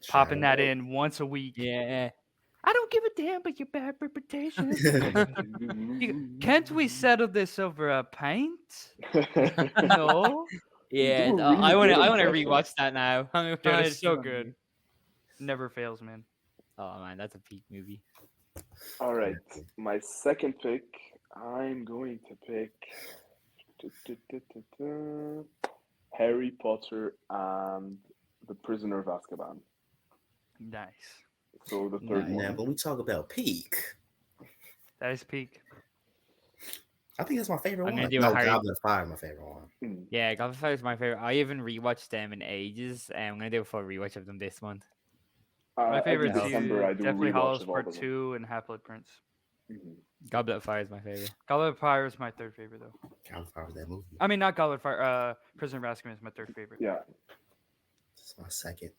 D: Popping that in once a week.
E: Yeah.
D: I don't give a damn about your bad reputation. Can't we settle this over a pint? No.
E: Yeah,
F: do a
E: I
F: really
E: want
F: good
E: to
F: impression.
E: rewatch that now.
D: Dude, it's so good. Never fails, man.
E: Oh man, that's a peak movie.
F: All right. My second pick, I'm going to pick Harry Potter and the Prisoner of Azkaban.
D: Nice.
F: So the third
A: Now,
F: one.
A: when we talk about peak,
D: That is peak.
A: I think that's my favorite
E: I'm
A: one.
E: gonna do a
A: No,
E: Harry-
A: Goblet of Fire is my favorite one.
F: Mm.
E: Yeah, Goblet of Fire is my favorite. I haven't rewatched them in ages. I'm gonna do a full rewatch of them this month.
D: My
F: Every
D: favorite two,
F: December, I do
D: definitely
F: rewatch
D: Hollows
F: of all
D: Part
F: of them.
D: 2 and Half-Blood Prince.
F: Mhm.
E: Goblet of Fire is my favorite.
D: Goblet of Fire is my third favorite, though.
A: Goblet of Fire was that movie.
D: I mean, not Goblet of Fire. Prisoner of Azkaban is my third favorite.
F: Yeah.
A: It's my second.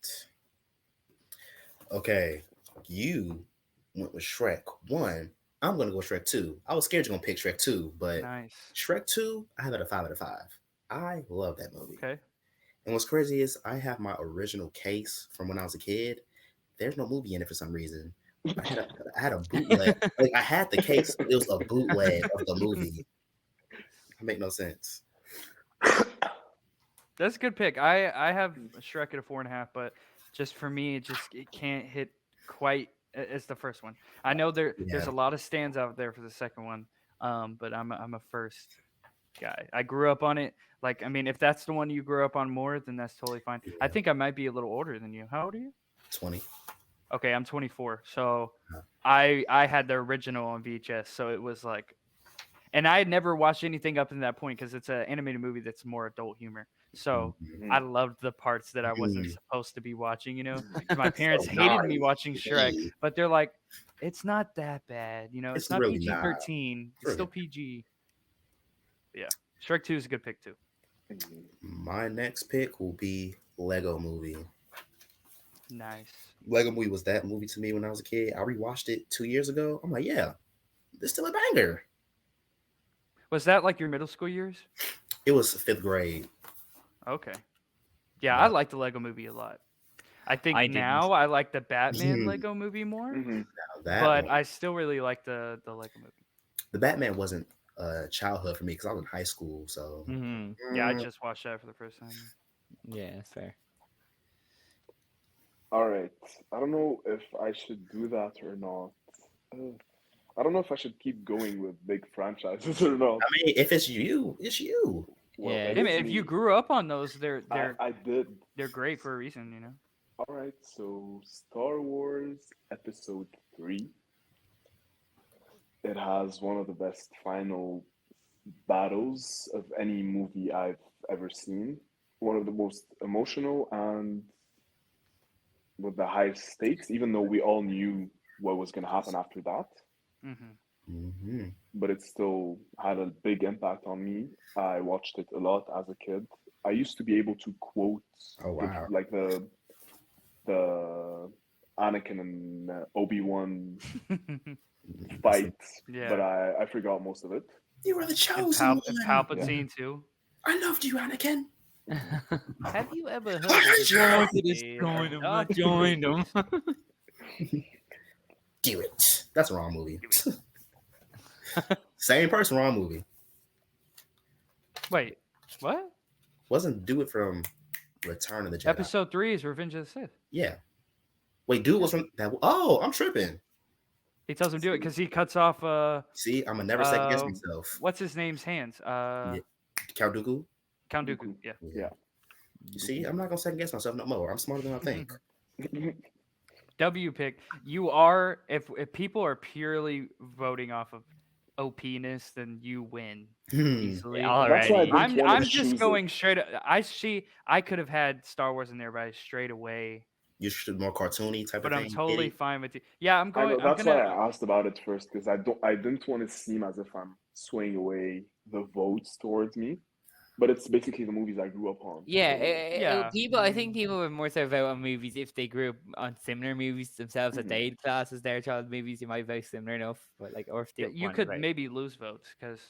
A: Okay, you went with Shrek 1. I'm gonna go Shrek 2. I was scared you're gonna pick Shrek 2, but
D: Nice.
A: Shrek 2, I have it a 5 out of 5. I love that movie.
D: Okay.
A: And what's crazy is I have my original case from when I was a kid. There's no movie in it for some reason. I had a bootleg. Like I had the case. It was a bootleg of the movie. It make no sense.
D: That's a good pick. I have Shrek at a 4.5, but just for me, it can't hit quite as the first one. I know there's
A: Yeah.
D: a lot of stands out there for the second one, but I'm a first guy. I grew up on it. Like, I mean, if that's the one you grew up on more, then that's totally fine. I
A: Yeah.
D: think I might be a little older than you. How old are you?
A: 20.
D: Okay, I'm 24. So
A: Huh.
D: I had the original on VHS, so it was like, and I had never watched anything up to that point because it's an animated movie that's more adult humor. So
A: Mhm.
D: I loved the parts that I wasn't
A: Mm.
D: supposed to be watching. You know, 'Cause my parents
A: So
D: hated me
A: naughty.
D: watching Shrek,
A: Hey,
D: but they're like, it's not that bad. You know, it's
A: It's
D: not
A: really
D: PG-13. It's still
A: Really.
D: PG. Yeah, Shrek 2 is a good pick too.
F: Mhm.
A: My next pick will be Lego Movie.
D: Nice.
A: Lego Movie was that movie to me when I was a kid. I rewatched it 2 years ago. I'm like, yeah, it's still a banger.
D: Was that like your middle school years?
A: It was 5th grade.
D: Okay. Yeah, I like the Lego Movie a lot. I think
E: I didn't.
D: now I like the Batman
A: Mhm.
D: Lego Movie more,
F: Mhm.
A: Now that
D: but
A: one-
D: I still really like the Lego Movie.
A: the Batman wasn't childhood for me because I was in high school. So
E: Mm-hmm.
D: Yeah, I
A: mm,
D: just watched that for the first time.
E: Yeah, that's fair.
F: All right. I don't know if I should do that or not. I don't know if I should keep going with big franchises or not.
A: I mean, if it's you, it's you.
F: Well,
E: Yeah.
F: it
D: Hey, man,
F: is
D: if you
F: me.
D: grew up on those, they're
F: I did.
D: they're great for a reason, you know.
F: All right. So Star Wars Episode 3. It has one of the best final battles of any movie I've ever seen. One of the most emotional and with the highest stakes, even though we all knew what was going to happen after that.
D: Mm-hmm.
F: But it still had a big impact on me. I watched it a lot as a kid. I used to be able to quote
A: Oh, wow.
F: like the the Anakin and Obi-Wan fight,
D: Yeah.
F: but I forgot most of it.
A: You were the
D: And
A: chosen one.
D: Palpatine too.
A: I loved you, Anakin.
D: Have you ever heard
A: I
D: of
A: hate you.
D: the
E: Joined him.
A: Do it. That's a wrong movie. Same person, wrong movie.
D: Wait, what?
A: Wasn't Do It from Return of the Jedi?
D: Episode 3 is Revenge of the Sith.
A: Yeah. Wait, Do It was from that. Oh, I'm tripping.
D: He tells him to do it because he cuts off
A: See, I'm gonna never second guess myself.
D: what's his name's hands?
A: Count Dooku.
D: Count Dooku. Yeah.
F: Yeah.
A: You see, I'm not gonna second guess myself no more. I'm smarter than I think.
D: W pick. You are if people are purely voting off of OP-ness, then you win easily.
E: Yeah,
F: That's why I
E: already.
F: didn't wanna
D: I'm just
F: choose
D: going
F: it.
D: straight. I could have had Star Wars in there, but I straight away.
A: You should more cartoony type
D: But
A: of
D: I'm
A: thing.
D: totally
A: Kitty.
D: fine with you. Yeah, I'm
F: I
D: going.
F: know,
D: I'm
F: that's why
D: gonna.
F: I asked about it first, because I didn't want to seem as if I'm swaying away the votes towards me, but it's basically the movies I grew up on.
E: Yeah,
F: So,
D: Yeah.
E: people. I think people would more so vote on movies if they grew up on similar movies themselves that
F: Mhm.
E: they'd class as their child movies. You might vote similar enough, but like, or if they
D: You
E: want
D: could
E: to vote.
D: maybe lose votes because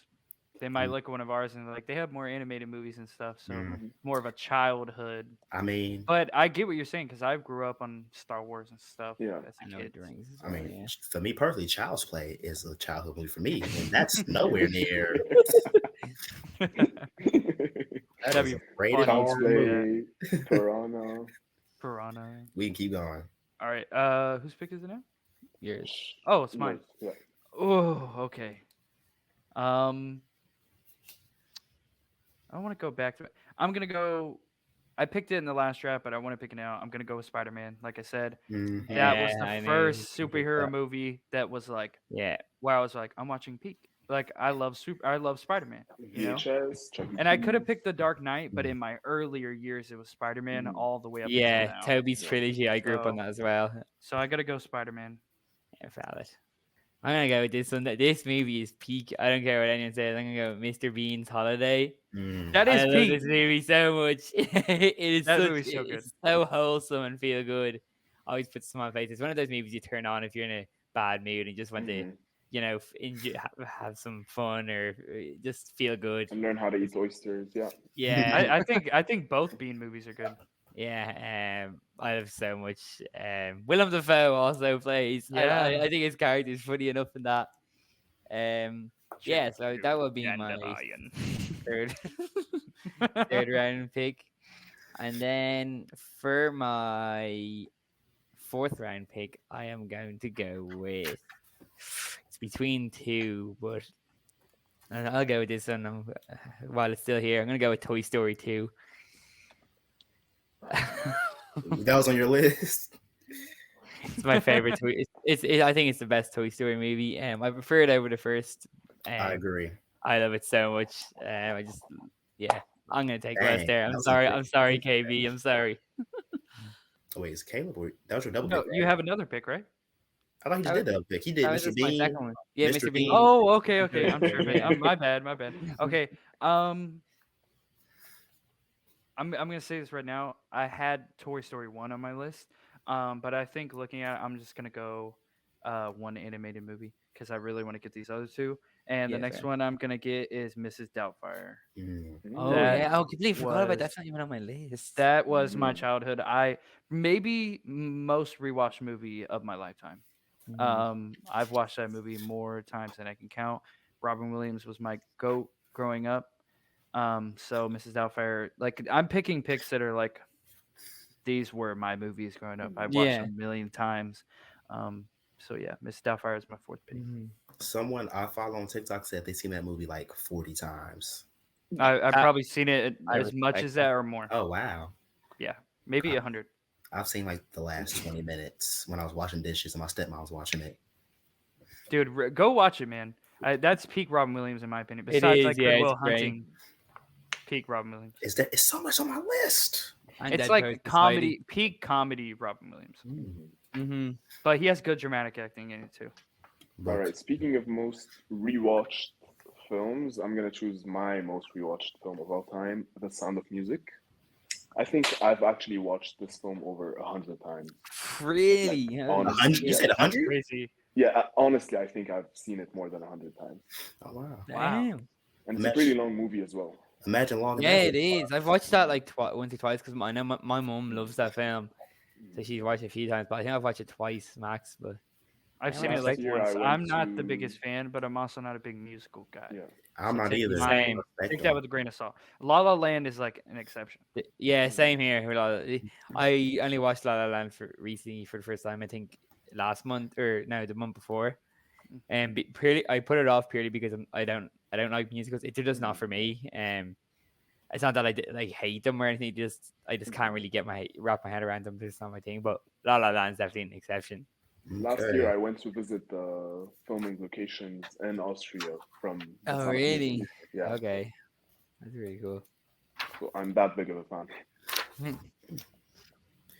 D: they might look at one of ours and like they have more animated movies and stuff, so
A: Mm.
D: more of a childhood.
A: I mean,
D: But I get what you're saying because I grew up on Star Wars and stuff
F: Yeah.
D: as
E: I
D: a
E: know
D: kid.
E: the rings. As
A: I
E: well,
A: mean,
E: yeah.
A: for me personally, Child's Play is a childhood movie for me, and that's nowhere near. That
D: That'd
A: is
D: be
A: a rated
D: funny.
A: R movie.
F: Cosplay, Piranha.
D: Piranha.
A: We can keep going.
D: All right. Whose pick is it now?
E: Yours.
D: Oh, it's mine.
F: Yeah.
D: Oh, okay. I want to go back to it. I'm gonna go. I picked it in the last draft, but I want to pick it now. I'm gonna go with Spider-Man. Like I said,
A: Mhm.
D: that was
E: Yeah, I
D: the
E: know you
D: first
E: can pick
D: superhero
E: that.
D: movie that was like
E: Yeah,
D: where I was like, I'm watching Peak. Like I love Spider-Man. You know?
F: VHS. Chuck E.
D: And I could have
F: Cheese.
D: picked The Dark Knight, but in my earlier years, it was Spider-Man
F: Mhm.
D: all the way up
E: yeah.
D: until now.
E: Toby's
F: Yeah.
E: trilogy. I grew up on
D: So-
E: that as well.
D: So I gotta go Spider-Man.
E: Yeah, valid. I'm gonna go with this one. This movie is peak. I don't care what anyone says. I'm gonna go with Mr. Bean's Holiday.
A: Mm.
D: That is
E: I love
D: Peak.
E: this movie so much. it is
D: That
E: such,
D: movie's so good.
E: it's so wholesome and feel good. Always puts a smile on my face. It's one of those movies you turn on if you're in a bad mood and just want to,
F: Mhm.
E: you know, have some fun or just feel good.
F: And learn how to eat oysters. Yeah.
E: Yeah,
D: I think both Bean movies are good.
E: yeah. I love so much. Willem Dafoe also plays.
D: Yeah.
E: I think his character is funny enough in that. Yeah, so that would be my
D: Dandelion.
E: third third round pick. And then for my fourth round pick, I am going to go with it's between two, but I'll go with this one while it's still here. I'm gonna go with Toy Story 2.
A: That was on your list.
E: It's my favorite toy. I think it's the best Toy Story movie. I prefer it over the first.
A: I agree.
E: I love it so much. I'm gonna take
A: Dang,
E: less there.
A: that
E: I'm
A: was
E: sorry.
A: a
E: I'm sorry, KB. I'm sorry.
A: Oh, wait, is Caleb? Or, that was your double
D: No,
A: pick.
D: you
A: right?
D: have another pick, right?
A: I thought he just did double pick. He did
E: That was
A: Mr.
E: just my
A: Bean.
E: second one. Yeah,
A: Mr.
E: Mr. Bean.
A: Bean.
D: Oh, okay. I'm tripping. My bad. Okay. I'm gonna say this right now. I had Toy Story 1 on my list, but I think looking at it, I'm just gonna go one animated movie because I really want to get these other two. And the
E: Yeah,
D: next
E: fair.
D: one I'm gonna get is Mrs. Doubtfire.
A: Mm.
E: Oh
D: That
E: yeah. Oh, completely forgot about
D: was-
E: that. That's not even on my list.
D: That was my
F: Mhm.
D: childhood. I maybe most rewatched movie of my lifetime.
E: Mhm.
D: I've watched that movie more times than I can count. Robin Williams was my goat growing up. So Mrs. Doubtfire, like I'm picking picks that are like these were my movies growing up. I've watched
E: Yeah.
D: them a million times. So yeah, Mrs. Doubtfire is my fourth pick.
E: Mhm.
A: Someone I follow on TikTok said they've seen that movie like 40 times.
D: I've probably seen it
E: I
D: as much
E: respect
D: as that or more.
A: Oh, wow.
D: Maybe 100.
A: I've seen like the last 20 minutes when I was washing dishes and my stepmom was watching it.
D: Dude, go watch it, man. That's peak Robin Williams in my opinion.
E: It
D: Besides
E: is,
D: like
E: yeah,
D: Good Will
E: it's great.
D: Hunting, peak Robin Williams.
A: It's so much on my list.
E: And
D: It's
E: Dead
D: like
E: Poets
D: comedy, peak comedy Robin Williams.
A: Mm.
E: Mm-hmm.
D: But he has good dramatic acting in it too.
F: All right. Speaking of most rewatched films, I'm gonna choose my most rewatched film of all time, The Sound of Music. I think I've actually watched this film over 100 times.
E: Really?
F: Like,
E: Holy
F: honestly,
E: shit.
A: You said
D: That's
A: 100?
D: crazy.
F: Yeah, honestly, I think I've seen it more than 100 times.
A: Oh wow!
D: Wow.
E: Damn.
F: And it's a pretty long movie as well.
A: Imagine long
E: Yeah,
A: enough.
E: it is. I've watched that like once or twice because I know my mum loves that film, so she's watched it a few times. But I think I've watched it twice max. But
D: I've
E: Yeah,
D: seen it
F: last
D: like
F: year
D: once.
F: I went
D: I'm not the
F: to-
D: biggest fan, but I'm also not a big musical guy.
F: Yeah.
A: I'm
D: So
A: not
D: take
A: either.
D: my-
E: Same.
D: Take that with a grain of salt. La La Land is like an exception.
E: yeah, same here. I only watched La La Land recently for the first time. I think last month or no, the month before. And purely, I put it off purely because I don't like musicals. It's just not for me. It's not that I hate them or anything. I just can't really wrap my head around them. It's not my thing. But La La Land is definitely an exception.
F: Last
A: Okay.
F: year I went to visit the filming locations in Austria from the
E: Oh,
F: Sound of
E: really?
F: Music. Yeah.
E: Okay, that's really cool.
F: So I'm that big of a fan.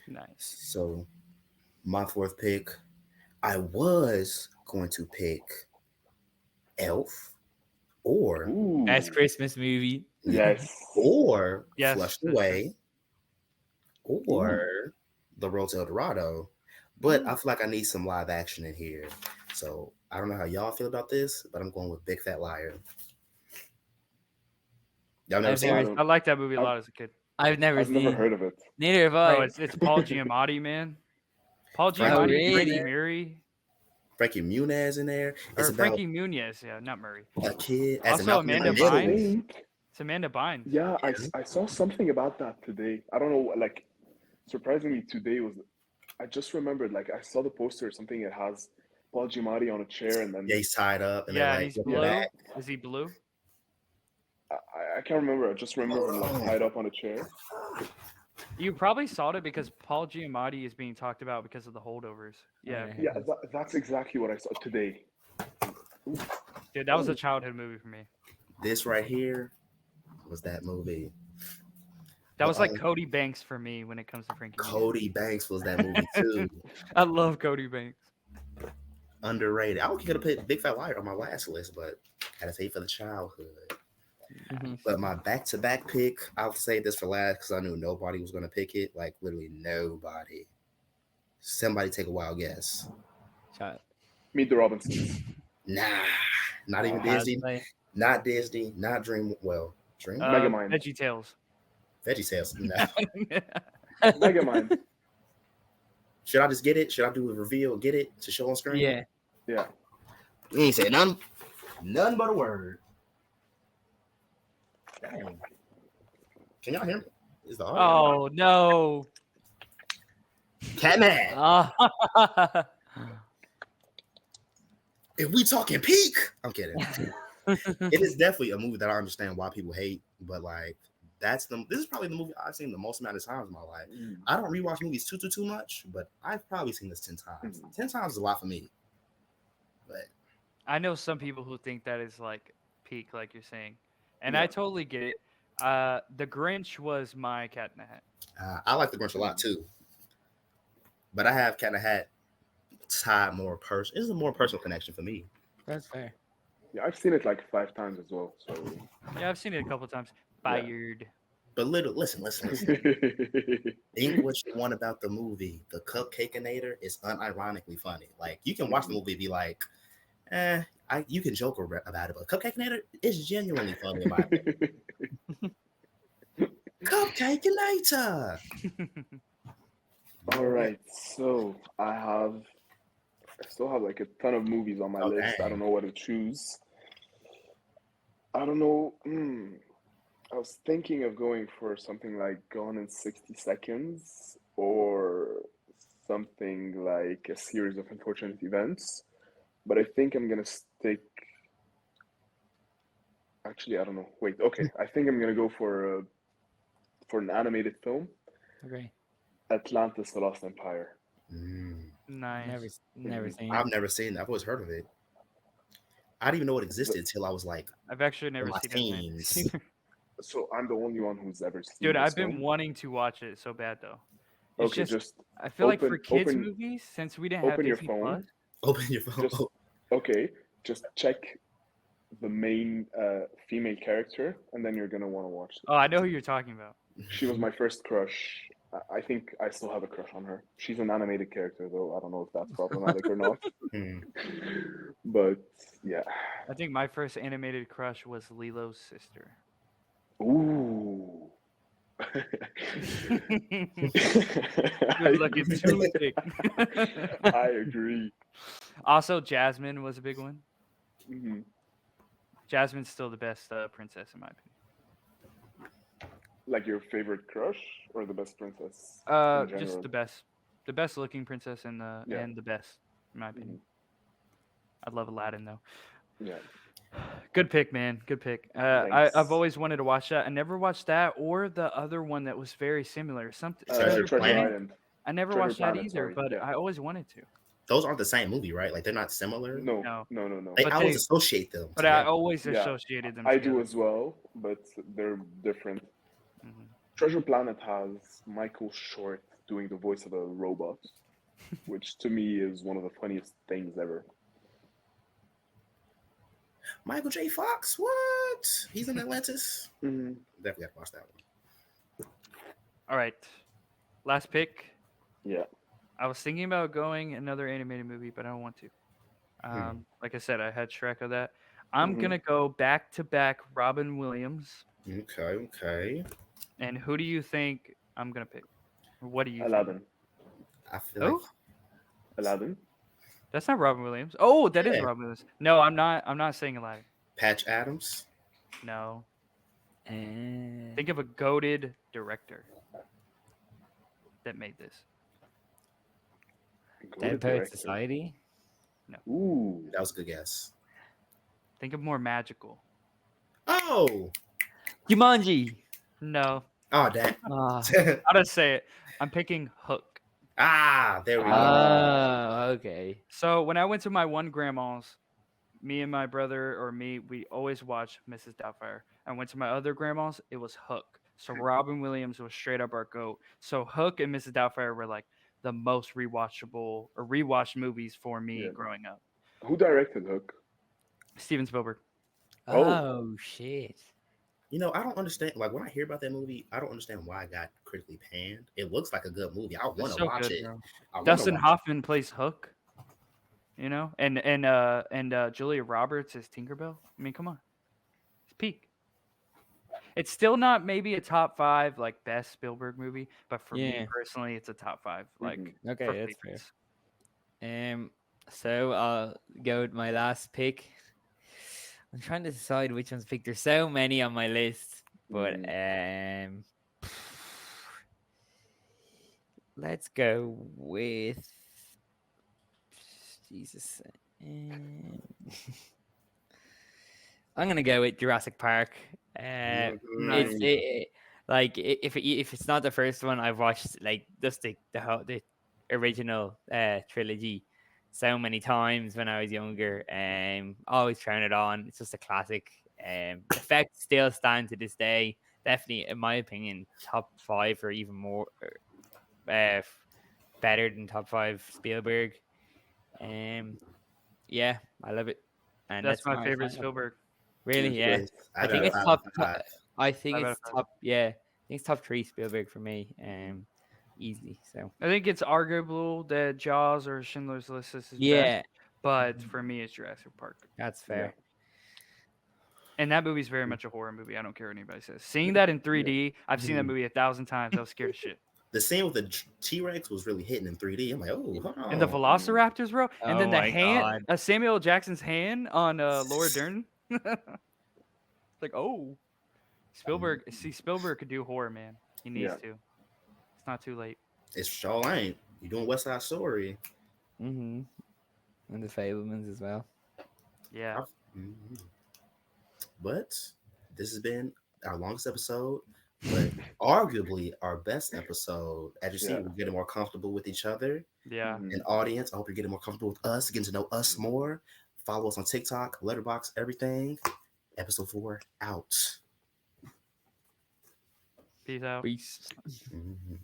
D: Nice.
A: So, my fourth pick, I was going to pick Elf or
F: Ooh.
E: Best Christmas movie.
F: Yes.
A: or
D: Yes,
A: Flushed
D: that's
A: Away or The Road to El Dorado. But I feel like I need some live action in here. So I don't know how y'all feel about this, but I'm going with Big Fat Liar. Y'all never
E: I've
A: seen
E: never-
A: it?
D: I liked that movie a lot as a kid.
E: I've never
F: I've
E: seen.
F: never heard of it.
E: Neither have I.
D: No, it's Paul Giamatti, man. Paul
A: Frankie-
D: Giamatti,
E: really?
D: Freddie Murray,
A: Frankie Muniz in there. It's
D: or
A: about
D: Frankie Muniz. Yeah, not Murray.
A: a kid as
D: Also
A: an
D: Amanda
A: middle.
D: Bynes.
F: Think-
D: It's Amanda Bynes.
F: Yeah, I saw something about that today. I don't know, like, surprisingly today was, I just remembered, like, I saw the poster or something. It has Paul Giamatti on a chair, and then
A: Yeah, he's tied up and
D: Yeah,
A: they're
D: and
A: like,
D: he's
A: looking
D: blue.
A: back.
D: Is he blue?
F: I can't remember. I just remember him like tied up on a chair.
D: You probably saw it because Paul Giamatti is being talked about because of the holdovers. Yeah,
E: Okay.
F: Yeah, that's exactly what I saw today.
D: dude, that was a childhood movie for me.
A: This right here was that movie.
D: That was like
A: Uh-oh.
D: Cody Banks for me when it comes to Frankie. Muniz.
A: Cody Banks was that movie too.
D: I love Cody Banks.
A: Underrated. I could have put Big Fat Liar on my last list, but had to say for the childhood.
E: Mhm.
A: But my back-to-back pick, I'll save this for last because I knew nobody was going to pick it. Like, literally nobody. Somebody take a wild guess.
E: Shut.
F: Meet the Robinsons.
A: Nah, not even
E: How's
A: Disney.
E: it?
A: Not Disney. Not Dream. Well, Dream.
F: Megamind.
D: Veggie Tales.
A: Veggie Tales. Nah.
F: Megamind.
A: Should I just get it? Should I do a reveal? Get it to show on screen?
E: Yeah.
F: Yeah.
A: You ain't said none but a word. Dang. Can y'all hear me? Is the audio?
D: Oh no.
A: Catman.
E: Ah.
A: If we talking peak, I'm kidding. It is definitely a movie that I understand why people hate, but like this is probably the movie I've seen the most amount of times in my life. I don't rewatch movies too much, but I've probably seen this 10 times. 10 times is a lot for me. But
D: I know some people who think that is like peak, like you're saying, and
F: Yeah.
D: I totally get it. The Grinch was my Cat in the Hat.
A: I like The Grinch a lot too. But I have Cat in the Hat tied more personal. It's a more personal connection for me.
E: That's fair.
F: Yeah, I've seen it like 5 times as well. So
D: Yeah, I've seen it a couple times.
F: Yeah.
D: Fired.
A: But listen. Think what you want about the movie. The Cupcakeinator is unironically funny. Like you can watch the movie and be like, you can joke about it, but Cupcakeinator is genuinely funny in my opinion. Cupcakeinator.
F: all right, so I still have like a ton of movies on my list. I
A: dang.
F: don't know what to choose. I don't know. I was thinking of going for something like Gone in 60 Seconds or something like A Series of Unfortunate Events, but I think I'm gonna stick. Actually, I don't know. Wait, okay. I think I'm gonna go for an animated film,
E: Okay.
F: Atlantis: The Lost Empire.
D: Nice.
E: Never seen.
A: I've never seen it. I've always heard of it. I didn't even know it existed until I was like,
D: I've actually never
A: my
D: seen it.
A: teens.
F: So I'm the only one who's ever seen
D: Dude,
F: this
D: I've been
F: film.
D: wanting to watch it so bad though. It's
F: Okay,
D: just I feel like for
F: open-
D: kids
F: open-
D: movies, since we didn't have
F: open your
D: Disney
F: phone.
D: Plus,
A: open your phone.
F: Just okay. Just check the main female character, and then you're gonna want to watch it.
D: oh, I know who you're talking about.
F: She was my first crush. I think I still have a crush on her. She's an animated character, though. I don't know if that's problematic or not.
A: Hmm.
F: But yeah.
D: I think my first animated crush was Lilo's sister.
F: Ooh.
D: Good looking too thick.
F: I agree.
D: Also, Jasmine was a big one.
F: Hmm.
D: Jasmine's still the best princess in my opinion.
F: Like your favorite crush or the best princess in general?
D: Just the best looking princess and the best in my opinion. I love Aladdin though.
F: Yeah.
D: Good pick, man. Good pick.
F: Thanks.
D: I've always wanted to watch that. I never watched that or the other one that was very similar.
A: Treasure
F: Treasure
A: Planet?
F: Island.
D: I never
F: Treasure
D: watched that
F: Planet,
D: either,
F: sorry.
D: but
F: Yeah.
D: I always wanted to.
A: Those aren't the same movie, right? Like they're not similar.
F: No.
D: No.
A: I
D: But
A: always
D: they-
A: associate them.
D: But I
A: together.
D: always
F: Yeah.
D: associated them.
F: I
D: together.
F: do as well, but they're different.
D: Mhm.
F: Treasure Planet has Michael Short doing the voice of a robot, which to me is one of the funniest things ever.
A: Michael J. Fox, what? He's in Atlantis.
F: Mhm.
A: Definitely have to watch that one.
D: All right. Last pick.
F: Yeah.
D: I was thinking about going another animated movie, but I don't want to. Like I said, I had Shrek of that. I'm
F: Mhm.
D: gonna go back to back Robin Williams.
A: Okay.
D: And who do you think I'm gonna pick? What do you think?
F: Aladdin.
A: I feel
D: Who?
A: like
F: Aladdin.
D: That's not Robin Williams. Oh, that is
A: Yeah.
D: Robin Williams. No, I'm not. I'm not saying Aladdin.
A: Patch Adams.
D: No.
E: And
D: Think of a goated director that made this.
E: Dead
F: Good
E: Poet
F: director.
E: Society.
F: Ooh.
A: That was a good guess.
D: Think of more magical.
A: Oh.
E: Jumanji.
D: No.
A: Oh, that.
E: Ah,
D: How to say it? I'm picking Hook.
A: There we go.
E: okay.
D: So when I went to my one grandma's, me and my brother we always watched Mrs. Doubtfire. I went to my other grandma's, it was Hook. So Robin Williams was straight up our goat. So Hook and Mrs. Doubtfire were like the most rewatched movies for me
F: Yeah.
D: growing up.
F: Who directed Hook?
D: Steven Spielberg.
F: Oh.
E: Oh shit.
A: I don't understand. Like when I hear about that movie, I don't understand why it got critically panned. It looks like a good movie. I want
D: It's
A: to
D: so
A: watch
D: good,
A: it.
D: bro.
A: I wanna
D: Dustin
A: watch
D: Hoffman plays Hook. And Julia Roberts is Tinkerbell. I mean, come on. It's peak. It's still not maybe a top 5 like best Spielberg movie, but for me
E: Yeah.
D: personally, it's a top 5 like
E: Okay,
D: for
E: that's
D: favorites.
E: fair. So I'll go with my last pick. I'm trying to decide which ones to pick. There's so many on my list, but let's go with Jesus. I'm gonna go with Jurassic Park.
D: Nice.
E: If it's not the first one, I've watched like just the original trilogy so many times when I was younger. Always turn it on. It's just a classic. The effects still stand to this day. Definitely, in my opinion, top 5 or even more better than top 5 Spielberg. Yeah, I love it. And
D: That's my favorite
E: final.
D: Spielberg.
E: Really, yeah. I think it's top. I think
D: Five out
E: it's
D: of five.
E: top. Yeah, I think it's top 3 Spielberg for me. Easily. So
D: I think it's arguable that Jaws or Schindler's List is his
E: yeah,
D: best, but for me, it's Jurassic Park.
E: that's fair.
D: And that movie's very much a horror movie. I don't care what anybody says. Seeing that in 3D, I've seen that movie 1,000 times. I was scared of shit.
A: The scene with the T-Rex was really hitting in 3D. I'm like, oh, hold on.
D: And the Velociraptors, bro. And then
E: Oh
D: the
E: my
D: hand, Samuel L. Jackson's hand on Laura Dern. It's like, oh, Spielberg. See, Spielberg could do horror, man. He needs to. It's not too late.
A: It's sure ain't. You doing West Side Story?
E: And the Fablemans as well.
D: Yeah.
A: Mhm. But this has been our longest episode, but arguably our best episode. As you see, we're getting more comfortable with each other.
D: Yeah.
A: And audience, I hope you're getting more comfortable with us, getting to know us more. Follow us on TikTok, Letterboxd, everything. Episode 4 out.
D: Peace out.
E: Peace.
A: Mhm.